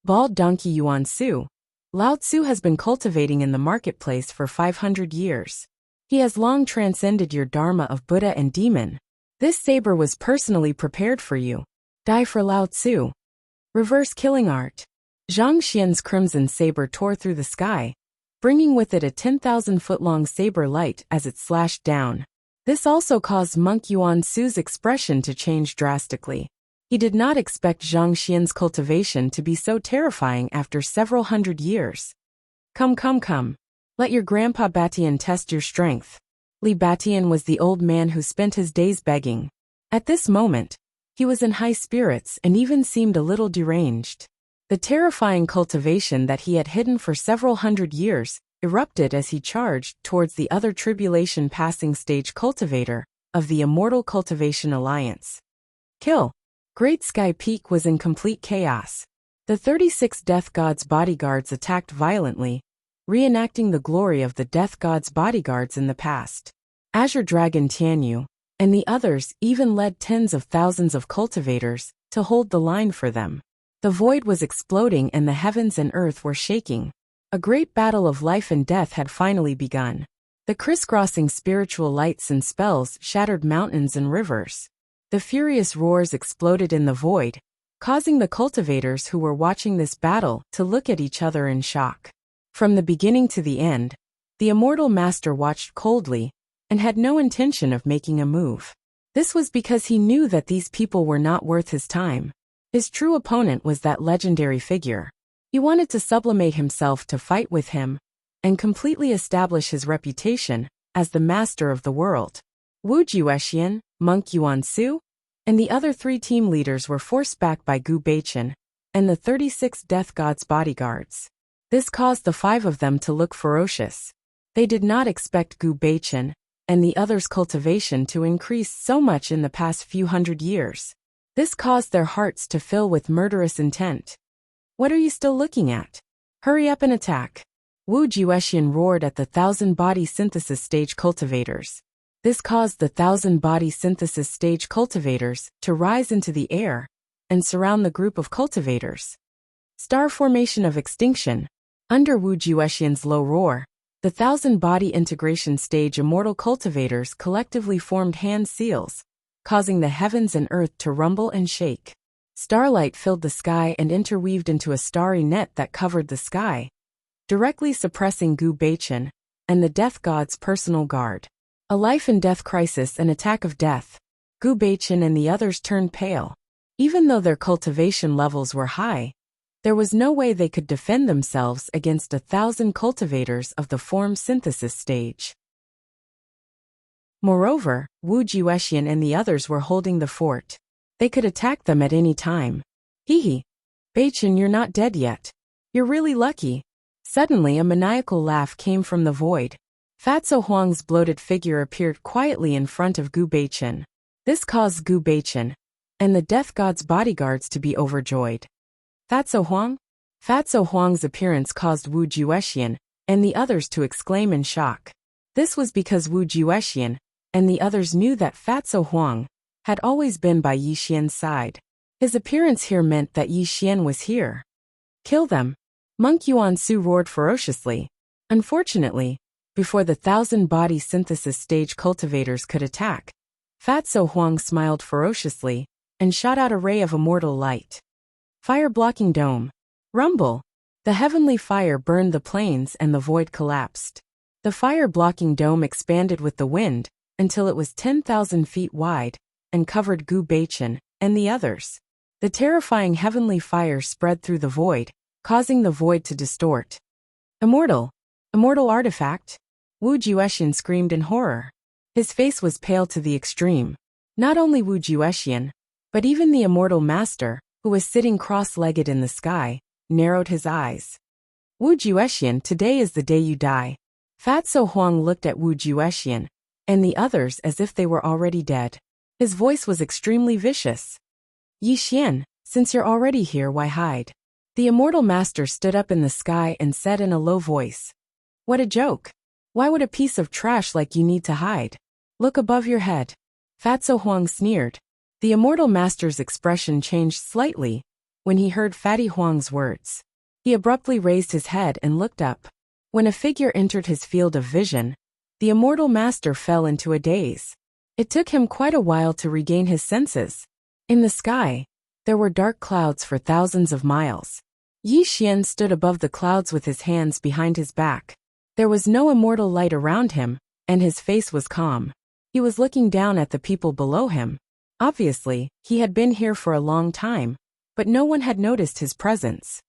Bald donkey Yuansu. Lao Tzu has been cultivating in the marketplace for 500 years. He has long transcended your dharma of Buddha and demon. This saber was personally prepared for you. Die for Lao Tzu. Reverse killing art. Zhang Xian's crimson saber tore through the sky, bringing with it a 10,000-foot-long saber light as it slashed down. This also caused Monk Yuansu's expression to change drastically. He did not expect Zhang Xian's cultivation to be so terrifying after several hundred years. Come. Let your grandpa Batian test your strength. Li Batian was the old man who spent his days begging. At this moment, he was in high spirits and even seemed a little deranged. The terrifying cultivation that he had hidden for several hundred years erupted as he charged towards the other tribulation passing stage cultivator of the Immortal Cultivation Alliance. Kill. Great Sky Peak was in complete chaos. The 36 Death God's bodyguards attacked violently, reenacting the glory of the Death God's bodyguards in the past. Azure Dragon Tianyu and the others even led tens of thousands of cultivators to hold the line for them. The void was exploding and the heavens and earth were shaking. A great battle of life and death had finally begun. The crisscrossing spiritual lights and spells shattered mountains and rivers. The furious roars exploded in the void, causing the cultivators who were watching this battle to look at each other in shock. From the beginning to the end, the Immortal Master watched coldly and had no intention of making a move. This was because he knew that these people were not worth his time. His true opponent was that legendary figure. He wanted to sublimate himself to fight with him and completely establish his reputation as the master of the world. Wu Juexian, Monk Yuansu, and the other 3 team leaders were forced back by Gu Baichen and the 36 Death God's bodyguards. This caused the 5 of them to look ferocious. They did not expect Gu Baichen and the others' cultivation to increase so much in the past few hundred years. This caused their hearts to fill with murderous intent. What are you still looking at? Hurry up and attack. Wu Juexian roared at the 1,000-body synthesis stage cultivators. This caused the 1,000-body synthesis stage cultivators to rise into the air and surround the group of cultivators. Star formation of extinction. Under Wu Juexian's low roar, the 1,000-body integration stage immortal cultivators collectively formed hand seals, causing the heavens and earth to rumble and shake. Starlight filled the sky and interweaved into a starry net that covered the sky, directly suppressing Gu Baichen and the Death God's personal guard. A life and death crisis, an attack of death. Gu Baichen and the others turned pale. Even though their cultivation levels were high, there was no way they could defend themselves against 1,000 cultivators of the form synthesis stage. Moreover, Wu Juexian and the others were holding the fort. They could attack them at any time. Hee. Baichen, you're not dead yet. You're really lucky. Suddenly a maniacal laugh came from the void. Fatso Huang's bloated figure appeared quietly in front of Gu Baichen. This caused Gu Baichen and the Death God's bodyguards to be overjoyed. Fatso Huang? Fatso Huang's appearance caused Wu Juexian and the others to exclaim in shock. This was because Wu Juexian and the others knew that Fatso Huang had always been by Yi Xian's side. His appearance here meant that Yi Xian was here. Kill them. Monk Yuansu roared ferociously. Unfortunately, before the 1,000-body synthesis stage cultivators could attack, Fatso Huang smiled ferociously and shot out a ray of immortal light. Fire-blocking dome. Rumble. The heavenly fire burned the plains and the void collapsed. The fire-blocking dome expanded with the wind until it was 10,000 feet wide and covered Gu Baichen and the others. The terrifying heavenly fire spread through the void, causing the void to distort. Immortal! Immortal artifact! Wu Juexian screamed in horror. His face was pale to the extreme. Not only Wu Juexian, but even the immortal master, who was sitting cross-legged in the sky, narrowed his eyes. Wu Juexian, today is the day you die. Fatso Huang looked at Wu Juexian and the others as if they were already dead. His voice was extremely vicious. Yi Xian, since you're already here, why hide? The immortal master stood up in the sky and said in a low voice. What a joke. Why would a piece of trash like you need to hide? Look above your head. Fatso Huang sneered. The immortal master's expression changed slightly when he heard Fatty Huang's words. He abruptly raised his head and looked up. When a figure entered his field of vision, the immortal master fell into a daze. It took him quite a while to regain his senses. In the sky, there were dark clouds for thousands of miles. Yi Xian stood above the clouds with his hands behind his back. There was no immortal light around him, and his face was calm. He was looking down at the people below him. Obviously, he had been here for a long time, but no one had noticed his presence.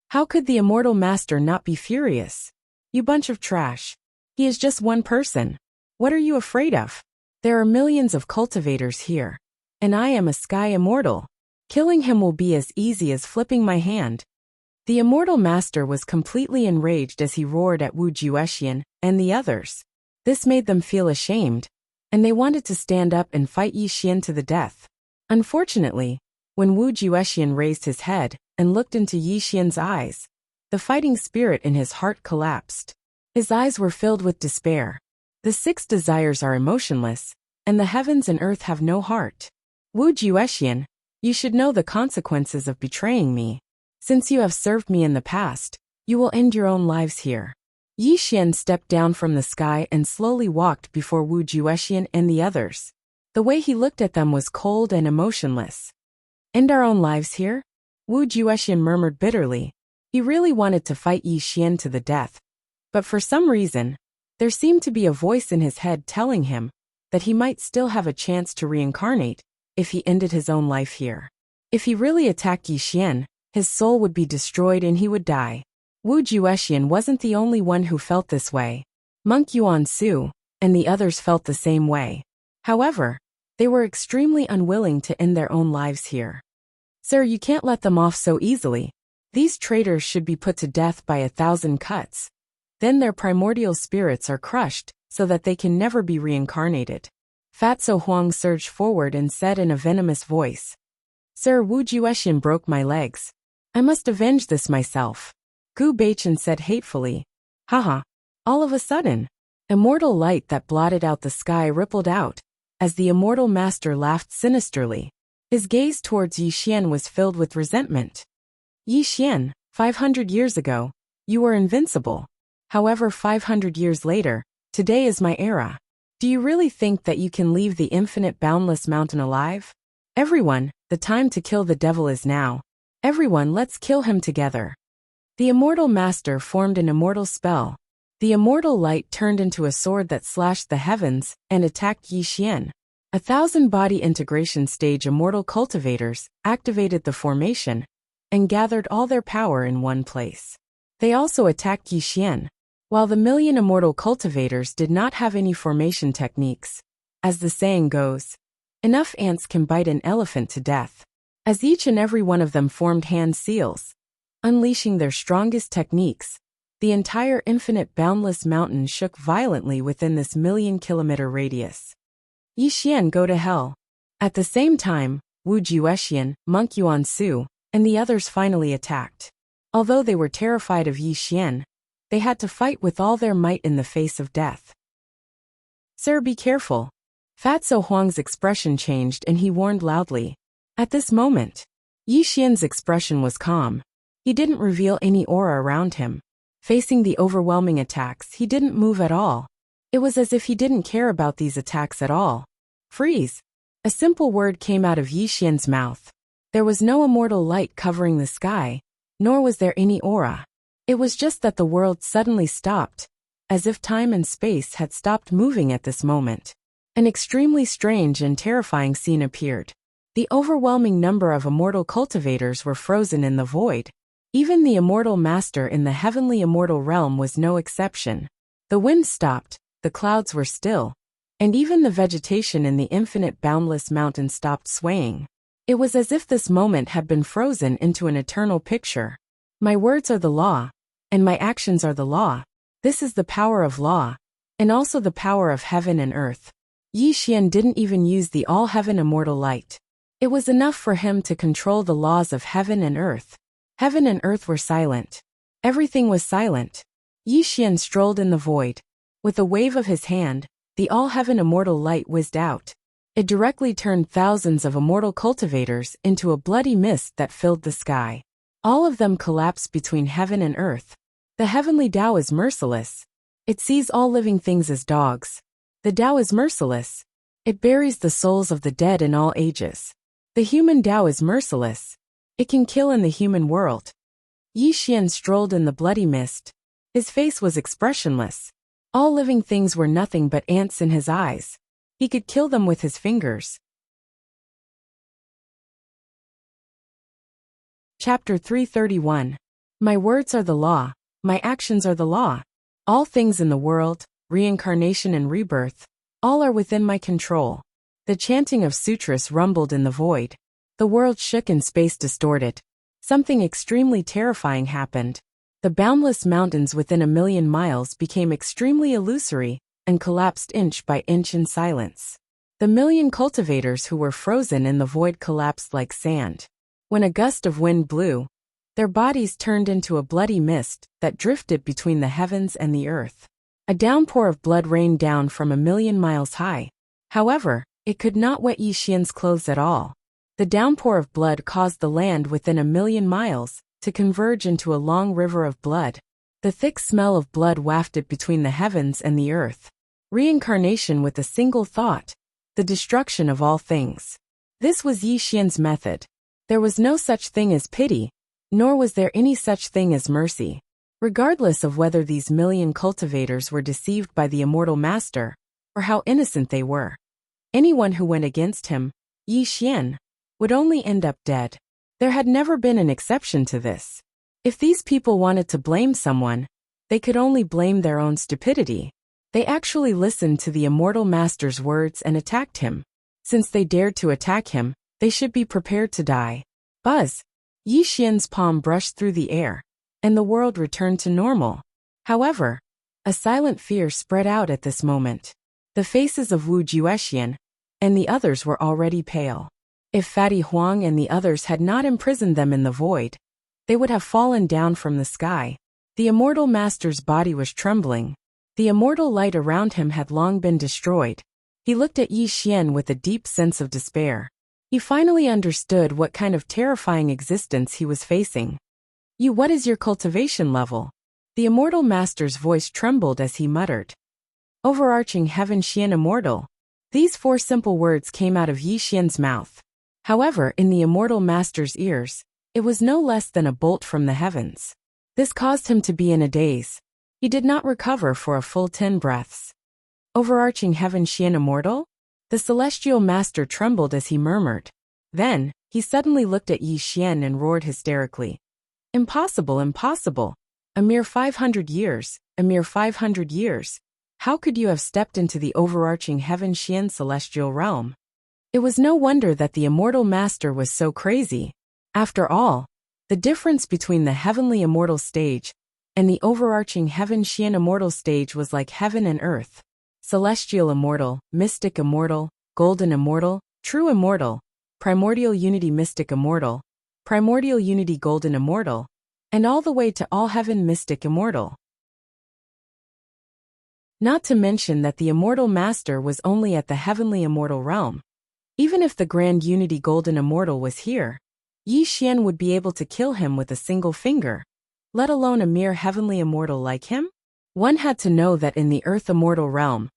How could the immortal master not be furious? You bunch of trash. He is just one person. What are you afraid of? There are millions of cultivators here, and I am a sky immortal. Killing him will be as easy as flipping my hand. The immortal master was completely enraged as he roared at Wu Juexian and the others. This made them feel ashamed, and they wanted to stand up and fight Yi Xian to the death. Unfortunately, when Wu Juexian raised his head and looked into Yi Xian's eyes, the fighting spirit in his heart collapsed. His eyes were filled with despair. The 6 desires are emotionless, and the heavens and earth have no heart. Wu Juexian, you should know the consequences of betraying me. Since you have served me in the past, you will end your own lives here. Yi Xian stepped down from the sky and slowly walked before Wu Juexian and the others. The way he looked at them was cold and emotionless. End our own lives here? Wu Juexian murmured bitterly. He really wanted to fight Yi Xian to the death. But for some reason, there seemed to be a voice in his head telling him that he might still have a chance to reincarnate if he ended his own life here. If he really attacked Yi Xian, his soul would be destroyed and he would die. Wu Juexian wasn't the only one who felt this way. Monk Yuan Su and the others felt the same way. However, they were extremely unwilling to end their own lives here. Sir, you can't let them off so easily. These traitors should be put to death by 1,000 cuts. Then their primordial spirits are crushed so that they can never be reincarnated. Fatso Huang surged forward and said in a venomous voice. Sir, Wu Juexian broke my legs. I must avenge this myself. Gu Baichen said hatefully. Haha. All of a sudden, immortal light that blotted out the sky rippled out, as the immortal master laughed sinisterly. His gaze towards Yi Xian was filled with resentment. Yi Xian, 500 years ago, you were invincible. However, 500 years later, today is my era. Do you really think that you can leave the infinite boundless mountain alive? Everyone, the time to kill the devil is now. Everyone, let's kill him together. The immortal master formed an immortal spell. The immortal light turned into a sword that slashed the heavens and attacked Yi Xian. 1,000 body integration stage immortal cultivators activated the formation and gathered all their power in one place. They also attacked Yi Xian. While the million immortal cultivators did not have any formation techniques, as the saying goes, enough ants can bite an elephant to death. As each and every one of them formed hand seals, unleashing their strongest techniques, the entire infinite boundless mountain shook violently within this 1,000,000-kilometer radius. Yi Xian, go to hell. At the same time, Wu Juexian, Monk Yuan Su, and the others finally attacked. Although they were terrified of Yi Xian, they had to fight with all their might in the face of death. Sir, be careful. Fatso Huang's expression changed and he warned loudly. At this moment, Yi Xian's expression was calm. He didn't reveal any aura around him. Facing the overwhelming attacks, he didn't move at all. It was as if he didn't care about these attacks at all. Freeze! A simple word came out of Yi Xian's mouth. There was no immortal light covering the sky, nor was there any aura. It was just that the world suddenly stopped, as if time and space had stopped moving at this moment. An extremely strange and terrifying scene appeared. The overwhelming number of immortal cultivators were frozen in the void. Even the immortal master in the heavenly immortal realm was no exception. The wind stopped, the clouds were still, and even the vegetation in the infinite boundless mountain stopped swaying. It was as if this moment had been frozen into an eternal picture. My words are the law, and my actions are the law. This is the power of law, and also the power of heaven and earth. Yi Xian didn't even use the all-heaven immortal light. It was enough for him to control the laws of heaven and earth. Heaven and earth were silent. Everything was silent. Yi Xian strolled in the void. With a wave of his hand, the all-heaven immortal light whizzed out. It directly turned thousands of immortal cultivators into a bloody mist that filled the sky. All of them collapsed between heaven and earth. The heavenly Tao is merciless. It sees all living things as dogs. The Tao is merciless. It buries the souls of the dead in all ages. The human Tao is merciless. It can kill in the human world. Yi Xian strolled in the bloody mist. His face was expressionless. All living things were nothing but ants in his eyes. He could kill them with his fingers. Chapter 331. My words are the law. My actions are the law. All things in the world, reincarnation and rebirth, all are within my control. The chanting of sutras rumbled in the void. The world shook and space distorted. Something extremely terrifying happened. The boundless mountains within 1,000,000 miles became extremely illusory and collapsed inch by inch in silence. The 1,000,000 cultivators who were frozen in the void collapsed like sand. When a gust of wind blew, their bodies turned into a bloody mist that drifted between the heavens and the earth. A downpour of blood rained down from 1,000,000 miles high. However, it could not wet Yi Xian's clothes at all. The downpour of blood caused the land within 1,000,000 miles to converge into a long river of blood. The thick smell of blood wafted between the heavens and the earth. Reincarnation with a single thought. The destruction of all things. This was Yi Xian's method. There was no such thing as pity, nor was there any such thing as mercy. Regardless of whether these 1,000,000 cultivators were deceived by the immortal master, or how innocent they were. Anyone who went against him, Yi Xian, would only end up dead. There had never been an exception to this. If these people wanted to blame someone, they could only blame their own stupidity. They actually listened to the immortal master's words and attacked him. Since they dared to attack him, they should be prepared to die. Buzz! Yi Xian's palm brushed through the air, and the world returned to normal. However, a silent fear spread out at this moment. The faces of Wu Juexian and the others were already pale. If Fatty Huang and the others had not imprisoned them in the void, they would have fallen down from the sky. The immortal master's body was trembling. The immortal light around him had long been destroyed. He looked at Yi Xian with a deep sense of despair. He finally understood what kind of terrifying existence he was facing. What is your cultivation level? The immortal master's voice trembled as he muttered. Overarching heaven Xian immortal. These 4 simple words came out of Yi Xian's mouth. However, in the immortal master's ears, it was no less than a bolt from the heavens. This caused him to be in a daze. He did not recover for a full 10 breaths. Overarching heaven Xian immortal? The celestial master trembled as he murmured. Then, he suddenly looked at Yi Xian and roared hysterically. Impossible, impossible. A mere 500 years, a mere 500 years. How could you have stepped into the overarching heaven Xian celestial realm? It was no wonder that the immortal master was so crazy. After all, the difference between the heavenly immortal stage and the overarching heaven Xian immortal stage was like heaven and earth. Celestial immortal, mystic immortal, golden immortal, true immortal, primordial unity mystic immortal, primordial unity golden immortal, and all the way to all heaven mystic immortal. Not to mention that the immortal master was only at the heavenly immortal realm. Even if the grand unity golden immortal was here, Yi Xian would be able to kill him with a single finger, let alone a mere heavenly immortal like him. One had to know that in the earth immortal realm,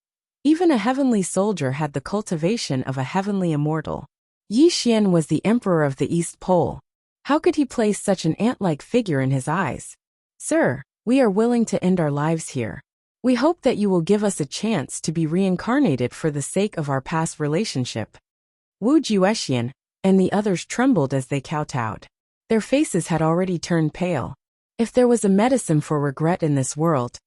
even a heavenly soldier had the cultivation of a heavenly immortal. Yi Xian was the emperor of the East Pole. How could he place such an ant-like figure in his eyes? Sir, we are willing to end our lives here. We hope that you will give us a chance to be reincarnated for the sake of our past relationship. Wu Juexian and the others trembled as they kowtowed. Their faces had already turned pale. If there was a medicine for regret in this world,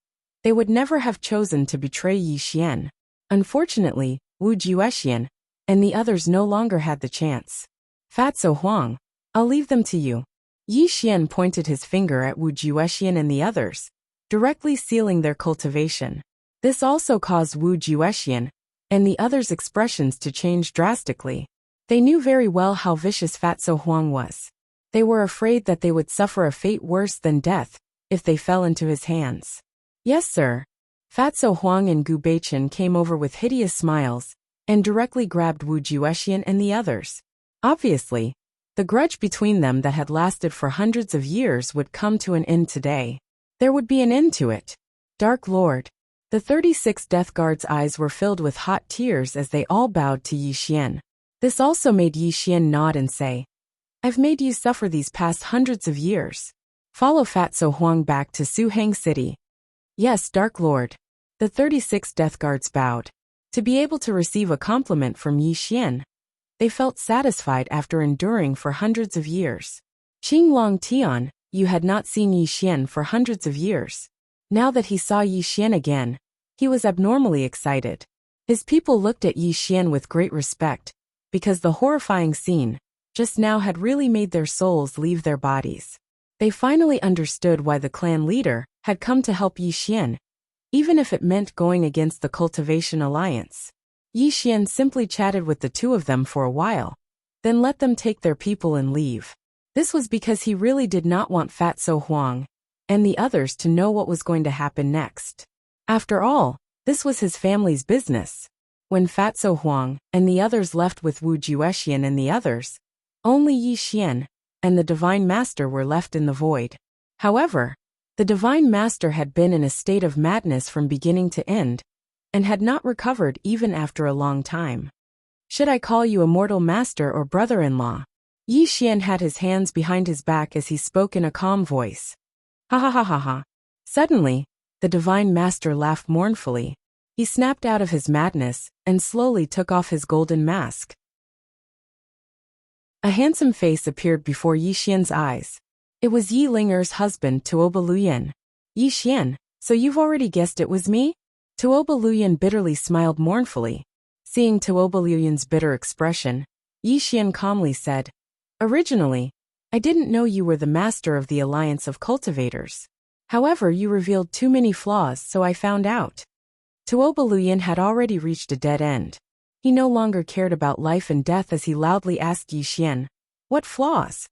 they would never have chosen to betray Yi Xian. Unfortunately, Wu Juexian and the others no longer had the chance. Fatso Huang, I'll leave them to you. Yi Xian pointed his finger at Wu Juexian and the others, directly sealing their cultivation. This also caused Wu Juexian and the others' expressions to change drastically. They knew very well how vicious Fatso Huang was. They were afraid that they would suffer a fate worse than death if they fell into his hands. Yes, sir. Fatso Huang and Gu Beichen came over with hideous smiles and directly grabbed Wu Juexian and the others. Obviously, the grudge between them that had lasted for hundreds of years would come to an end today. There would be an end to it. Dark Lord. The 36 Death Guards' eyes were filled with hot tears as they all bowed to Yi Xian. This also made Yi Xian nod and say, I've made you suffer these past hundreds of years. Follow Fatso Huang back to Suhang City. Yes, Dark Lord. The 36 Death Guards bowed. To be able to receive a compliment from Yi Xian, they felt satisfied after enduring for hundreds of years. Qing Long Tian, you had not seen Yi Xian for hundreds of years. Now that he saw Yi Xian again, he was abnormally excited. His people looked at Yi Xian with great respect, because the horrifying scene just now had really made their souls leave their bodies. They finally understood why the clan leader had come to help Yi Xian, even if it meant going against the Cultivation Alliance. Yi Xian simply chatted with the two of them for a while, then let them take their people and leave. This was because he really did not want Fatso Huang and the others to know what was going to happen next. After all, this was his family's business. When Fatso Huang and the others left with Wu Juexian and the others, only Yi Xian and the Divine Master were left in the void. However, the Divine Master had been in a state of madness from beginning to end, and had not recovered even after a long time. Should I call you Immortal Master or brother-in-law? Yi Xian had his hands behind his back as he spoke in a calm voice. Ha ha ha ha ha. Suddenly, the Divine Master laughed mournfully. He snapped out of his madness and slowly took off his golden mask. A handsome face appeared before Yi Xian's eyes. It was Yi Linger's husband, Tuoba Luyan. Yi Xian, so you've already guessed it was me? Tuoba Luyan bitterly smiled mournfully. Seeing Tuoba Luyan's bitter expression, Yi Xian calmly said, Originally, I didn't know you were the master of the Alliance of Cultivators. However, you revealed too many flaws, so I found out. Tuoba Luyan had already reached a dead end. He no longer cared about life and death as he loudly asked Yi Xian, What flaws?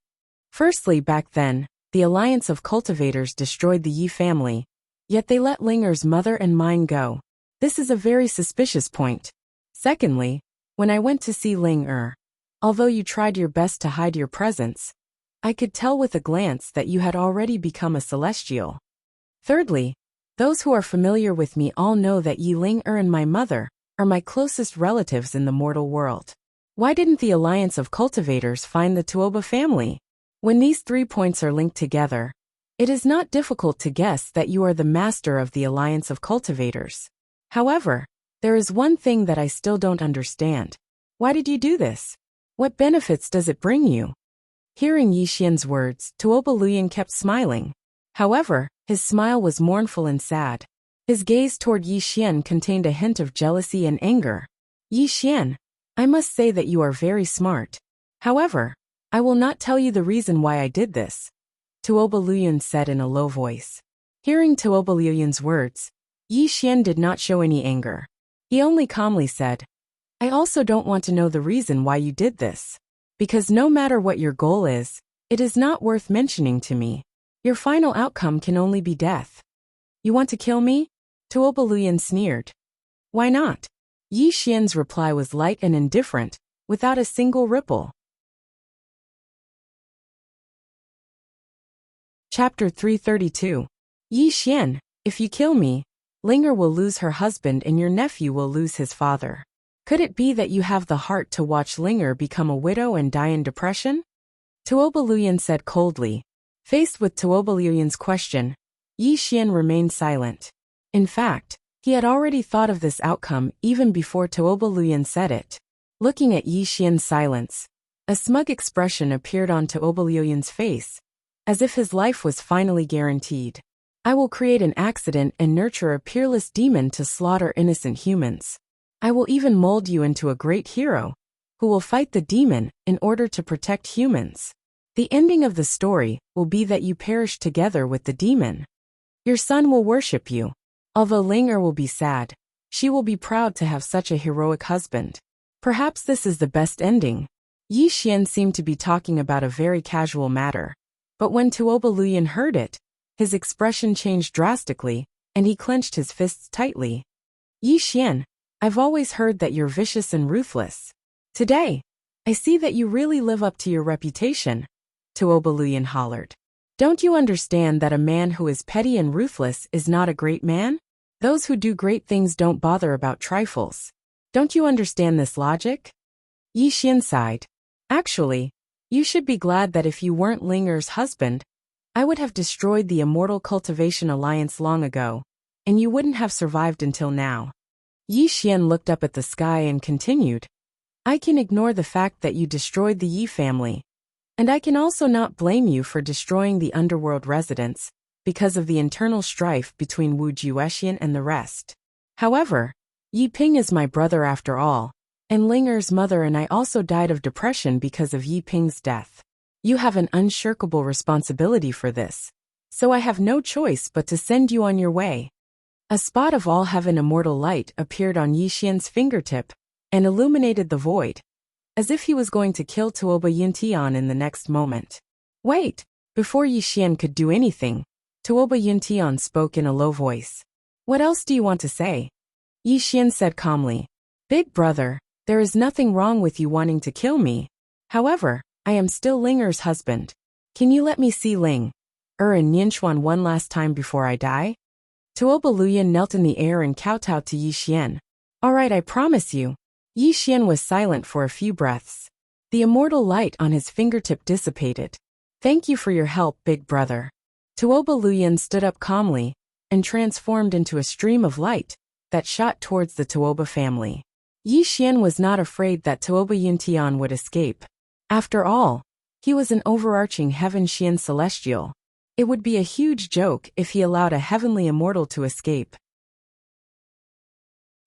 Firstly, back then, the Alliance of Cultivators destroyed the Yi family, yet they let Linger's mother and mine go. This is a very suspicious point. Secondly, when I went to see Ling although you tried your best to hide your presence, I could tell with a glance that you had already become a celestial. Thirdly, those who are familiar with me all know that Yi Ling and my mother are my closest relatives in the mortal world. Why didn't the Alliance of Cultivators find the Tuoba family? When these 3 points are linked together, it is not difficult to guess that you are the master of the Alliance of Cultivators. However, there is one thing that I still don't understand. Why did you do this? What benefits does it bring you? Hearing Yi Xian's words, Tuoba Luyan kept smiling. However, his smile was mournful and sad. His gaze toward Yi Xian contained a hint of jealousy and anger. Yi Xian, I must say that you are very smart. However, I will not tell you the reason why I did this, Tuoba Luyan said in a low voice. Hearing Tuoba Luyan's words, Yi Xian did not show any anger. He only calmly said, I also don't want to know the reason why you did this. Because no matter what your goal is, it is not worth mentioning to me. Your final outcome can only be death. You want to kill me? Tuoba Luyan sneered. Why not? Yi Xian's reply was light and indifferent, without a single ripple. Chapter 332. Yi Xian, if you kill me, Linger will lose her husband and your nephew will lose his father. Could it be that you have the heart to watch Linger become a widow and die in depression? Tuoba Luyan said coldly. Faced with Tuoba Luyan's question, Yi Xian remained silent. In fact, he had already thought of this outcome even before Tuoba Luyan said it. Looking at Yi Xian's silence, a smug expression appeared on Tuoba Luyan's face, as if his life was finally guaranteed. I will create an accident and nurture a peerless demon to slaughter innocent humans. I will even mold you into a great hero, who will fight the demon in order to protect humans. The ending of the story will be that you perish together with the demon. Your son will worship you. Although Ling Er will be sad, she will be proud to have such a heroic husband. Perhaps this is the best ending. Yi Xian seemed to be talking about a very casual matter. But when Tuoba Luyan heard it, his expression changed drastically, and he clenched his fists tightly. Yi Xian, I've always heard that you're vicious and ruthless. Today, I see that you really live up to your reputation, Tuoba Luyan hollered. Don't you understand that a man who is petty and ruthless is not a great man? Those who do great things don't bother about trifles. Don't you understand this logic? Yi Xian sighed. Actually, you should be glad that if you weren't Ling Er's husband, I would have destroyed the Immortal Cultivation Alliance long ago, and you wouldn't have survived until now. Yi Xian looked up at the sky and continued. I can ignore the fact that you destroyed the Yi family. And I can also not blame you for destroying the underworld residents, because of the internal strife between Wu Juexian and the rest. However, Yi Ping is my brother after all, and Ling Er's mother and I also died of depression because of Yi Ping's death. You have an unshirkable responsibility for this, so I have no choice but to send you on your way. A spot of all-heaven immortal light appeared on Yi Xian's fingertip, and illuminated the void, as if he was going to kill Tuoba Yuntian in the next moment. Wait! Before Yi Xian could do anything, Tuoba Yuntian spoke in a low voice. What else do you want to say? Yi Xian said calmly. Big brother, there is nothing wrong with you wanting to kill me. However, I am still Ling Er's husband. Can you let me see Ling Er and Nianchuan one last time before I die? Tuoba Luyan knelt in the air and kowtowed to Yi Xian. Alright, I promise you. Yi Xian was silent for a few breaths. The immortal light on his fingertip dissipated. Thank you for your help, big brother. Tuoba Luyan stood up calmly, and transformed into a stream of light that shot towards the Tuoba family. Yi Xian was not afraid that Tuoba Yuntian would escape. After all, he was an overarching Heaven Xian celestial. It would be a huge joke if he allowed a heavenly immortal to escape.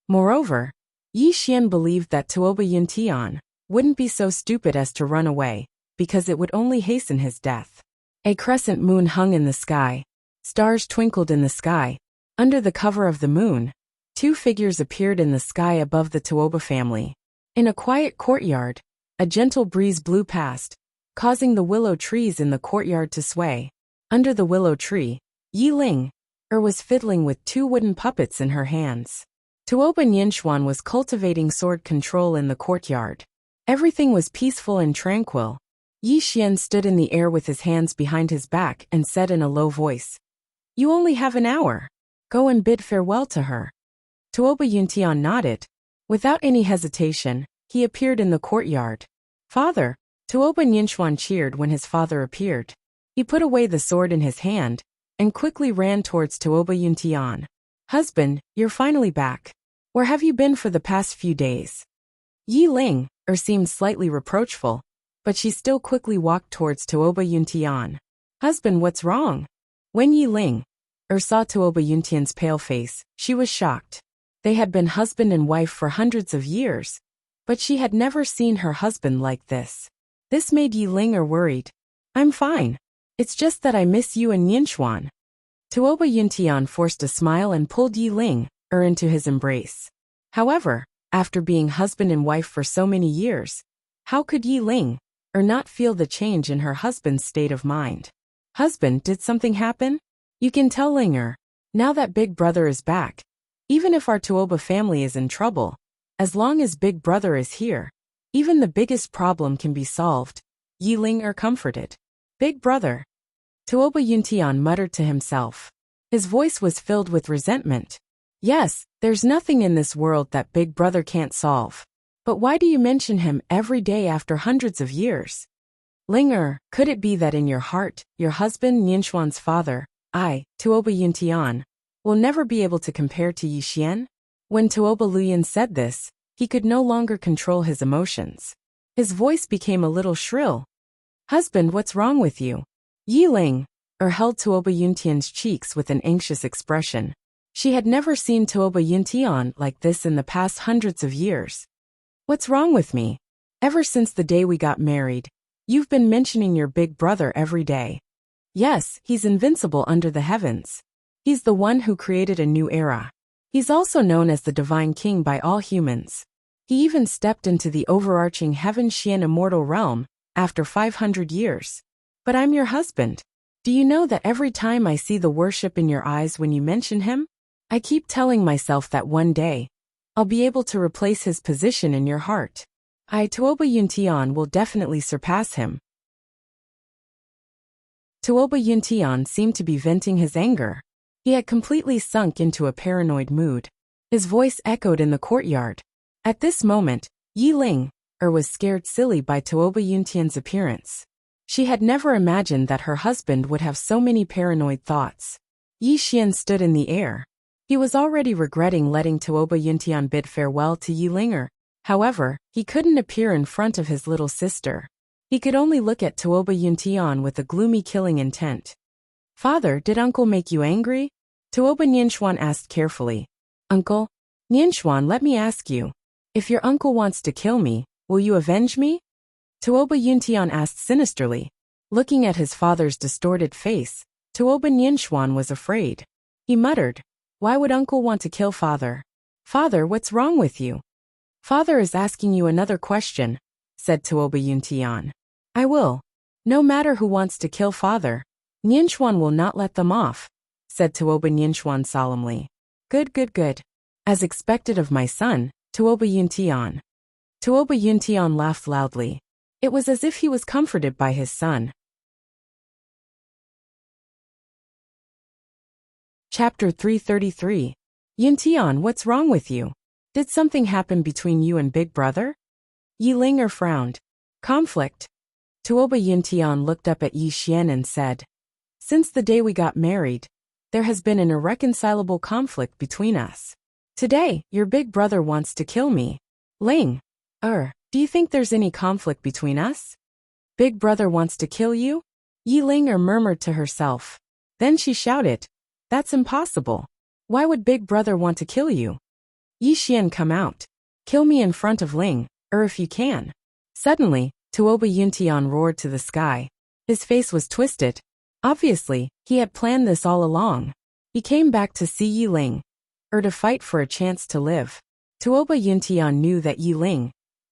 Moreover, Yi Xian believed that Tuoba Yuntian wouldn't be so stupid as to run away, because it would only hasten his death. A crescent moon hung in the sky. Stars twinkled in the sky. Under the cover of the moon, two figures appeared in the sky above the Tuoba family. In a quiet courtyard, a gentle breeze blew past, causing the willow trees in the courtyard to sway. Under the willow tree, Yi Ling Er was fiddling with two wooden puppets in her hands. Tuoba Nianchuan was cultivating sword control in the courtyard. Everything was peaceful and tranquil. Yi Xian stood in the air with his hands behind his back and said in a low voice, You only have an hour. Go and bid farewell to her. Tuoba Yuntian nodded. Without any hesitation, he appeared in the courtyard. Father! Tuoba Nianchuan cheered when his father appeared. He put away the sword in his hand, and quickly ran towards Tuoba Yuntian. Husband, you're finally back. Where have you been for the past few days? Yi Ling Er seemed slightly reproachful, but she still quickly walked towards Tuoba Yuntian. Husband, what's wrong? When Yi Ling Er saw Tuoba Yuntian's pale face, she was shocked. They had been husband and wife for hundreds of years, but she had never seen her husband like this. This made Yi Ling Er worried. I'm fine. It's just that I miss you and Nianchuan. Tuoba Yuntian forced a smile and pulled Yi Ling Er into his embrace. However, after being husband and wife for so many years, how could Yi Ling Er not feel the change in her husband's state of mind? Husband, did something happen? You can tell Ling Er, now that Big Brother is back, even if our Tuoba family is in trouble, as long as Big Brother is here, even the biggest problem can be solved. Yi Ling Er comforted. Big Brother. Tuoba Yuntian muttered to himself. His voice was filled with resentment. Yes, there's nothing in this world that Big Brother can't solve. But why do you mention him every day after hundreds of years? Ling Er, could it be that in your heart, your husband Nianchuan's father, Tuoba Yuntian, will never be able to compare to Yi Xian? When Tuoba Luyan said this, he could no longer control his emotions. His voice became a little shrill. Husband, what's wrong with you? Yi Ling held Tuoba Yuntian's cheeks with an anxious expression. She had never seen Tuoba Yuntian like this in the past hundreds of years. What's wrong with me? Ever since the day we got married, you've been mentioning your big brother every day. Yes, he's invincible under the heavens. He's the one who created a new era. He's also known as the Divine King by all humans. He even stepped into the overarching Heaven Xian immortal realm after 500 years. But I'm your husband. Do you know that every time I see the worship in your eyes when you mention him, I keep telling myself that one day, I'll be able to replace his position in your heart. Tuoba Yuntian will definitely surpass him. Tuoba Yuntian seemed to be venting his anger. He had completely sunk into a paranoid mood. His voice echoed in the courtyard. At this moment, Yi Ling was scared silly by Tuoba Yuntian's appearance. She had never imagined that her husband would have so many paranoid thoughts. Yi Xian stood in the air. He was already regretting letting Tuoba Yuntian bid farewell to Yi Linger. However, he couldn't appear in front of his little sister. He could only look at Tuoba Yuntian with a gloomy killing intent. Father, did uncle make you angry? Tuoba Nianxuan asked carefully. Uncle? Nianxuan, let me ask you. If your uncle wants to kill me, will you avenge me? Tuoba Yuntian asked sinisterly. Looking at his father's distorted face, Tuoba Nianxuan was afraid. He muttered, why would uncle want to kill father? Father, what's wrong with you? Father is asking you another question, said Tuoba Yuntian. I will. No matter who wants to kill father, Nianxuan will not let them off, said Tuoba Nianxuan solemnly. Good, good, good. As expected of my son, Tuoba Yuntian. Tuoba Yuntian laughed loudly. It was as if he was comforted by his son. Chapter 333. Yuntian, what's wrong with you? Did something happen between you and Big Brother? Yi Linger frowned. Conflict. Tuoba Yuntian looked up at Yi Xian and said, since the day we got married, there has been an irreconcilable conflict between us. Today, your big brother wants to kill me. Ling. Do you think there's any conflict between us? Big brother wants to kill you? Yi Linger murmured to herself. Then she shouted, that's impossible. Why would big brother want to kill you? Yi Xian, come out. Kill me in front of Ling, if you can. Suddenly, Tuoba Yuntian roared to the sky. His face was twisted. Obviously, he had planned this all along. He came back to see Yi Ling, to fight for a chance to live. Tuoba Yuntian knew that Yi Ling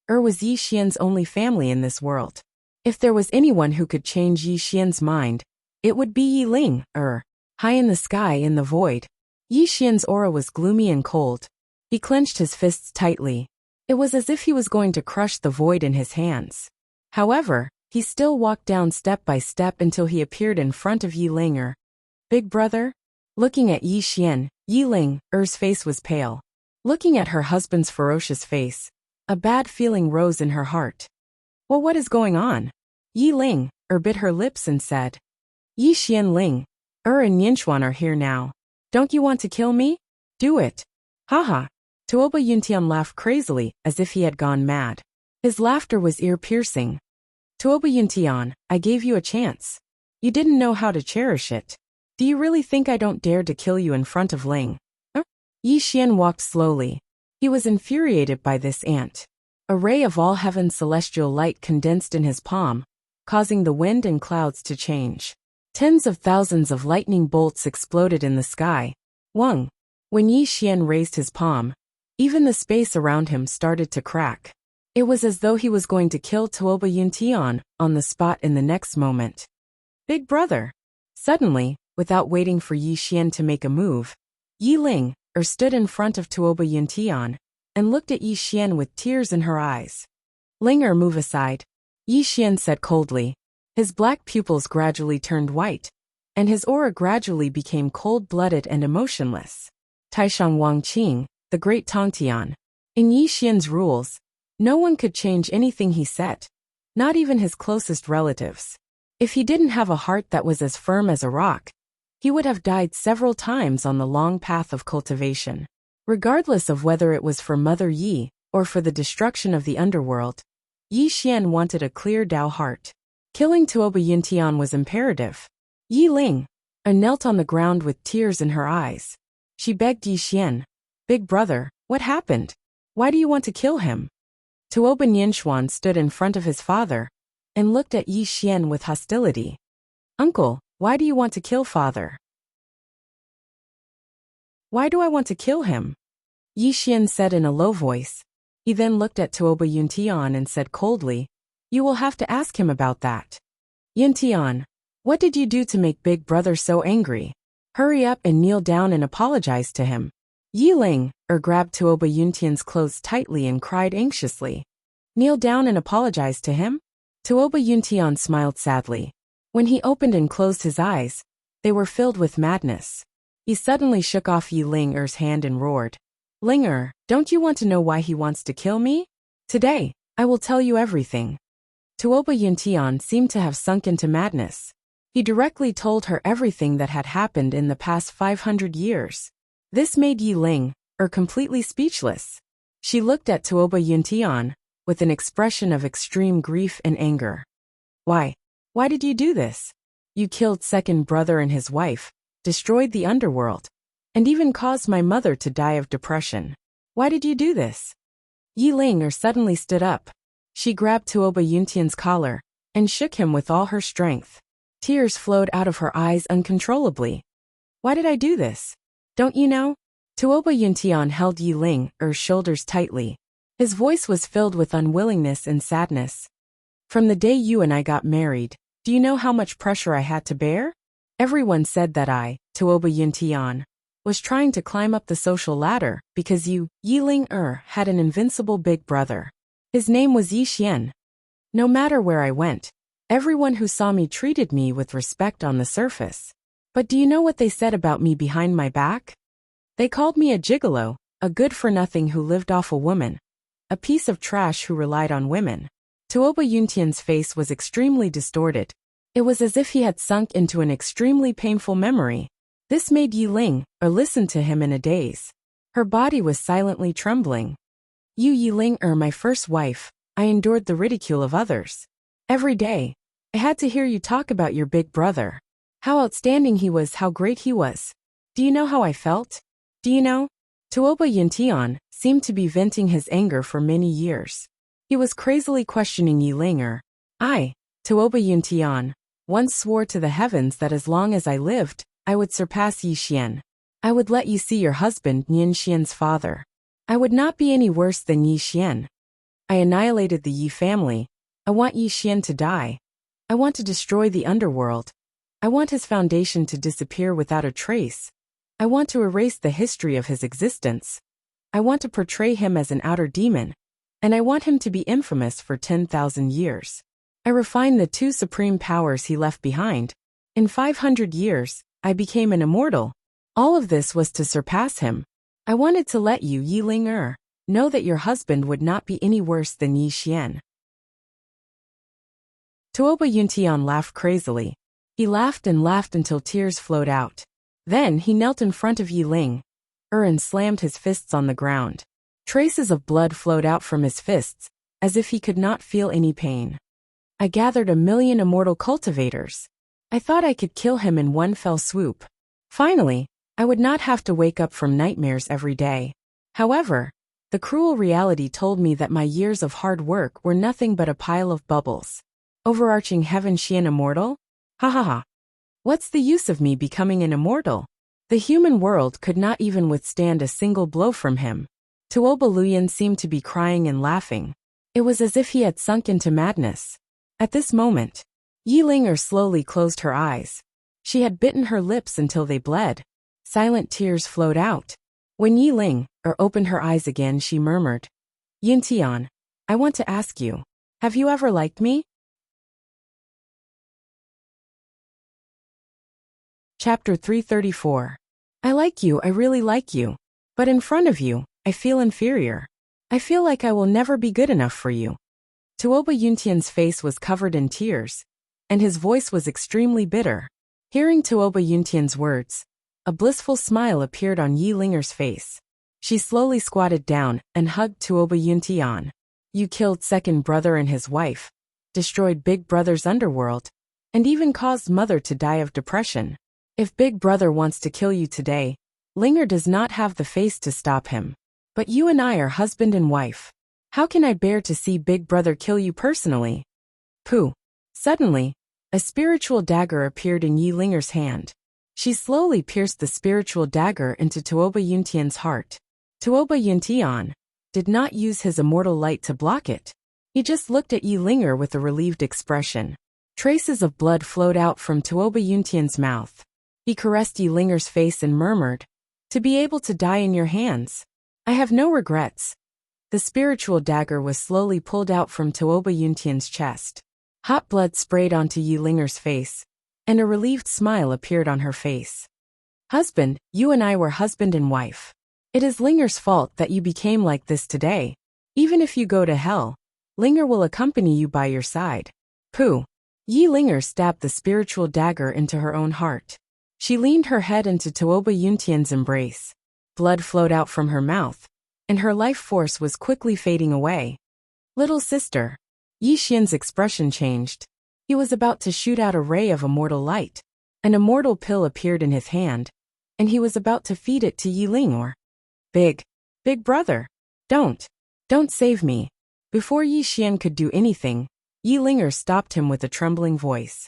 was Yi Xian's only family in this world. If there was anyone who could change Yi Xian's mind, it would be Yi Ling. High in the sky in the void, Yi Xian's aura was gloomy and cold. He clenched his fists tightly. It was as if he was going to crush the void in his hands. However, he still walked down step by step until he appeared in front of Yi Linger. Big brother? Looking at Yi Xian, Yi Linger's face was pale. Looking at her husband's ferocious face, a bad feeling rose in her heart. Well, what is going on? Yi Linger bit her lips and said, Yi Xian, Ling and Nianxuan are here now. Don't you want to kill me? Do it. Haha. Tuoba Yuntian laughed crazily, as if he had gone mad. His laughter was ear-piercing. Tuoba Yuntian, I gave you a chance. You didn't know how to cherish it. Do you really think I don't dare to kill you in front of Ling? Yi Xian walked slowly. He was infuriated by this ant. A ray of all heaven's celestial light condensed in his palm, causing the wind and clouds to change. Tens of thousands of lightning bolts exploded in the sky. Wang. When Yi Xian raised his palm, even the space around him started to crack. It was as though he was going to kill Tuoba Yuntian on the spot in the next moment. Big brother. Suddenly, without waiting for Yi Xian to make a move, Yi Linger stood in front of Tuoba Yuntian and looked at Yi Xian with tears in her eyes. Linger, move aside. Yi Xian said coldly. His black pupils gradually turned white, and his aura gradually became cold-blooded and emotionless. Taishang Wangqing, the great Tongtian. In Yi Xian's rules, no one could change anything he said, not even his closest relatives. If he didn't have a heart that was as firm as a rock, he would have died several times on the long path of cultivation. Regardless of whether it was for Mother Yi or for the destruction of the underworld, Yi Xian wanted a clear Dao heart. Killing Tuoba Yuntian was imperative. Yi Ling knelt on the ground with tears in her eyes. She begged Yi Xian, "Big brother, what happened? Why do you want to kill him?" Tuoba Ninshuan stood in front of his father and looked at Yi Xian with hostility. "Uncle, why do you want to kill father?" "Why do I want to kill him?" Yi Xian said in a low voice. He then looked at Tuoba Yuntian and said coldly, "You will have to ask him about that." "Yuntian, what did you do to make big brother so angry? Hurry up and kneel down and apologize to him." Yi Ling grabbed Tuoba Yuntian's clothes tightly and cried anxiously. "Kneel down and apologize to him?" Tuoba Yuntian smiled sadly. When he opened and closed his eyes, they were filled with madness. He suddenly shook off Yi Ling-er's hand and roared, "Ling-er, don't you want to know why he wants to kill me? Today, I will tell you everything." Tuoba Yuntian seemed to have sunk into madness. He directly told her everything that had happened in the past 500 years. This made Yi Ling completely speechless. She looked at Tuoba Yuntian with an expression of extreme grief and anger. Why did you do this? You killed second brother and his wife, destroyed the underworld, and even caused my mother to die of depression. Why did you do this?" Yi Ling suddenly stood up. She grabbed Tuoba Yuntian's collar and shook him with all her strength. Tears flowed out of her eyes uncontrollably. "Why did I do this? Don't you know?" Tuoba Yuntian held Yi Ling-er's shoulders tightly. His voice was filled with unwillingness and sadness. "From the day you and I got married, do you know how much pressure I had to bear? Everyone said that I, Tuoba Yuntian, was trying to climb up the social ladder because you, Yi Ling-er, had an invincible big brother. His name was Yi Xian. No matter where I went, everyone who saw me treated me with respect on the surface. But do you know what they said about me behind my back? They called me a gigolo, a good-for-nothing who lived off a woman, a piece of trash who relied on women." Tuoba Yuntian's face was extremely distorted. It was as if he had sunk into an extremely painful memory. This made Yi Ling listen to him in a daze. Her body was silently trembling. "You, Yi Ling, my first wife, I endured the ridicule of others. Every day, I had to hear you talk about your big brother. How outstanding he was, how great he was. Do you know how I felt? Do you know?" Tuoba Yuntian seemed to be venting his anger for many years. He was crazily questioning Yi Ling. "I, Tuoba Yuntian, once swore to the heavens that as long as I lived, I would surpass Yi Xian. I would let you see your husband Yin Xian's father. I would not be any worse than Yi Xian. I annihilated the Yi family. I want Yi Xian to die. I want to destroy the underworld. I want his foundation to disappear without a trace. I want to erase the history of his existence. I want to portray him as an outer demon, and I want him to be infamous for 10,000 years. I refined the two supreme powers he left behind. In 500 years, I became an immortal. All of this was to surpass him. I wanted to let you, Yi Ling, know that your husband would not be any worse than Yi Xian." Tuoba Yuntian laughed crazily. He laughed and laughed until tears flowed out. Then he knelt in front of Yi Ling and slammed his fists on the ground. Traces of blood flowed out from his fists, as if he could not feel any pain. "I gathered 1,000,000 immortal cultivators. I thought I could kill him in one fell swoop. Finally, I would not have to wake up from nightmares every day. However, the cruel reality told me that my years of hard work were nothing but a pile of bubbles. Overarching heaven Xian immortal? Ha ha ha. What's the use of me becoming an immortal? The human world could not even withstand a single blow from him." Tuoba Luyan seemed to be crying and laughing. It was as if he had sunk into madness. At this moment, Yi Ling slowly closed her eyes. She had bitten her lips until they bled. Silent tears flowed out. When Yi Ling opened her eyes again, she murmured, "Yuntian, I want to ask you, have you ever liked me?" Chapter 334. I like you, I really like you. But in front of you, I feel inferior. I feel like I will never be good enough for you. Tuoba Yuntian's face was covered in tears, and his voice was extremely bitter. Hearing Tuoba Yuntian's words, a blissful smile appeared on Yi Linger's face. She slowly squatted down and hugged Tuoba Yuntian. You killed second brother and his wife, destroyed big brother's underworld, and even caused mother to die of depression. If big brother wants to kill you today, Linger does not have the face to stop him. But you and I are husband and wife. How can I bear to see big brother kill you personally? Pooh. Suddenly, a spiritual dagger appeared in Yi Linger's hand. She slowly pierced the spiritual dagger into Tuoba Yuntian's heart. Tuoba Yuntian did not use his immortal light to block it. He just looked at Yi Linger with a relieved expression. Traces of blood flowed out from Tuoba Yuntian's mouth. He caressed Yi Linger's face and murmured, "To be able to die in your hands. I have no regrets." The spiritual dagger was slowly pulled out from Tuoba Yuntian's chest. Hot blood sprayed onto Yi Linger's face, and a relieved smile appeared on her face. "Husband, you and I were husband and wife. It is Linger's fault that you became like this today. Even if you go to hell, Linger will accompany you by your side." Pooh. Yi Linger stabbed the spiritual dagger into her own heart. She leaned her head into Tuoba Yuntian's embrace. Blood flowed out from her mouth, and her life force was quickly fading away. "Little sister." Yi Xian's expression changed. He was about to shoot out a ray of immortal light. An immortal pill appeared in his hand, and he was about to feed it to Yi Linger. Big brother. Don't save me." Before Yi Xian could do anything, Yi Linger stopped him with a trembling voice.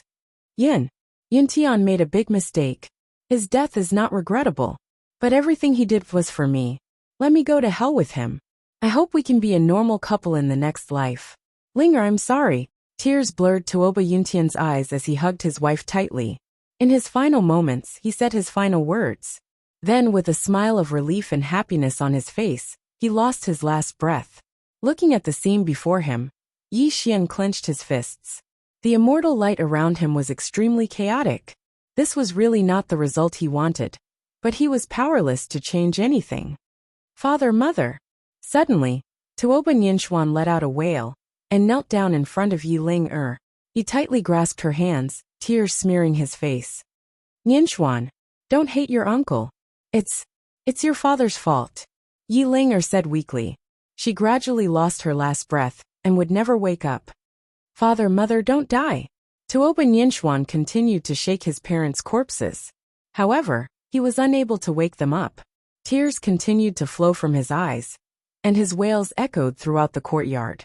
Yuntian made a big mistake. His death is not regrettable. But everything he did was for me. Let me go to hell with him. I hope we can be a normal couple in the next life. Linger, I'm sorry. Tears blurred Tuoba Yuntian's eyes as he hugged his wife tightly. In his final moments, he said his final words. Then, with a smile of relief and happiness on his face, he lost his last breath. Looking at the scene before him, Yi Xian clenched his fists. The immortal light around him was extremely chaotic. This was really not the result he wanted. But he was powerless to change anything. "Father, mother." Suddenly, Tuoba Yuntian let out a wail, and knelt down in front of Yi Linger. He tightly grasped her hands, tears smearing his face. "Yuntian, don't hate your uncle. It's your father's fault," Yi Linger said weakly. She gradually lost her last breath, and would never wake up. "Father, mother, don't die." Tuoba Yuntian continued to shake his parents' corpses. However, he was unable to wake them up. Tears continued to flow from his eyes, and his wails echoed throughout the courtyard.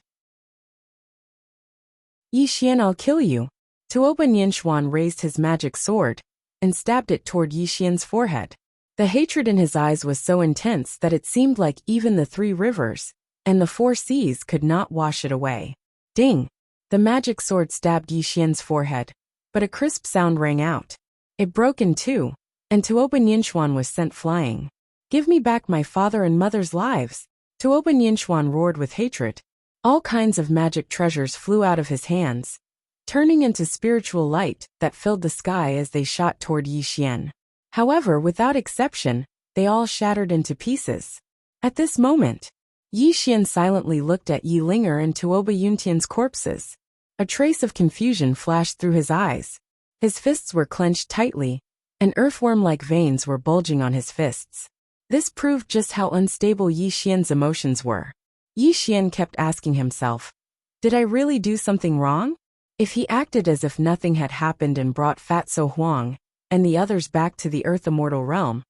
"Yi Xian, I'll kill you." Tuoba Yuntian raised his magic sword and stabbed it toward Yi Xian's forehead. The hatred in his eyes was so intense that it seemed like even the 3 rivers and the 4 seas could not wash it away. Ding! The magic sword stabbed Yi Xian's forehead, but a crisp sound rang out. It broke in two, and Tuoba Yuntian was sent flying. "Give me back my father and mother's lives!" Tuoba Yuntian roared with hatred. All kinds of magic treasures flew out of his hands, turning into spiritual light that filled the sky as they shot toward Yi Xian. However, without exception, they all shattered into pieces. At this moment, Yi Xian silently looked at Yi Linger and Tuoba Yuntian's corpses. A trace of confusion flashed through his eyes. His fists were clenched tightly, and earthworm-like veins were bulging on his fists. This proved just how unstable Yi Xian's emotions were. Yi Xian kept asking himself, did I really do something wrong? If he acted as if nothing had happened and brought Fatso Huang and the others back to the Earth Immortal Realm,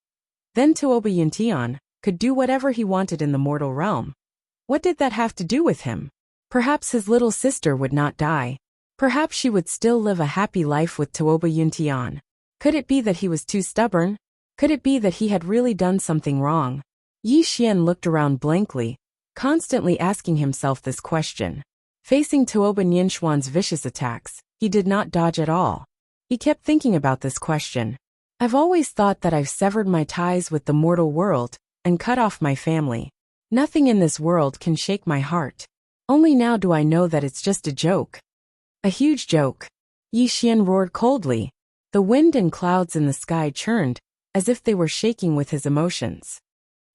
then Tuoba Yuntian could do whatever he wanted in the mortal realm. What did that have to do with him? Perhaps his little sister would not die. Perhaps she would still live a happy life with Tuoba Yuntian. Could it be that he was too stubborn? Could it be that he had really done something wrong? Yi Xian looked around blankly, constantly asking himself this question. Facing Tuoba Yuntian's vicious attacks, he did not dodge at all. He kept thinking about this question. I've always thought that I've severed my ties with the mortal world and cut off my family. Nothing in this world can shake my heart. Only now do I know that it's just a joke. A huge joke. Yi Xian roared coldly. The wind and clouds in the sky churned, as if they were shaking with his emotions.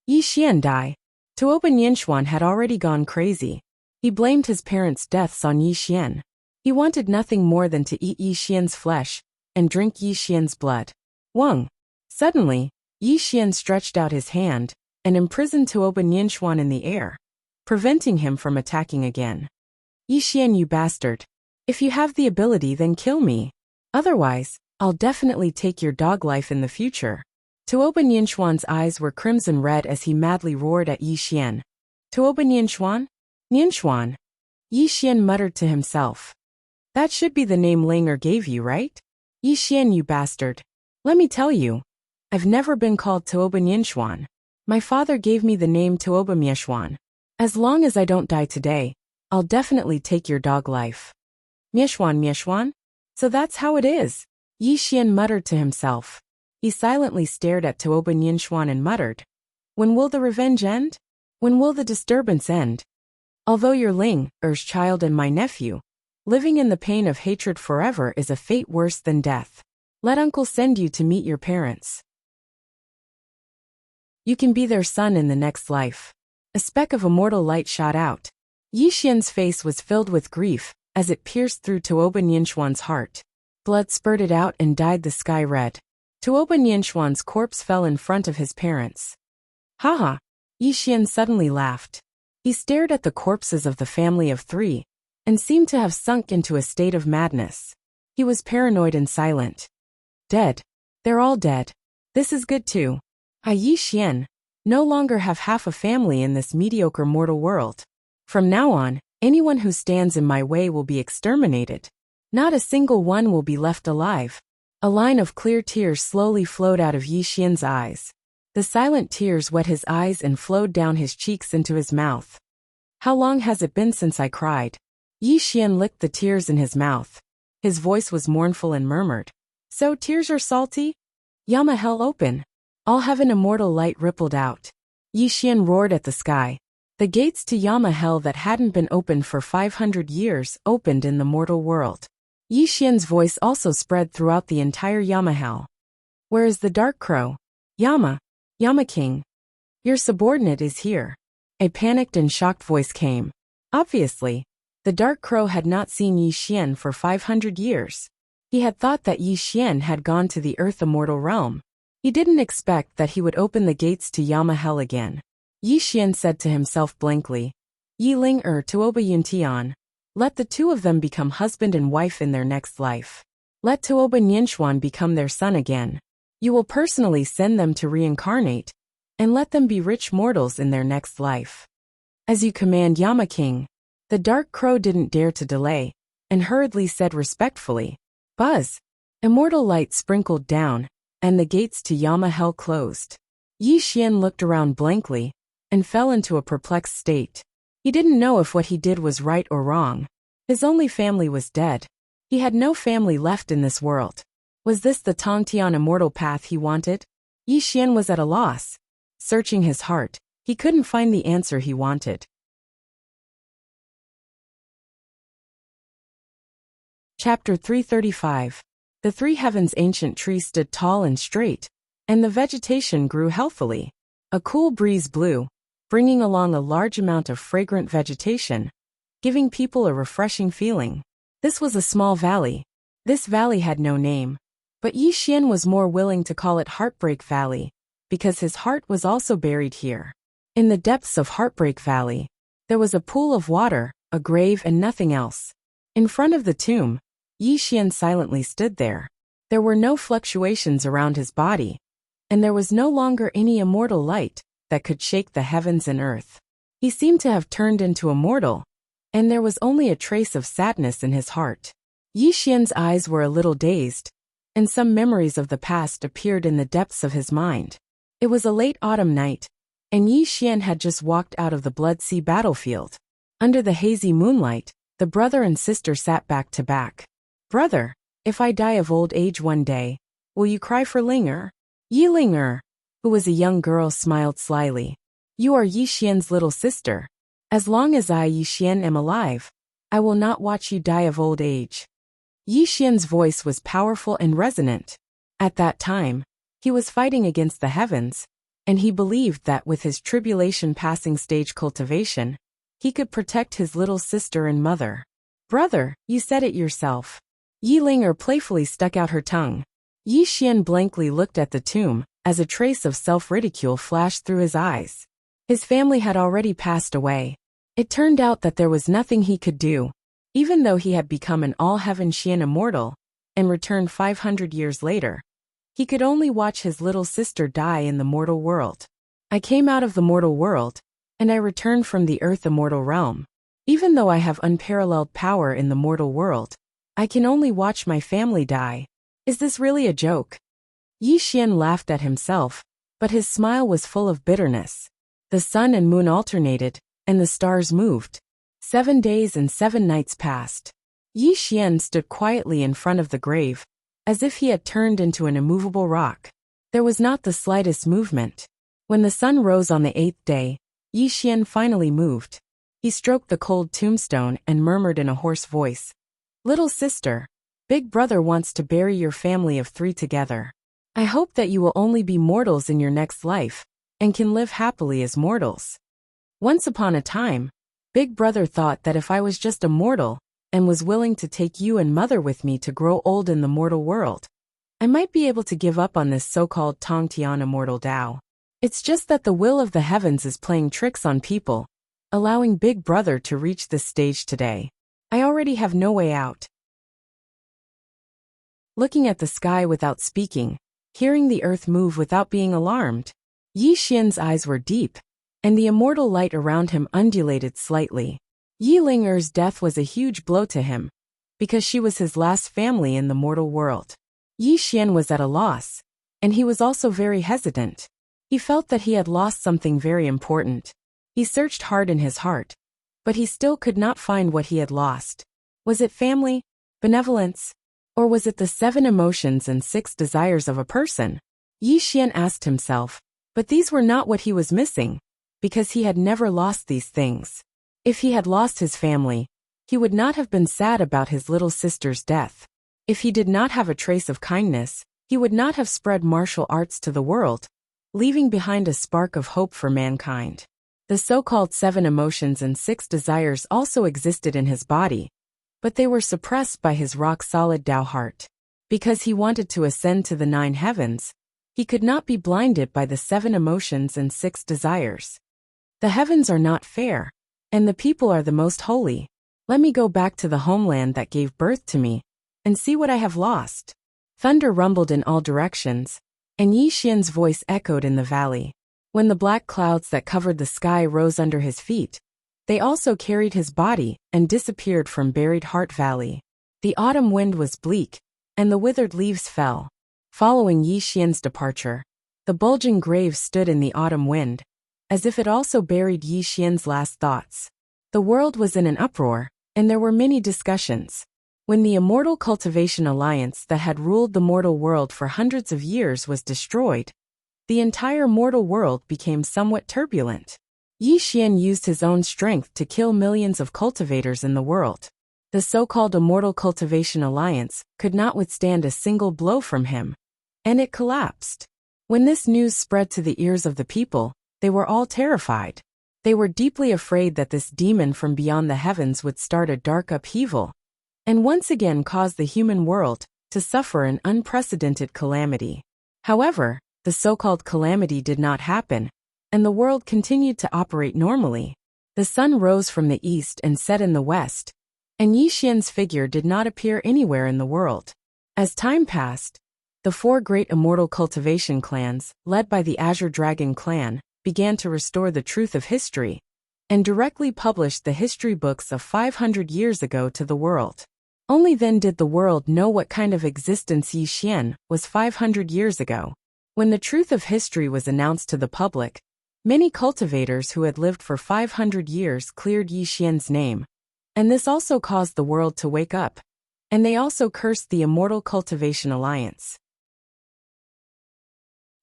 Yi Xian die. Tuoba Yuntian had already gone crazy. He blamed his parents' deaths on Yi Xian. He wanted nothing more than to eat Yi Xian's flesh and drink Yi Xian's blood. Wang. Suddenly, Yi Xian stretched out his hand and imprisoned Tuoba Nianxuan in the air, preventing him from attacking again. Yi Xian, you bastard. If you have the ability, then kill me. Otherwise, I'll definitely take your dog life in the future. Tuoba Nianxuan's eyes were crimson red as he madly roared at Yi Xian. Tuoba Nianxuan? Nianxuan. Yi Xian muttered to himself. That should be the name Langer gave you, right? Yi Xian, you bastard. Let me tell you. I've never been called Tuoba Nianxuan. My father gave me the name Tuoba Mieshuan. As long as I don't die today, I'll definitely take your dog life. Mieshuan, Mieshuan? So that's how it is. Yi Xian muttered to himself. He silently stared at Tuoba Nianxuan and muttered. When will the revenge end? When will the disturbance end? Although you're Ling, Er's child and my nephew, living in the pain of hatred forever is a fate worse than death. Let uncle send you to meet your parents. You can be their son in the next life. A speck of immortal light shot out. Yi Xian's face was filled with grief as it pierced through Tuoba Nianxuan's heart. Blood spurted out and dyed the sky red. Tuoba Nianxuan's corpse fell in front of his parents. Haha! Yi Xian suddenly laughed. He stared at the corpses of the family of three and seemed to have sunk into a state of madness. He was paranoid and silent. Dead. They're all dead. This is good too. I, Yi Xian, no longer have half a family in this mediocre mortal world. From now on, anyone who stands in my way will be exterminated. Not a single one will be left alive. A line of clear tears slowly flowed out of Yi Xian's eyes. The silent tears wet his eyes and flowed down his cheeks into his mouth. How long has it been since I cried? Yi Xian licked the tears in his mouth. His voice was mournful and murmured. So tears are salty? Yama hell open. All heaven immortal light rippled out. Yi Xian roared at the sky. The gates to Yama hell that hadn't been opened for 500 years opened in the mortal world. Yi Xian's voice also spread throughout the entire Yama hell. Where is the dark crow? Yama King. Your subordinate is here. A panicked and shocked voice came. Obviously, the dark crow had not seen Yi Xian for 500 years. He had thought that Yi Xian had gone to the earth immortal realm. He didn't expect that he would open the gates to Yama hell again. Yi Xian said to himself blankly, Yi Ling Tuoba Yuntian. Let the two of them become husband and wife in their next life. Let Tuoba Nianxuan become their son again. You will personally send them to reincarnate, and let them be rich mortals in their next life. As you command, Yama King. The dark crow didn't dare to delay, and hurriedly said respectfully, Buzz. Immortal light sprinkled down, and the gates to Yama hell closed. Yi Xian looked around blankly, and fell into a perplexed state. He didn't know if what he did was right or wrong. His only family was dead. He had no family left in this world. Was this the Tongtian immortal path he wanted? Yi Xian was at a loss. Searching his heart, he couldn't find the answer he wanted. Chapter 335. The three heavens ancient tree stood tall and straight, and the vegetation grew healthily. A cool breeze blew, bringing along a large amount of fragrant vegetation, giving people a refreshing feeling. This was a small valley. This valley had no name, but Yi Xian was more willing to call it Heartbreak Valley, because his heart was also buried here. In the depths of Heartbreak Valley, there was a pool of water, a grave and nothing else. In front of the tomb, Yi Xian silently stood there. There were no fluctuations around his body, and there was no longer any immortal light that could shake the heavens and earth. He seemed to have turned into a mortal, and there was only a trace of sadness in his heart. Yi Xian's eyes were a little dazed, and some memories of the past appeared in the depths of his mind. It was a late autumn night, and Yi Xian had just walked out of the Blood Sea battlefield. Under the hazy moonlight, the brother and sister sat back to back. Brother, if I die of old age one day, will you cry for Linger? Yi Linger, who was a young girl, smiled slyly. You are Yi Xian's little sister. As long as I, Yi Xian, am alive, I will not watch you die of old age. Yi Xian's voice was powerful and resonant. At that time, he was fighting against the heavens, and he believed that with his tribulation passing stage cultivation, he could protect his little sister and mother. Brother, you said it yourself. Yi Ling playfully stuck out her tongue. Yi Xian blankly looked at the tomb, as a trace of self-ridicule flashed through his eyes. His family had already passed away. It turned out that there was nothing he could do. Even though he had become an all-heaven Xian immortal, and returned 500 years later, he could only watch his little sister die in the mortal world. I came out of the mortal world, and I returned from the earth immortal realm. Even though I have unparalleled power in the mortal world, I can only watch my family die. Is this really a joke? Yi Xian laughed at himself, but his smile was full of bitterness. The sun and moon alternated, and the stars moved. 7 days and 7 nights passed. Yi Xian stood quietly in front of the grave, as if he had turned into an immovable rock. There was not the slightest movement. When the sun rose on the 8th day, Yi Xian finally moved. He stroked the cold tombstone and murmured in a hoarse voice, "Little sister, Big Brother wants to bury your family of 3 together. I hope that you will only be mortals in your next life, and can live happily as mortals. Once upon a time, Big Brother thought that if I was just a mortal, and was willing to take you and mother with me to grow old in the mortal world, I might be able to give up on this so-called Tongtian immortal Tao. It's just that the will of the heavens is playing tricks on people, allowing Big Brother to reach this stage today. I already have no way out." Looking at the sky without speaking, hearing the earth move without being alarmed, Yi Xian's eyes were deep, and the immortal light around him undulated slightly. Yi Ling's death was a huge blow to him, because she was his last family in the mortal world. Yi Xian was at a loss, and he was also very hesitant. He felt that he had lost something very important. He searched hard in his heart, but he still could not find what he had lost. Was it family, benevolence, or was it the 7 emotions and 6 desires of a person? Yi Xian asked himself, but these were not what he was missing, because he had never lost these things. If he had lost his family, he would not have been sad about his little sister's death. If he did not have a trace of kindness, he would not have spread martial arts to the world, leaving behind a spark of hope for mankind. The so-called 7 emotions and 6 desires also existed in his body, but they were suppressed by his rock-solid Tao heart. Because he wanted to ascend to the 9 heavens, he could not be blinded by the 7 emotions and 6 desires. The heavens are not fair, and the people are the most holy. Let me go back to the homeland that gave birth to me, and see what I have lost. Thunder rumbled in all directions, and Yi Xian's voice echoed in the valley. When the black clouds that covered the sky rose under his feet, they also carried his body and disappeared from buried Heart Valley. The autumn wind was bleak, and the withered leaves fell. Following Yi Xian's departure, the bulging grave stood in the autumn wind, as if it also buried Yi Xian's last thoughts. The world was in an uproar, and there were many discussions. When the Immortal Cultivation Alliance that had ruled the mortal world for hundreds of years was destroyed, the entire mortal world became somewhat turbulent. Yi Xian used his own strength to kill millions of cultivators in the world. The so-called Immortal Cultivation Alliance could not withstand a single blow from him, and it collapsed. When this news spread to the ears of the people, they were all terrified. They were deeply afraid that this demon from beyond the heavens would start a dark upheaval, and once again cause the human world to suffer an unprecedented calamity. However, the so-called calamity did not happen, and the world continued to operate normally. The sun rose from the east and set in the west, and Yi Xian's figure did not appear anywhere in the world. As time passed, the 4 great immortal cultivation clans, led by the Azure Dragon clan, began to restore the truth of history, and directly published the history books of 500 years ago to the world. Only then did the world know what kind of existence Yi Xian was 500 years ago. When the truth of history was announced to the public, many cultivators who had lived for 500 years cleared Yi Xian's name, and this also caused the world to wake up, and they also cursed the Immortal Cultivation Alliance.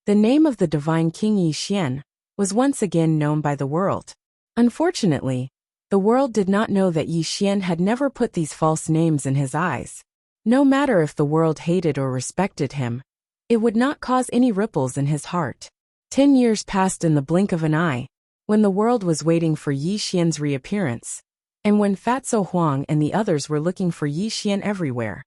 The name of the divine King Yi Xian was once again known by the world. Unfortunately, the world did not know that Yi Xian had never put these false names in his eyes. No matter if the world hated or respected him, it would not cause any ripples in his heart. 10 years passed in the blink of an eye, when the world was waiting for Yi Xian's reappearance, and when Fatso Huang and the others were looking for Yi Xian everywhere.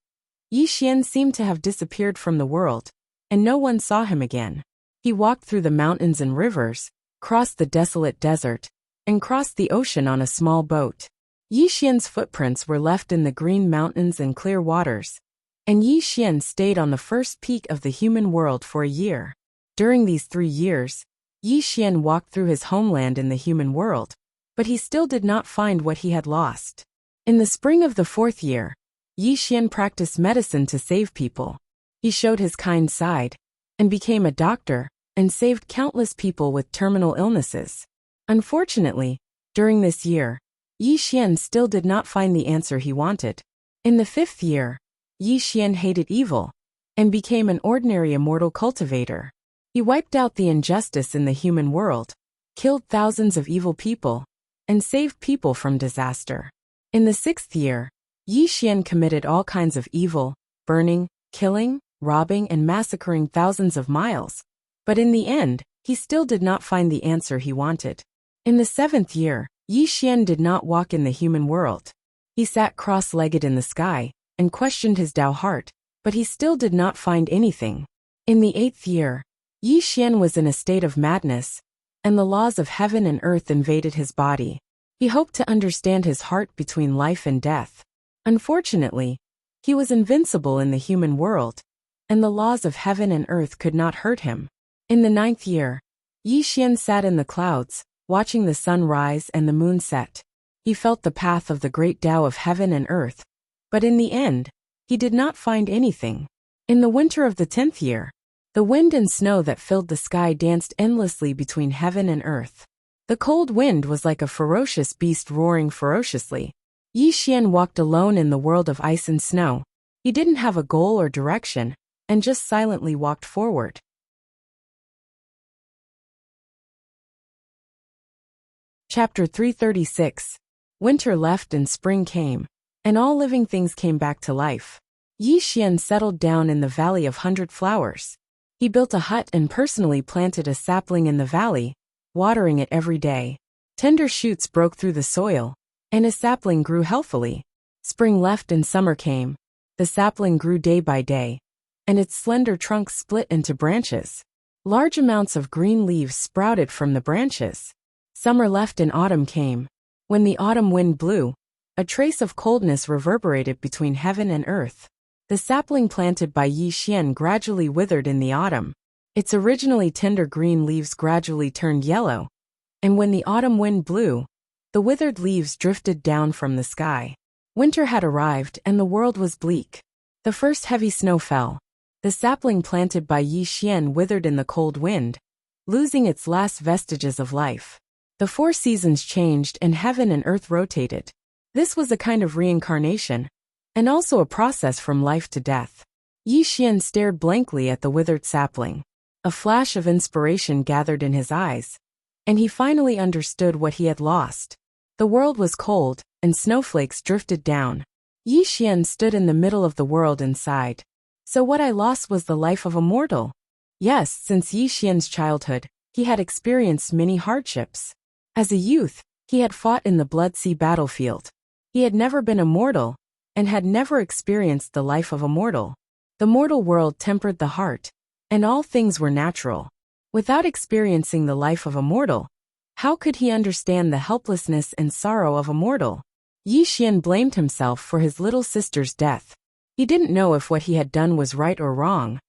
Yi Xian seemed to have disappeared from the world, and no one saw him again. He walked through the mountains and rivers, crossed the desolate desert, and crossed the ocean on a small boat. Yi Xian's footprints were left in the green mountains and clear waters, and Yi Xian stayed on the first peak of the human world for a year. During these 3 years, Yi Xian walked through his homeland in the human world, but he still did not find what he had lost. In the spring of the 4th year, Yi Xian practiced medicine to save people. He showed his kind side, and became a doctor, and saved countless people with terminal illnesses. Unfortunately, during this year, Yi Xian still did not find the answer he wanted. In the 5th year, Yi Xian hated evil, and became an ordinary immortal cultivator. He wiped out the injustice in the human world, killed thousands of evil people, and saved people from disaster. In the 6th year, Yi Xian committed all kinds of evil, burning, killing, robbing and massacring thousands of miles. But in the end, he still did not find the answer he wanted. In the 7th year, Yi Xian did not walk in the human world. He sat cross-legged in the sky, and questioned his Tao heart, but he still did not find anything. In the 8th year, Yi Xian was in a state of madness, and the laws of heaven and earth invaded his body. He hoped to understand his heart between life and death. Unfortunately, he was invincible in the human world, and the laws of heaven and earth could not hurt him. In the 9th year, Yi Xian sat in the clouds, watching the sun rise and the moon set. He felt the path of the great Tao of heaven and earth, but in the end, he did not find anything. In the winter of the 10th year, the wind and snow that filled the sky danced endlessly between heaven and earth. The cold wind was like a ferocious beast roaring ferociously. Yi Xian walked alone in the world of ice and snow. He didn't have a goal or direction, and just silently walked forward. Chapter 336. Winter left and spring came, and all living things came back to life. Yi Xian settled down in the Valley of 100 Flowers. He built a hut and personally planted a sapling in the valley, watering it every day. Tender shoots broke through the soil, and a sapling grew healthily. Spring left and summer came. The sapling grew day by day, and its slender trunk split into branches. Large amounts of green leaves sprouted from the branches. Summer left and autumn came. When the autumn wind blew, a trace of coldness reverberated between heaven and earth. The sapling planted by Yi Xian gradually withered in the autumn. Its originally tender green leaves gradually turned yellow, and when the autumn wind blew, the withered leaves drifted down from the sky. Winter had arrived and the world was bleak. The first heavy snow fell. The sapling planted by Yi Xian withered in the cold wind, losing its last vestiges of life. The 4 seasons changed and heaven and earth rotated. This was a kind of reincarnation, and also a process from life to death. Yi Xian stared blankly at the withered sapling. A flash of inspiration gathered in his eyes, and he finally understood what he had lost. The world was cold, and snowflakes drifted down. Yi Xian stood in the middle of the world and sighed. So what I lost was the life of a mortal. Yes, since Yi Xian's childhood, he had experienced many hardships. As a youth, he had fought in the Blood Sea battlefield. He had never been a mortal, and had never experienced the life of a mortal. The mortal world tempered the heart, and all things were natural. Without experiencing the life of a mortal, how could he understand the helplessness and sorrow of a mortal? Yi Xian blamed himself for his little sister's death. He didn't know if what he had done was right or wrong,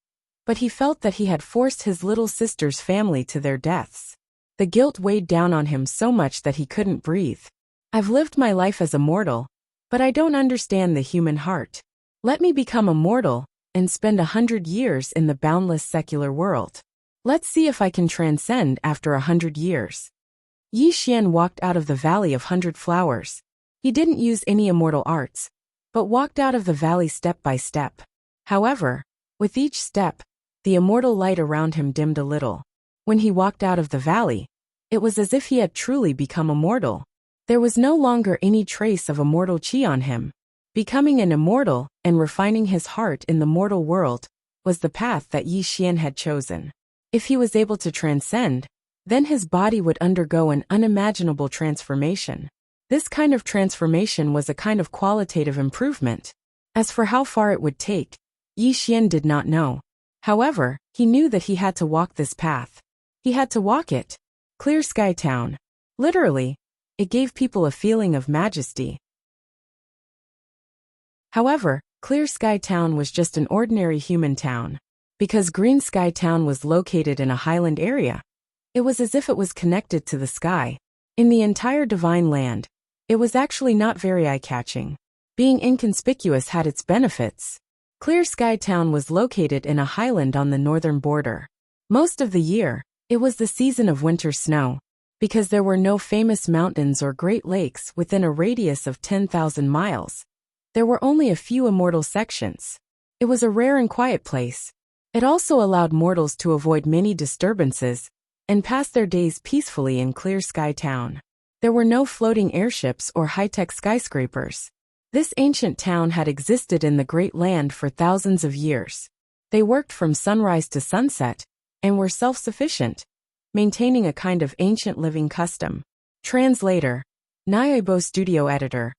but he felt that he had forced his little sister's family to their deaths. The guilt weighed down on him so much that he couldn't breathe. I've lived my life as a mortal, but I don't understand the human heart. Let me become a mortal, and spend 100 years in the boundless secular world. Let's see if I can transcend after 100 years. Yi Xian walked out of the Valley of 100 Flowers. He didn't use any immortal arts, but walked out of the valley step by step. However, with each step, the immortal light around him dimmed a little. When he walked out of the valley, it was as if he had truly become immortal. There was no longer any trace of immortal chi on him. Becoming an immortal and refining his heart in the mortal world was the path that Yi Xian had chosen. If he was able to transcend, then his body would undergo an unimaginable transformation. This kind of transformation was a kind of qualitative improvement. As for how far it would take, Yi Xian did not know. However, he knew that he had to walk this path. He had to walk it. Clear Sky Town. Literally, it gave people a feeling of majesty. However, Clear Sky Town was just an ordinary human town. Because Green Sky Town was located in a highland area, it was as if it was connected to the sky. In the entire Divine Land, it was actually not very eye-catching. Being inconspicuous had its benefits. Clear Sky Town was located in a highland on the northern border. Most of the year, it was the season of winter snow. Because there were no famous mountains or great lakes within a radius of 10,000 miles, there were only a few immortal sections. It was a rare and quiet place. It also allowed mortals to avoid many disturbances and pass their days peacefully in Clear Sky Town. There were no floating airships or high-tech skyscrapers. This ancient town had existed in the Great Land for thousands of years. They worked from sunrise to sunset and were self-sufficient, maintaining a kind of ancient living custom. Translator. Nyaibo Studio Editor.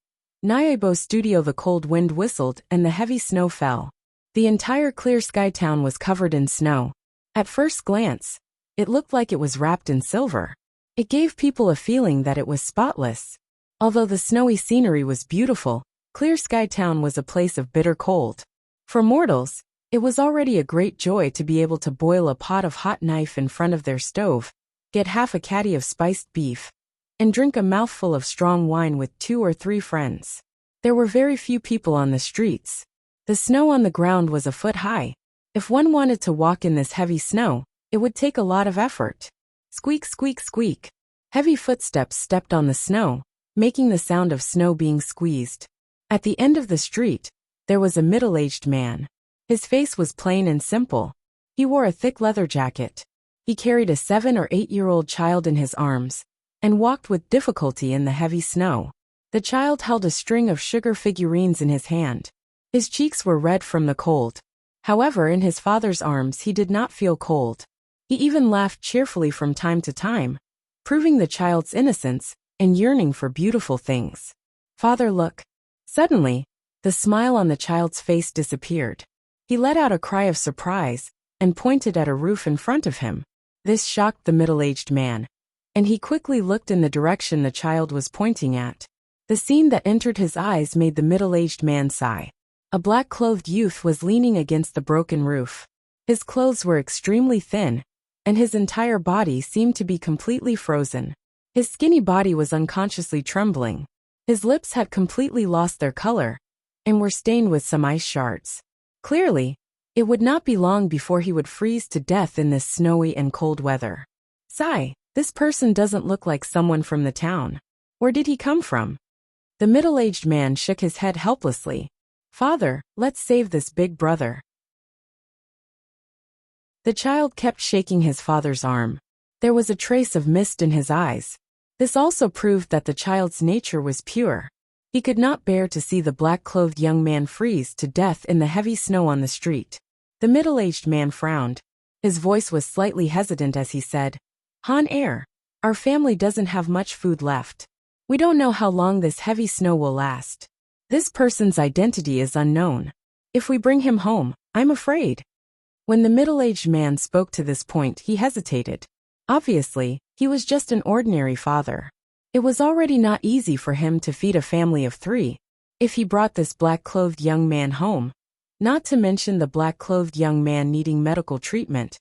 Nyaibo Studio. The cold wind whistled and the heavy snow fell. The entire Clear Sky Town was covered in snow. At first glance, it looked like it was wrapped in silver. It gave people a feeling that it was spotless. Although the snowy scenery was beautiful, Clear Sky Town was a place of bitter cold. For mortals, it was already a great joy to be able to boil a pot of hot knife in front of their stove, get half a caddy of spiced beef, and drink a mouthful of strong wine with 2 or 3 friends. There were very few people on the streets. The snow on the ground was a foot high. If one wanted to walk in this heavy snow, it would take a lot of effort. Squeak, squeak, squeak. Heavy footsteps stepped on the snow, making the sound of snow being squeezed. At the end of the street, there was a middle-aged man. His face was plain and simple. He wore a thick leather jacket. He carried a 7 or 8-year-old child in his arms and walked with difficulty in the heavy snow. The child held a string of sugar figurines in his hand. His cheeks were red from the cold. However, in his father's arms he did not feel cold. He even laughed cheerfully from time to time, proving the child's innocence and yearning for beautiful things. Father, look. Suddenly, the smile on the child's face disappeared. He let out a cry of surprise and pointed at a roof in front of him. This shocked the middle-aged man, and he quickly looked in the direction the child was pointing at. The scene that entered his eyes made the middle-aged man sigh. A black-clothed youth was leaning against the broken roof. His clothes were extremely thin, and his entire body seemed to be completely frozen. His skinny body was unconsciously trembling. His lips had completely lost their color and were stained with some ice shards. Clearly, it would not be long before he would freeze to death in this snowy and cold weather. Sigh, this person doesn't look like someone from the town. Where did he come from? The middle-aged man shook his head helplessly. Father, let's save this big brother. The child kept shaking his father's arm. There was a trace of mist in his eyes. This also proved that the child's nature was pure. He could not bear to see the black-clothed young man freeze to death in the heavy snow on the street. The middle-aged man frowned. His voice was slightly hesitant as he said, Han Air, our family doesn't have much food left. We don't know how long this heavy snow will last. This person's identity is unknown. If we bring him home, I'm afraid. When the middle-aged man spoke to this point, he hesitated. Obviously, he was just an ordinary father. It was already not easy for him to feed a family of 3. If he brought this black-clothed young man home, not to mention the black-clothed young man needing medical treatment,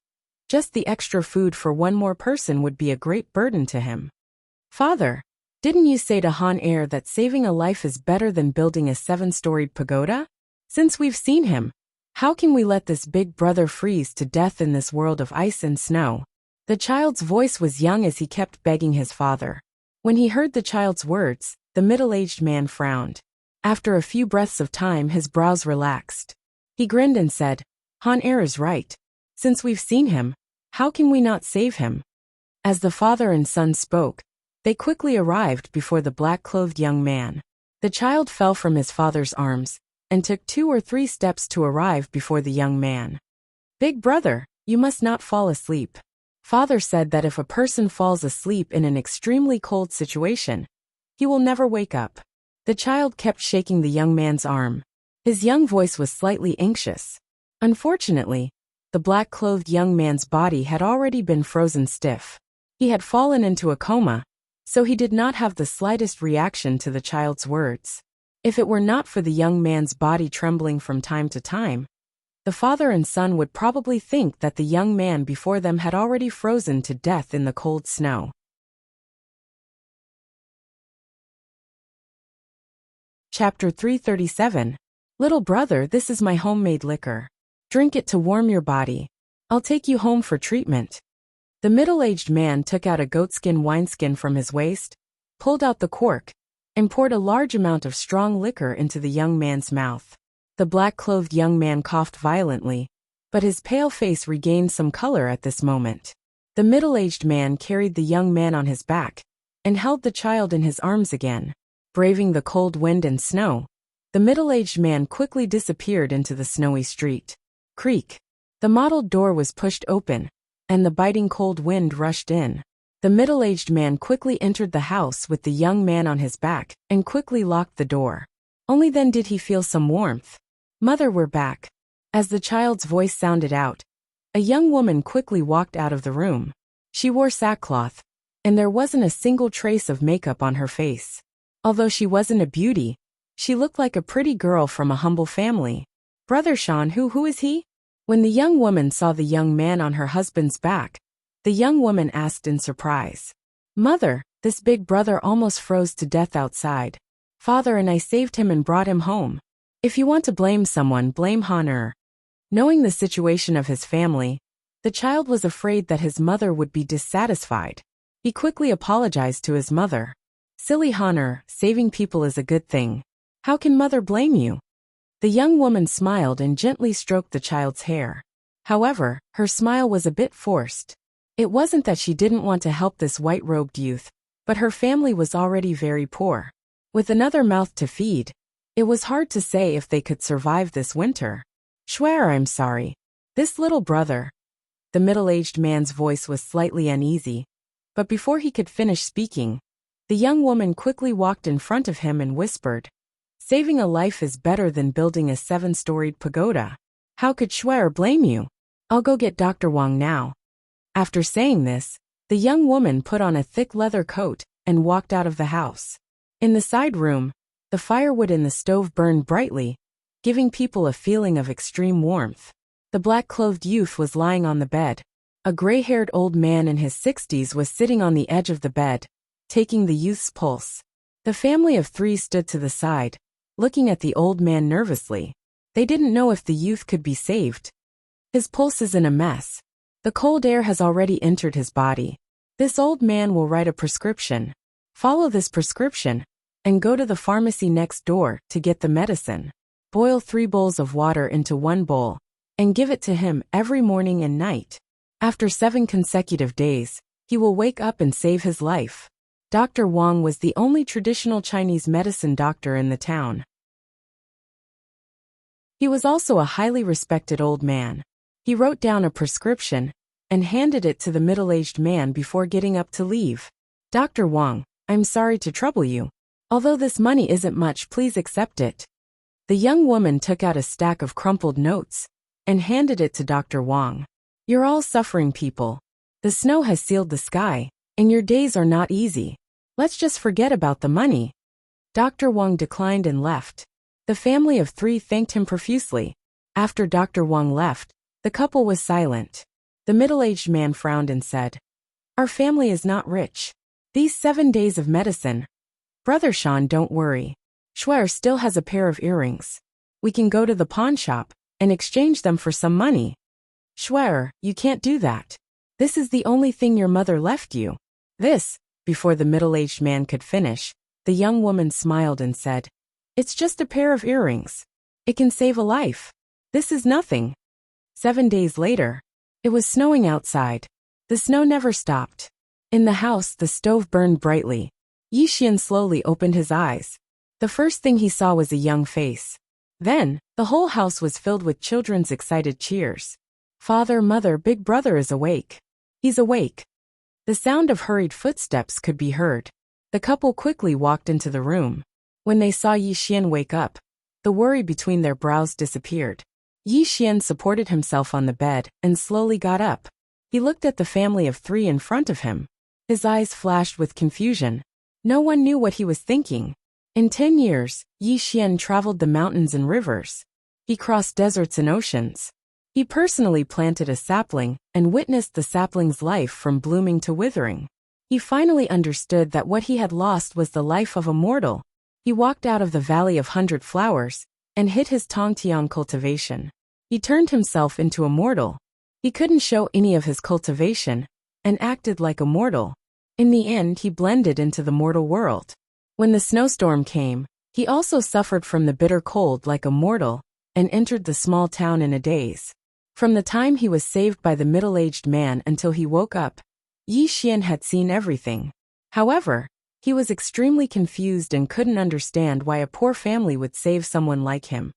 just the extra food for one more person would be a great burden to him. Father, didn't you say to Han Air that saving a life is better than building a 7-storied pagoda? Since we've seen him, how can we let this big brother freeze to death in this world of ice and snow? The child's voice was young as he kept begging his father. When he heard the child's words, the middle-aged man frowned. After a few breaths of time, his brows relaxed. He grinned and said, Han Air is right. Since we've seen him, how can we not save him? As the father and son spoke, they quickly arrived before the black-clothed young man. The child fell from his father's arms and took 2 or 3 steps to arrive before the young man. Big brother, you must not fall asleep. Father said that if a person falls asleep in an extremely cold situation, he will never wake up. The child kept shaking the young man's arm. His young voice was slightly anxious. Unfortunately, the black-clothed young man's body had already been frozen stiff. He had fallen into a coma, so he did not have the slightest reaction to the child's words. If it were not for the young man's body trembling from time to time, the father and son would probably think that the young man before them had already frozen to death in the cold snow. Chapter 337. Little brother, this is my homemade liquor. Drink it to warm your body. I'll take you home for treatment. The middle-aged man took out a goatskin wineskin from his waist, pulled out the cork, and poured a large amount of strong liquor into the young man's mouth. The black-clothed young man coughed violently, but his pale face regained some color at this moment. The middle-aged man carried the young man on his back and held the child in his arms again. Braving the cold wind and snow, the middle-aged man quickly disappeared into the snowy street. Creak. The mottled door was pushed open, and the biting cold wind rushed in. The middle-aged man quickly entered the house with the young man on his back and quickly locked the door. Only then did he feel some warmth. Mother, we're back. As the child's voice sounded out, a young woman quickly walked out of the room. She wore sackcloth, and there wasn't a single trace of makeup on her face. Although she wasn't a beauty, she looked like a pretty girl from a humble family. Brother Sean, who is he? When the young woman saw the young man on her husband's back, the young woman asked in surprise. Mother, this big brother almost froze to death outside. Father and I saved him and brought him home. If you want to blame someone, blame Han. Knowing the situation of his family, the child was afraid that his mother would be dissatisfied. He quickly apologized to his mother. Silly Han, saving people is a good thing. How can mother blame you? The young woman smiled and gently stroked the child's hair. However, her smile was a bit forced. It wasn't that she didn't want to help this white-robed youth, but her family was already very poor. With another mouth to feed, it was hard to say if they could survive this winter. Swear I'm sorry. This little brother. The middle-aged man's voice was slightly uneasy, but before he could finish speaking, the young woman quickly walked in front of him and whispered, saving a life is better than building a 7-storied pagoda. How could Swear blame you? I'll go get Dr. Wang now. After saying this, the young woman put on a thick leather coat and walked out of the house. In the side room, the firewood in the stove burned brightly, giving people a feeling of extreme warmth. The black-clothed youth was lying on the bed. A gray-haired old man in his 60s was sitting on the edge of the bed, taking the youth's pulse. The family of 3 stood to the side, looking at the old man nervously. They didn't know if the youth could be saved. His pulse is in a mess. The cold air has already entered his body. This old man will write a prescription. Follow this prescription, and go to the pharmacy next door to get the medicine. Boil 3 bowls of water into 1 bowl, and give it to him every morning and night. After 7 consecutive days, he will wake up and save his life. Dr. Wang was the only traditional Chinese medicine doctor in the town. He was also a highly respected old man. He wrote down a prescription and handed it to the middle-aged man before getting up to leave. Dr. Wang, I'm sorry to trouble you. Although this money isn't much, please accept it. The young woman took out a stack of crumpled notes and handed it to Dr. Wang. You're all suffering people. The snow has sealed the sky, and your days are not easy. Let's just forget about the money. Dr. Wang declined and left. The family of 3 thanked him profusely. After Dr. Wang left, the couple was silent. The middle-aged man frowned and said, Our family is not rich. These 7 days of medicine. Brother Sean, don't worry. Swear still has a pair of earrings. We can go to the pawn shop and exchange them for some money. Swear, you can't do that. This is the only thing your mother left you. Before the middle-aged man could finish, the young woman smiled and said, It's just a pair of earrings. It can save a life. This is nothing. 7 days later, it was snowing outside. The snow never stopped. In the house, the stove burned brightly. Yixian slowly opened his eyes. The first thing he saw was a young face. Then, the whole house was filled with children's excited cheers. Father, mother, big brother is awake. He's awake. The sound of hurried footsteps could be heard. The couple quickly walked into the room. When they saw Yixian wake up, The worry between their brows disappeared. Yi Xian supported himself on the bed and slowly got up. He looked at the family of 3 in front of him. His eyes flashed with confusion. No one knew what he was thinking. In 10 years, Yi Xian traveled the mountains and rivers. He crossed deserts and oceans. He personally planted a sapling and witnessed the sapling's life from blooming to withering. He finally understood that what he had lost was the life of a mortal. He walked out of the Valley of 100 Flowers and hit his Tongtiang cultivation. He turned himself into a mortal. He couldn't show any of his cultivation and acted like a mortal. In the end, he blended into the mortal world. When the snowstorm came, he also suffered from the bitter cold like a mortal and entered the small town in a daze. From the time he was saved by the middle-aged man until he woke up, Yi Xian had seen everything. However, he was extremely confused and couldn't understand why a poor family would save someone like him,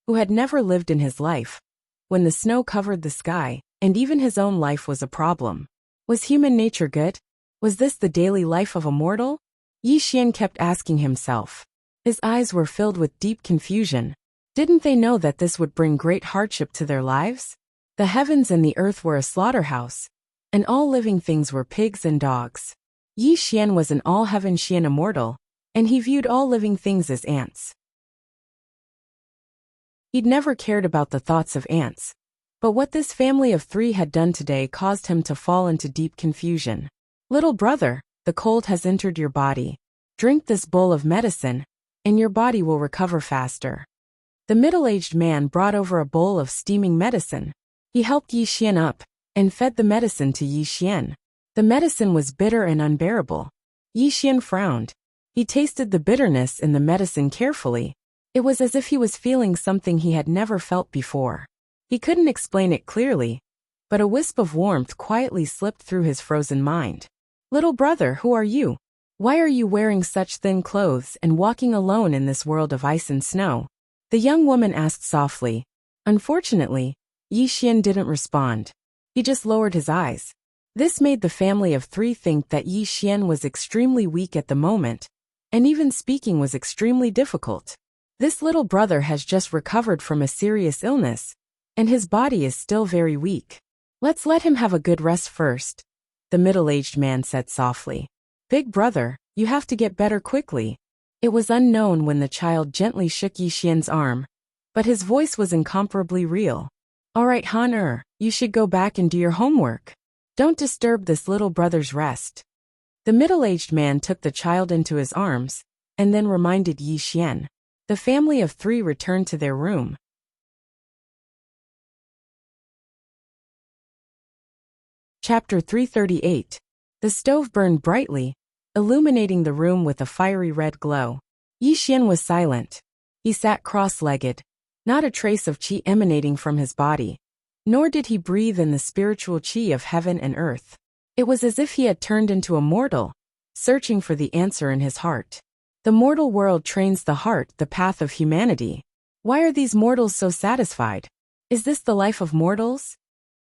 who had never lived in his life, when the snow covered the sky, and even his own life was a problem. Was human nature good? Was this the daily life of a mortal? Yi Xian kept asking himself. His eyes were filled with deep confusion. Didn't they know that this would bring great hardship to their lives? The heavens and the earth were a slaughterhouse, and all living things were pigs and dogs. Yi Xian was an all-heaven Xian immortal, and he viewed all living things as ants. He'd never cared about the thoughts of ants, but what this family of 3 had done today caused him to fall into deep confusion. Little brother, the cold has entered your body. Drink this bowl of medicine, and your body will recover faster. The middle-aged man brought over a bowl of steaming medicine. He helped Yi Xian up and fed the medicine to Yi Xian. The medicine was bitter and unbearable. Yi Xian frowned. He tasted the bitterness in the medicine carefully. It was as if he was feeling something he had never felt before. He couldn't explain it clearly, but a wisp of warmth quietly slipped through his frozen mind. Little brother, who are you? Why are you wearing such thin clothes and walking alone in this world of ice and snow? The young woman asked softly. Unfortunately, Yi Xian didn't respond. He just lowered his eyes. This made the family of 3 think that Yi Xian was extremely weak at the moment, and even speaking was extremely difficult. This little brother has just recovered from a serious illness, and his body is still very weak. Let's let him have a good rest first, the middle-aged man said softly. Big brother, you have to get better quickly. It was unknown when the child gently shook Yi Xian's arm, but his voice was incomparably real. All right, Han, you should go back and do your homework. Don't disturb this little brother's rest. The middle-aged man took the child into his arms, and then reminded Yi Xian. The family of 3 returned to their room. Chapter 338. The stove burned brightly, illuminating the room with a fiery red glow. Yi Xian was silent. He sat cross-legged, not a trace of qi emanating from his body, nor did he breathe in the spiritual qi of heaven and earth. It was as if he had turned into a mortal, searching for the answer in his heart. The mortal world trains the heart, the path of humanity. Why are these mortals so satisfied? Is this the life of mortals?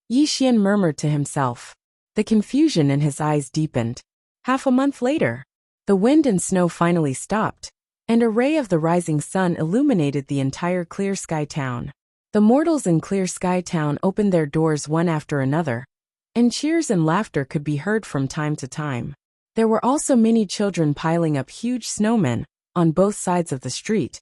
Yi Xian murmured to himself. The confusion in his eyes deepened. Half a month later, the wind and snow finally stopped, and a ray of the rising sun illuminated the entire Clear Sky Town. The mortals in Clear Sky Town opened their doors one after another, and cheers and laughter could be heard from time to time. There were also many children piling up huge snowmen on both sides of the street,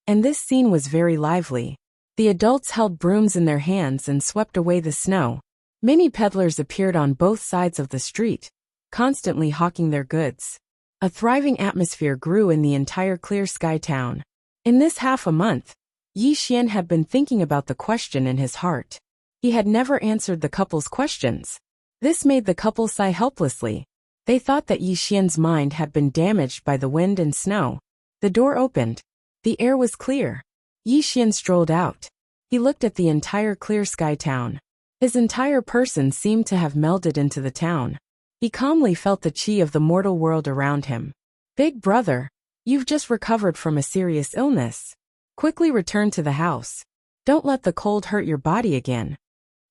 and this scene was very lively. The adults held brooms in their hands and swept away the snow. Many peddlers appeared on both sides of the street, constantly hawking their goods. A thriving atmosphere grew in the entire Clear Sky Town. In this half a month, Yi Xian had been thinking about the question in his heart. He had never answered the couple's questions. This made the couple sigh helplessly. They thought that Yi Xian's mind had been damaged by the wind and snow. The door opened. The air was clear. Yi Xian strolled out. He looked at the entire Clear Sky Town. His entire person seemed to have melded into the town. He calmly felt the qi of the mortal world around him. Big brother, you've just recovered from a serious illness. Quickly return to the house. Don't let the cold hurt your body again.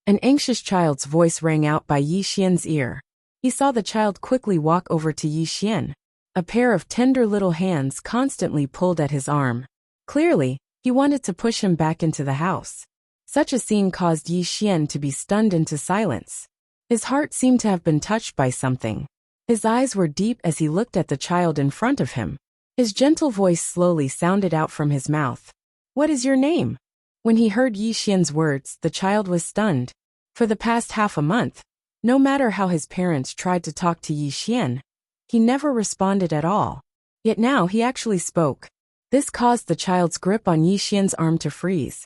An anxious child's voice rang out by Yi Xian's ear. He saw the child quickly walk over to Yi Xian. A pair of tender little hands constantly pulled at his arm. Clearly, He wanted to push him back into the house. Such a scene caused Yi Xian to be stunned into silence. His heart seemed to have been touched by something. His eyes were deep as he looked at the child in front of him. His gentle voice slowly sounded out from his mouth. "What is your name?" When he heard Yi Xian's words, the child was stunned. For the past half a month, no matter how his parents tried to talk to Yi Xian, he never responded at all. Yet now he actually spoke. This caused the child's grip on Yi Xian's arm to freeze.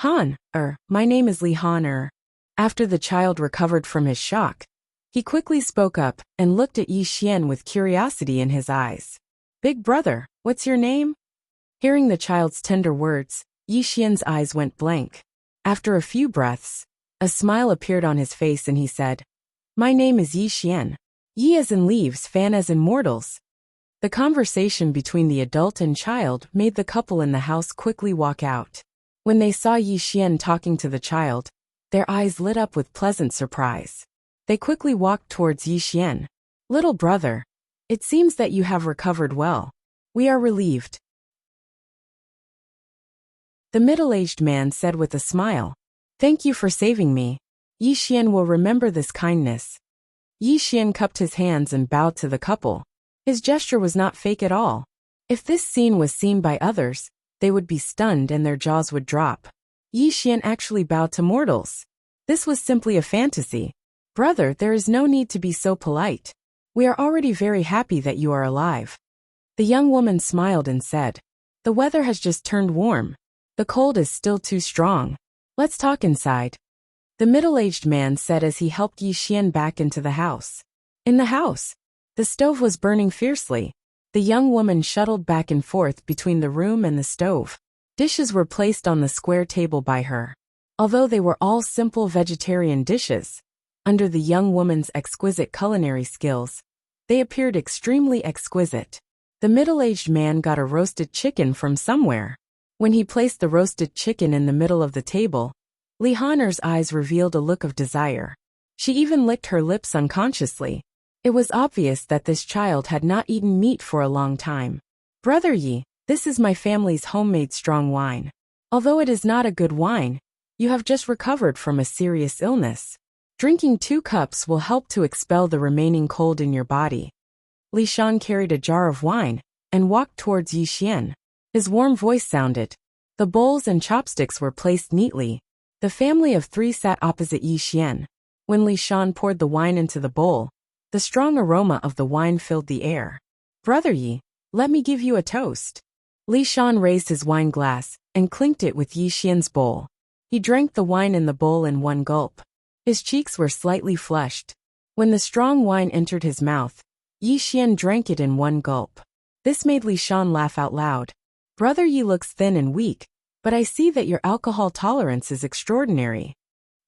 My name is Li Han. After the child recovered from his shock, he quickly spoke up and looked at Yi Xian with curiosity in his eyes. "Big brother, what's your name?" Hearing the child's tender words, Yi Xian's eyes went blank. After a few breaths, a smile appeared on his face and he said, "My name is Yi Xian. Yi as in leaves, fan as in mortals." The conversation between the adult and child made the couple in the house quickly walk out. When they saw Yi Xian talking to the child, their eyes lit up with pleasant surprise. They quickly walked towards Yi Xian. "Little brother, it seems that you have recovered well. We are relieved." The middle-aged man said with a smile, "Thank you for saving me. Yi Xian will remember this kindness." Yi Xian cupped his hands and bowed to the couple. His gesture was not fake at all. If this scene was seen by others, they would be stunned and their jaws would drop. Yi Xian actually bowed to mortals. This was simply a fantasy. "Brother, there is no need to be so polite. We are already very happy that you are alive." The young woman smiled and said, "The weather has just turned warm. The cold is still too strong. Let's talk inside." The middle-aged man said as he helped Yi Xian back into the house. In the house, the stove was burning fiercely. The young woman shuttled back and forth between the room and the stove. Dishes were placed on the square table by her. Although they were all simple vegetarian dishes, under the young woman's exquisite culinary skills, they appeared extremely exquisite. The middle-aged man got a roasted chicken from somewhere. When he placed the roasted chicken in the middle of the table, Li Haner's eyes revealed a look of desire. She even licked her lips unconsciously. It was obvious that this child had not eaten meat for a long time. "Brother Yi, this is my family's homemade strong wine. Although it is not a good wine, you have just recovered from a serious illness. Drinking 2 cups will help to expel the remaining cold in your body." Li Shan carried a jar of wine and walked towards Yi Xian. His warm voice sounded. The bowls and chopsticks were placed neatly. The family of 3 sat opposite Yi Xian. When Li Shan poured the wine into the bowl, the strong aroma of the wine filled the air. "Brother Yi, let me give you a toast." Li Shan raised his wine glass and clinked it with Yi Xian's bowl. He drank the wine in the bowl in one gulp. His cheeks were slightly flushed. When the strong wine entered his mouth, Yi Xian drank it in one gulp. This made Li Shan laugh out loud. "Brother Yi looks thin and weak, but I see that your alcohol tolerance is extraordinary."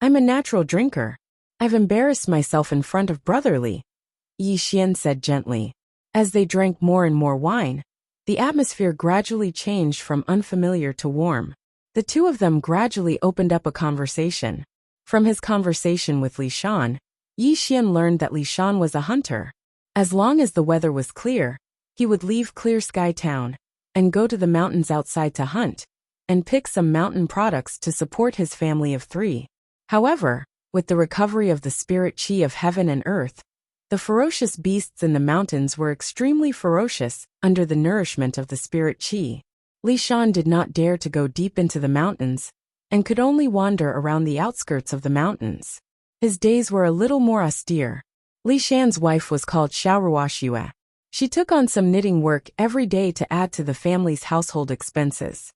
"I'm a natural drinker. I've embarrassed myself in front of Brother Li," Yi Xian said gently. As they drank more and more wine, the atmosphere gradually changed from unfamiliar to warm. The two of them gradually opened up a conversation. From his conversation with Li Shan, Yi Xian learned that Li Shan was a hunter. As long as the weather was clear, he would leave Clear Sky Town and go to the mountains outside to hunt and pick some mountain products to support his family of 3. However, with the recovery of the spirit chi of heaven and earth, the ferocious beasts in the mountains were extremely ferocious under the nourishment of the spirit chi. Li Shan did not dare to go deep into the mountains and could only wander around the outskirts of the mountains. His days were a little more austere. Li Shan's wife was called Xiaoruoxue. She took on some knitting work every day to add to the family's household expenses.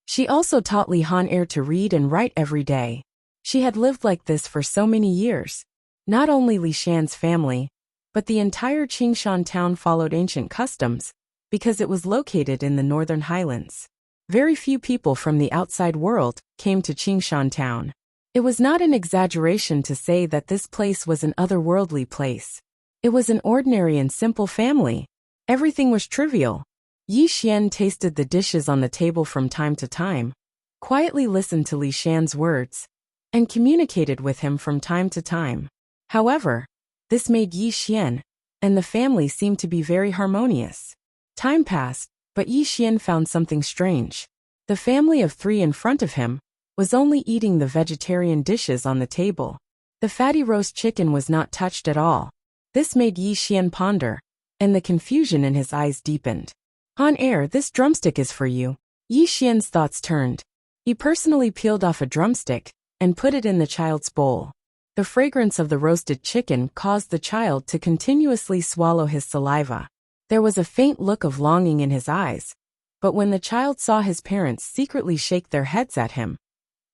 She also taught Li Han to read and write every day. She had lived like this for so many years. Not only Li Shan's family, but the entire Qingshan town followed ancient customs, because it was located in the northern highlands. Very few people from the outside world came to Qingshan town. It was not an exaggeration to say that this place was an otherworldly place. It was an ordinary and simple family. Everything was trivial. Yi Xian tasted the dishes on the table from time to time, quietly listened to Li Shan's words, and communicated with him from time to time. However, this made Yi Xian and the family seem to be very harmonious. Time passed, But Yi Xian found something strange. The family of 3 in front of him was only eating the vegetarian dishes on the table. The fatty roast chicken was not touched at all. This made Yi Xian ponder, and the confusion in his eyes deepened. Han this drumstick is for you. Yi Xian's thoughts turned. He personally peeled off a drumstick and put it in the child's bowl. The fragrance of the roasted chicken caused the child to continuously swallow his saliva. There was a faint look of longing in his eyes, but when the child saw his parents secretly shake their heads at him,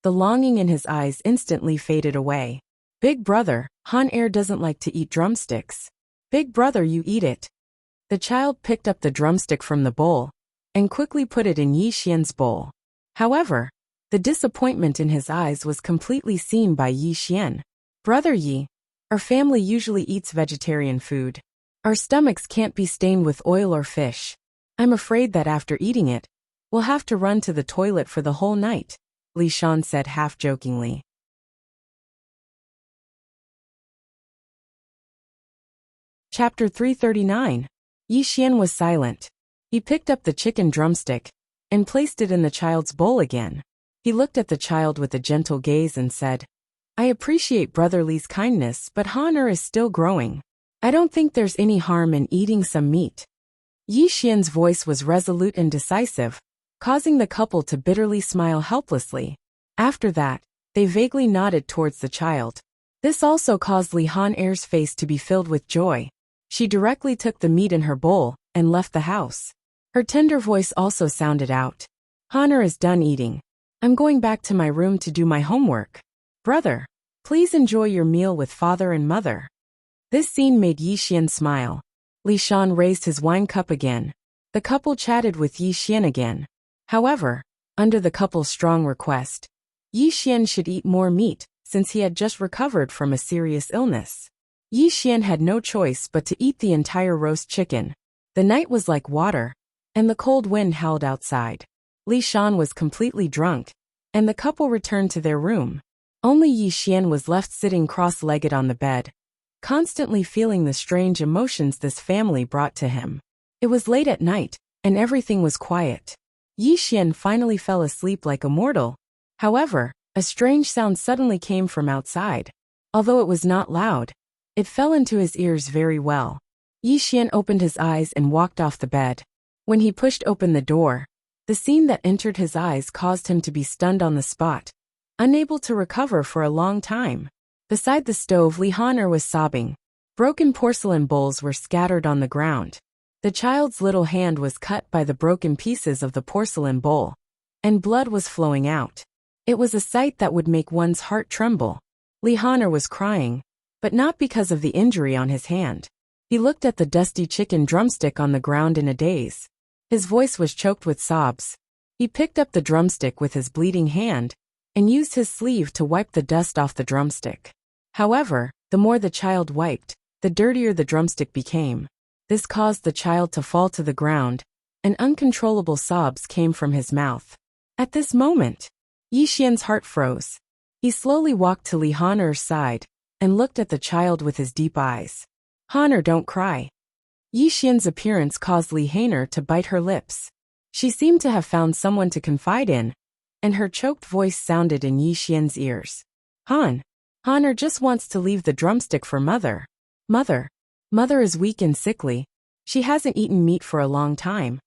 the longing in his eyes instantly faded away. Big brother, Han doesn't like to eat drumsticks. Big brother, you eat it. The child picked up the drumstick from the bowl and quickly put it in Yi Xian's bowl. However, the disappointment in his eyes was completely seen by Yi Xian. Brother Yi, our family usually eats vegetarian food. Our stomachs can't be stained with oil or fish. I'm afraid that after eating it, we'll have to run to the toilet for the whole night, Li Shan said half-jokingly. Chapter 339. Yi Xian was silent. He picked up the chicken drumstick and placed it in the child's bowl again. He looked at the child with a gentle gaze and said, I appreciate Brother Li's kindness, but Han is still growing. I don't think there's any harm in eating some meat. Yi Xian's voice was resolute and decisive, causing the couple to bitterly smile helplessly. After that, they vaguely nodded towards the child. This also caused Li Han face to be filled with joy. She directly took the meat in her bowl and left the house. Her tender voice also sounded out. Han is done eating. I'm going back to my room to do my homework. Brother, please enjoy your meal with father and mother. This scene made Yi Xian smile. Li Shan raised his wine cup again. The couple chatted with Yi Xian again. However, under the couple's strong request, Yi Xian should eat more meat since he had just recovered from a serious illness. Yi Xian had no choice but to eat the entire roast chicken. The night was like water, and the cold wind howled outside. Li Shan was completely drunk, and the couple returned to their room. Only Yi Xian was left sitting cross-legged on the bed, constantly feeling the strange emotions this family brought to him. It was late at night, and everything was quiet. Yi Xian finally fell asleep like a mortal. However, a strange sound suddenly came from outside. Although it was not loud, it fell into his ears very well. Yi Xian opened his eyes and walked off the bed. When he pushed open the door, the scene that entered his eyes caused him to be stunned on the spot, unable to recover for a long time. Beside the stove, Li Han was sobbing. Broken porcelain bowls were scattered on the ground. The child's little hand was cut by the broken pieces of the porcelain bowl, and blood was flowing out. It was a sight that would make one's heart tremble. Li Han was crying, but not because of the injury on his hand. He looked at the dusty chicken drumstick on the ground in a daze. His voice was choked with sobs. He picked up the drumstick with his bleeding hand and used his sleeve to wipe the dust off the drumstick. However, the more the child wiped, the dirtier the drumstick became. This caused the child to fall to the ground, and uncontrollable sobs came from his mouth. At this moment, Yi Xian's heart froze. He slowly walked to Li Han's side and looked at the child with his deep eyes. Han, don't cry. Yi Xian's appearance caused Li Han to bite her lips. She seemed to have found someone to confide in, and her choked voice sounded in Yi Xian's ears. Han just wants to leave the drumstick for Mother. Mother is weak and sickly. She hasn't eaten meat for a long time.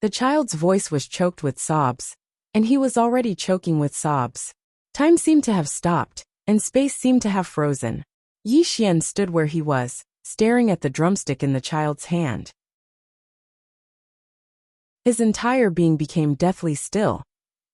The child's voice was choked with sobs, and he was already choking with sobs. Time seemed to have stopped, and space seemed to have frozen. Yi Xian stood where he was, staring at the drumstick in the child's hand. His entire being became deathly still,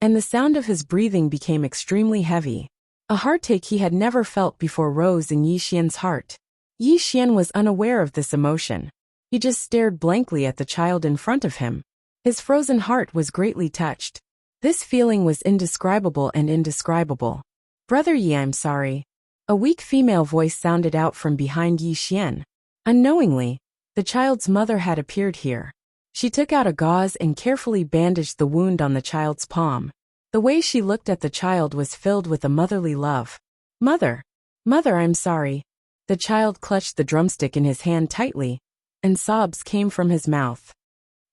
and the sound of his breathing became extremely heavy. A heartache he had never felt before rose in Yi Xian's heart. Yi Xian was unaware of this emotion. He just stared blankly at the child in front of him. His frozen heart was greatly touched. This feeling was indescribable and indescribable. Brother Yi, I'm sorry. A weak female voice sounded out from behind Yi Xian. Unknowingly, the child's mother had appeared here. She took out a gauze and carefully bandaged the wound on the child's palm. The way she looked at the child was filled with a motherly love. Mother, I'm sorry. The child clutched the drumstick in his hand tightly, and sobs came from his mouth.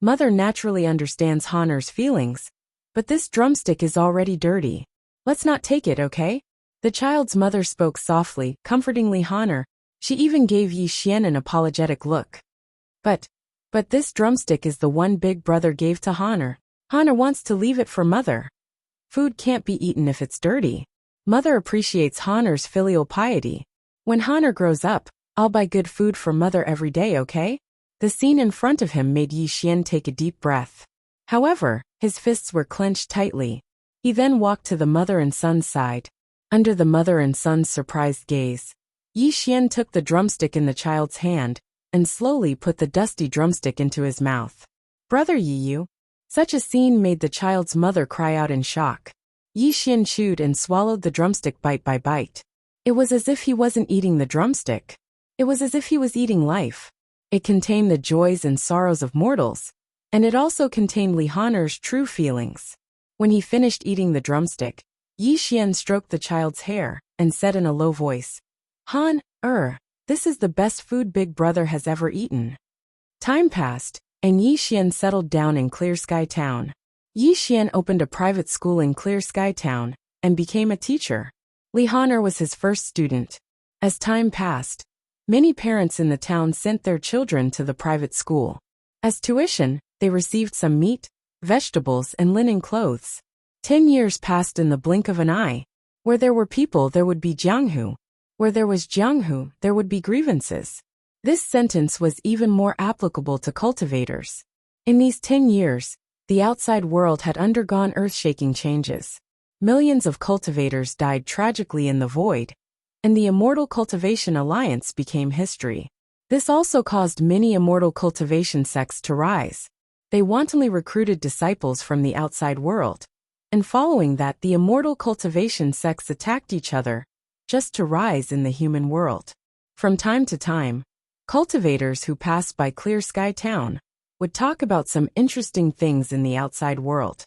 Mother naturally understands Honor's feelings, but this drumstick is already dirty. Let's not take it, okay? The child's mother spoke softly, comfortingly Honor. She even gave Yi Xian an apologetic look. But this drumstick is the one big brother gave to Honor. Honor wants to leave it for Mother. Food can't be eaten if it's dirty. Mother appreciates Honor's filial piety. When Honor grows up, I'll buy good food for Mother every day, okay? The scene in front of him made Yi Xian take a deep breath. However, his fists were clenched tightly. He then walked to the mother and son's side. Under the mother and son's surprised gaze, Yi Xian took the drumstick in the child's hand and slowly put the dusty drumstick into his mouth. Brother Yi Yu. Such a scene made the child's mother cry out in shock. Yi Xian chewed and swallowed the drumstick bite by bite. It was as if he wasn't eating the drumstick. It was as if he was eating life. It contained the joys and sorrows of mortals, and it also contained Li Honor's true feelings. When he finished eating the drumstick, Yi Xian stroked the child's hair and said in a low voice, this is the best food Big Brother has ever eaten. Time passed, and Yi Xian settled down in Clear Sky Town. Yi Xian opened a private school in Clear Sky Town and became a teacher. Li Honor was his first student. As time passed, many parents in the town sent their children to the private school. As tuition, they received some meat, vegetables, and linen clothes. 10 years passed in the blink of an eye. Where there were people, there would be Jianghu. Where there was Jianghu, there would be grievances. This sentence was even more applicable to cultivators. In these 10 years, the outside world had undergone earth-shaking changes. Millions of cultivators died tragically in the void, and the Immortal Cultivation Alliance became history. This also caused many immortal cultivation sects to rise. They wantonly recruited disciples from the outside world, and following that the immortal cultivation sects attacked each other, just to rise in the human world. From time to time, cultivators who passed by Clear Sky Town would talk about some interesting things in the outside world.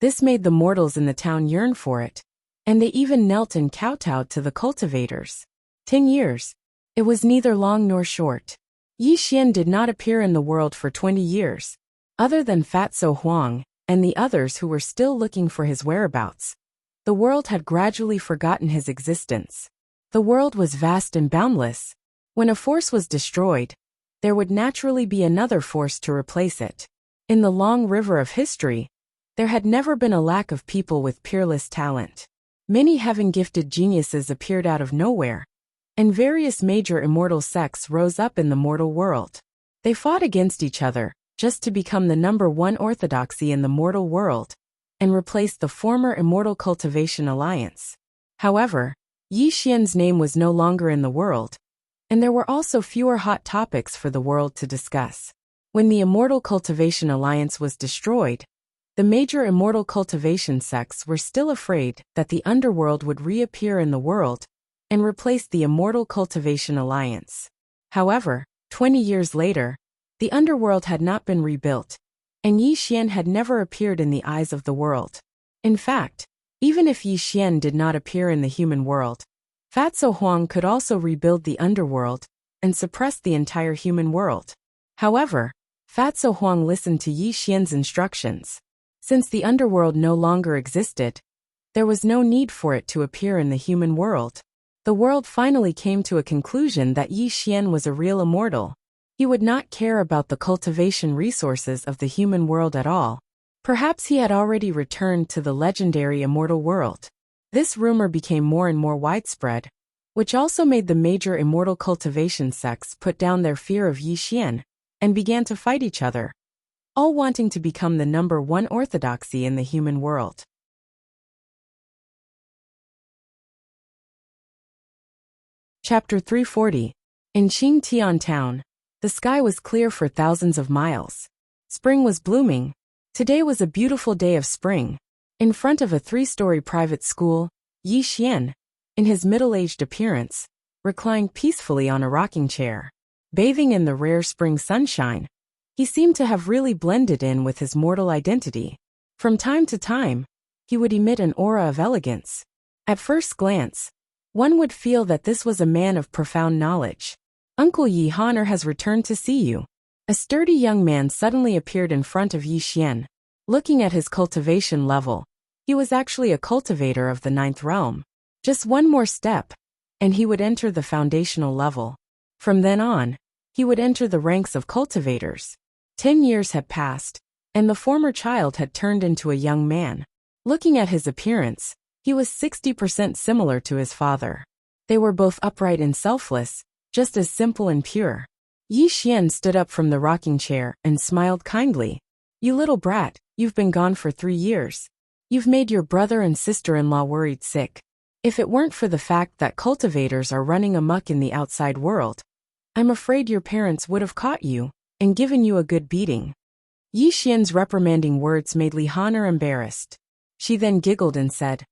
This made the mortals in the town yearn for it, and they even knelt and kowtowed to the cultivators. 10 years. It was neither long nor short. Yi Xian did not appear in the world for 20 years. Other than Fatso Huang and the others who were still looking for his whereabouts, the world had gradually forgotten his existence. The world was vast and boundless. When a force was destroyed, there would naturally be another force to replace it. In the long river of history, there had never been a lack of people with peerless talent. Many heaven-gifted geniuses appeared out of nowhere, and various major immortal sects rose up in the mortal world. They fought against each other, just to become the #1 orthodoxy in the mortal world, and replace the former Immortal Cultivation Alliance. However, Yi Xian's name was no longer in the world, and there were also fewer hot topics for the world to discuss. When the Immortal Cultivation Alliance was destroyed, the major immortal cultivation sects were still afraid that the underworld would reappear in the world and replace the Immortal Cultivation Alliance. However, 20 years later, the underworld had not been rebuilt, and Yi Xian had never appeared in the eyes of the world. In fact, even if Yi Xian did not appear in the human world, Fatso Huang could also rebuild the underworld and suppress the entire human world. However, Fatso Huang listened to Yi Xian's instructions. Since the underworld no longer existed, there was no need for it to appear in the human world. The world finally came to a conclusion that Yi Xian was a real immortal. He would not care about the cultivation resources of the human world at all. Perhaps he had already returned to the legendary immortal world. This rumor became more and more widespread, which also made the major immortal cultivation sects put down their fear of Yi Xian and began to fight each other, all wanting to become the #1 orthodoxy in the human world. Chapter 340. In Qingtian Town, the sky was clear for thousands of miles. Spring was blooming. Today was a beautiful day of spring. In front of a 3-story private school, Yi Xian, in his middle-aged appearance, reclined peacefully on a rocking chair. Bathing in the rare spring sunshine, he seemed to have really blended in with his mortal identity. From time to time, he would emit an aura of elegance. At first glance, one would feel that this was a man of profound knowledge. Uncle Yi Honor has returned to see you. A sturdy young man suddenly appeared in front of Yi Xian. Looking at his cultivation level, he was actually a cultivator of the 9th realm. Just one more step, and he would enter the foundational level. From then on, he would enter the ranks of cultivators. 10 years had passed, and the former child had turned into a young man. Looking at his appearance, he was 60% similar to his father. They were both upright and selfless, just as simple and pure. Yi Xian stood up from the rocking chair and smiled kindly. "You little brat, you've been gone for 3 years. You've made your brother and sister-in-law worried sick. If it weren't for the fact that cultivators are running amok in the outside world, I'm afraid your parents would have caught you and given you a good beating." Yi Xian's reprimanding words made Li Han'er embarrassed. She then giggled and said,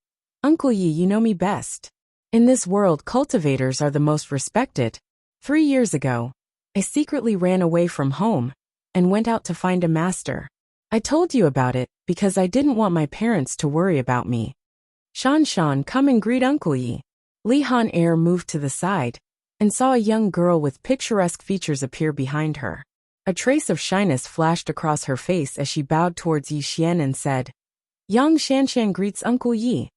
"Uncle Yi, you know me best. In this world, cultivators are the most respected. 3 years ago, I secretly ran away from home and went out to find a master. I told you about it because I didn't want my parents to worry about me. Shan, come and greet Uncle Yi." Li Han'er moved to the side and saw a young girl with picturesque features appear behind her. A trace of shyness flashed across her face as she bowed towards Yi Xian and said, "Yang Shanshan greets Uncle Yi."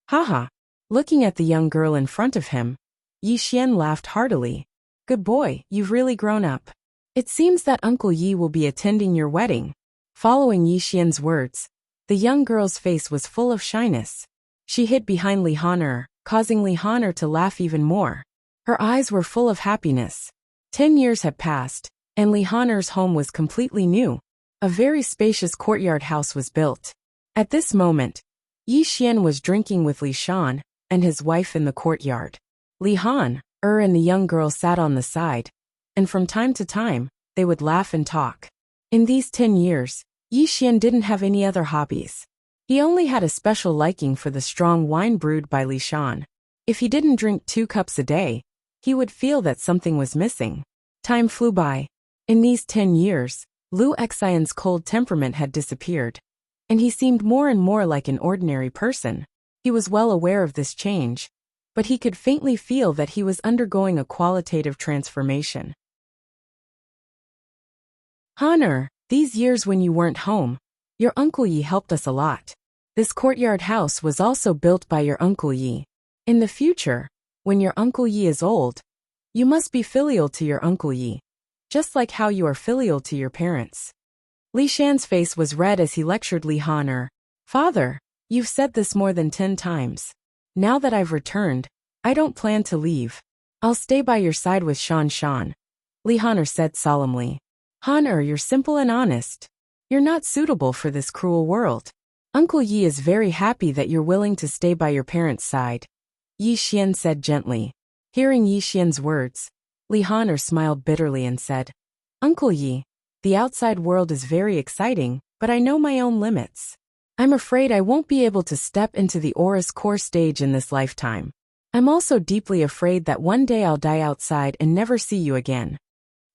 Haha. Looking at the young girl in front of him, Yi Xian laughed heartily. "Good boy, you've really grown up. It seems that Uncle Yi will be attending your wedding." Following Yi Xian's words, the young girl's face was full of shyness. She hid behind Li Han'er, causing Li Han'er to laugh even more. Her eyes were full of happiness. 10 years had passed, and Li Han'er's home was completely new. A very spacious courtyard house was built. At this moment, Yi Xian was drinking with Li Shan and his wife in the courtyard. Li Han'er and the young girl sat on the side, and from time to time, they would laugh and talk. In these 10 years, Yi Xian didn't have any other hobbies. He only had a special liking for the strong wine brewed by Li Shan. If he didn't drink 2 cups a day, he would feel that something was missing. Time flew by. In these 10 years, Lu Xian's cold temperament had disappeared, and he seemed more and more like an ordinary person. He was well aware of this change, but he could faintly feel that he was undergoing a qualitative transformation. "Han'er, these years when you weren't home, your Uncle Yi helped us a lot. This courtyard house was also built by your Uncle Yi. In the future, when your Uncle Yi is old, you must be filial to your Uncle Yi, just like how you are filial to your parents." Li Shan's face was red as he lectured Li Han'er. "Father, you've said this more than 10 times. Now that I've returned, I don't plan to leave. I'll stay by your side with Shan," Li Han'er said solemnly. "Han'er, you're simple and honest. You're not suitable for this cruel world. Uncle Yi is very happy that you're willing to stay by your parents' side," Yi Xian said gently. Hearing Yi Xian's words, Li Han'er smiled bitterly and said, "Uncle Yi, the outside world is very exciting, but I know my own limits. I'm afraid I won't be able to step into the Aurus core stage in this lifetime. I'm also deeply afraid that one day I'll die outside and never see you again."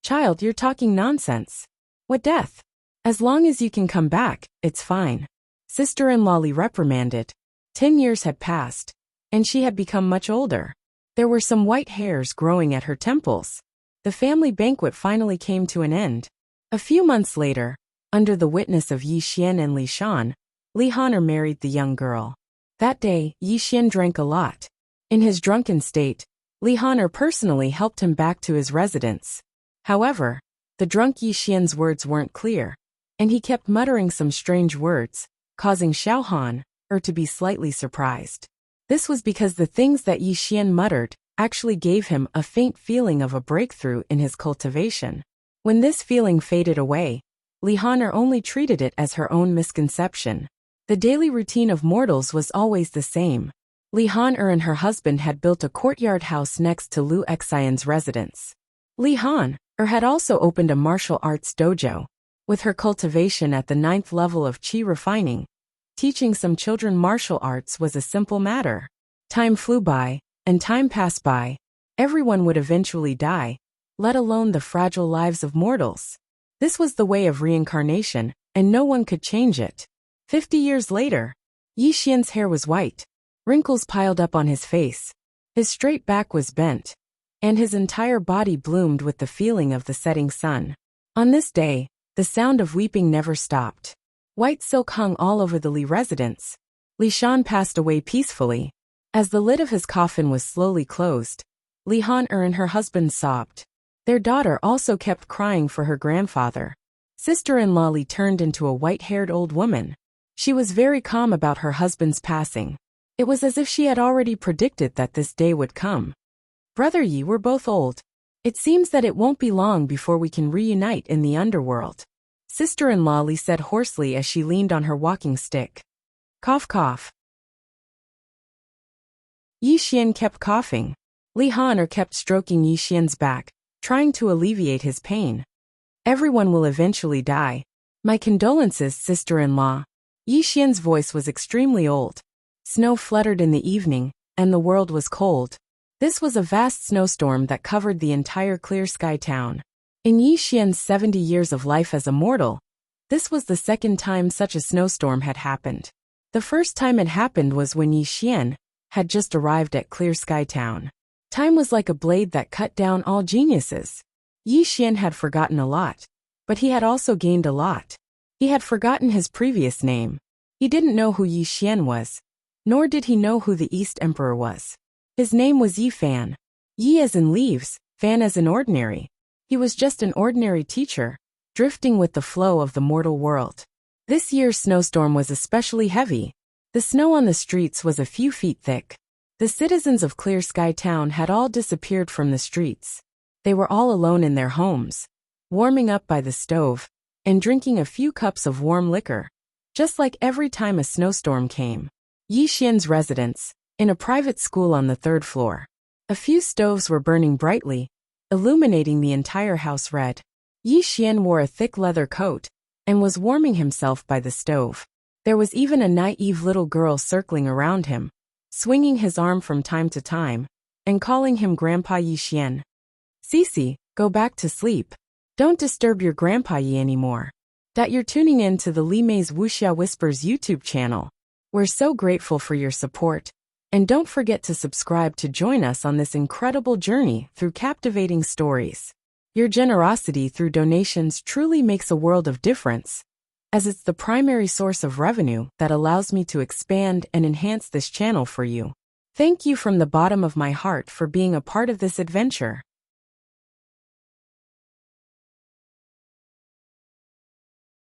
"Child, you're talking nonsense. What death? As long as you can come back, it's fine," Sister-in-law Li reprimanded. 10 years had passed, and she had become much older. There were some white hairs growing at her temples. The family banquet finally came to an end. A few months later, under the witness of Yi Xian and Li Shan, Li Han'er married the young girl. That day, Yi Xian drank a lot. In his drunken state, Li Han'er personally helped him back to his residence. However, the drunk Yi Xian's words weren't clear, and he kept muttering some strange words, causing Xiao Han to be slightly surprised. This was because the things that Yi Xian muttered actually gave him a faint feeling of a breakthrough in his cultivation. When this feeling faded away, Li Han'er only treated it as her own misconception. The daily routine of mortals was always the same. Li Han'er and her husband had built a courtyard house next to Lu Xian's residence. Li Han'er had also opened a martial arts dojo, with her cultivation at the 9th level of qi refining. Teaching some children martial arts was a simple matter. Time flew by, and time passed by. Everyone would eventually die, let alone the fragile lives of mortals. This was the way of reincarnation, and no one could change it. 50 years later, Yi Xian's hair was white. Wrinkles piled up on his face. His straight back was bent, and his entire body bloomed with the feeling of the setting sun. On this day, the sound of weeping never stopped. White silk hung all over the Li residence. Li Shan passed away peacefully. As the lid of his coffin was slowly closed, Li Han-er and her husband sobbed. Their daughter also kept crying for her grandfather. Sister-in-law Li turned into a white-haired old woman. She was very calm about her husband's passing. It was as if she had already predicted that this day would come. Brother Yi, we're both old. It seems that it won't be long before we can reunite in the underworld. Sister-in-law Li said hoarsely as she leaned on her walking stick. Cough cough. Yi Xian kept coughing. Li Han-er kept stroking Yi Xian's back, trying to alleviate his pain. Everyone will eventually die. My condolences, sister-in-law. Yi Xian's voice was extremely old. Snow fluttered in the evening, and the world was cold. This was a vast snowstorm that covered the entire Clear Sky town. In Yi Xian's 70 years of life as a mortal, this was the second time such a snowstorm had happened. The first time it happened was when Yi Xian had just arrived at Clear Sky Town. Time was like a blade that cut down all geniuses. Yi Xian had forgotten a lot, but he had also gained a lot. He had forgotten his previous name. He didn't know who Yi Xian was, nor did he know who the East Emperor was. His name was Yi Fan. Yi as in leaves, Fan as in ordinary. He was just an ordinary teacher, drifting with the flow of the mortal world. This year's snowstorm was especially heavy. The snow on the streets was a few feet thick. The citizens of Clear Sky Town had all disappeared from the streets. They were all alone in their homes, warming up by the stove, and drinking a few cups of warm liquor, just like every time a snowstorm came. Yi Xian's residence, in a private school on the third floor. A few stoves were burning brightly, illuminating the entire house red. Yi Xian wore a thick leather coat, and was warming himself by the stove. There was even a naive little girl circling around him, swinging his arm from time to time, and calling him Grandpa Yi Xian. Cece, go back to sleep. Don't disturb your Grandpa Yi anymore. That you're tuning in to the Li Mei's Wuxia Whispers YouTube channel. We're so grateful for your support. And don't forget to subscribe to join us on this incredible journey through captivating stories. Your generosity through donations truly makes a world of difference, as it's the primary source of revenue that allows me to expand and enhance this channel for you. Thank you from the bottom of my heart for being a part of this adventure.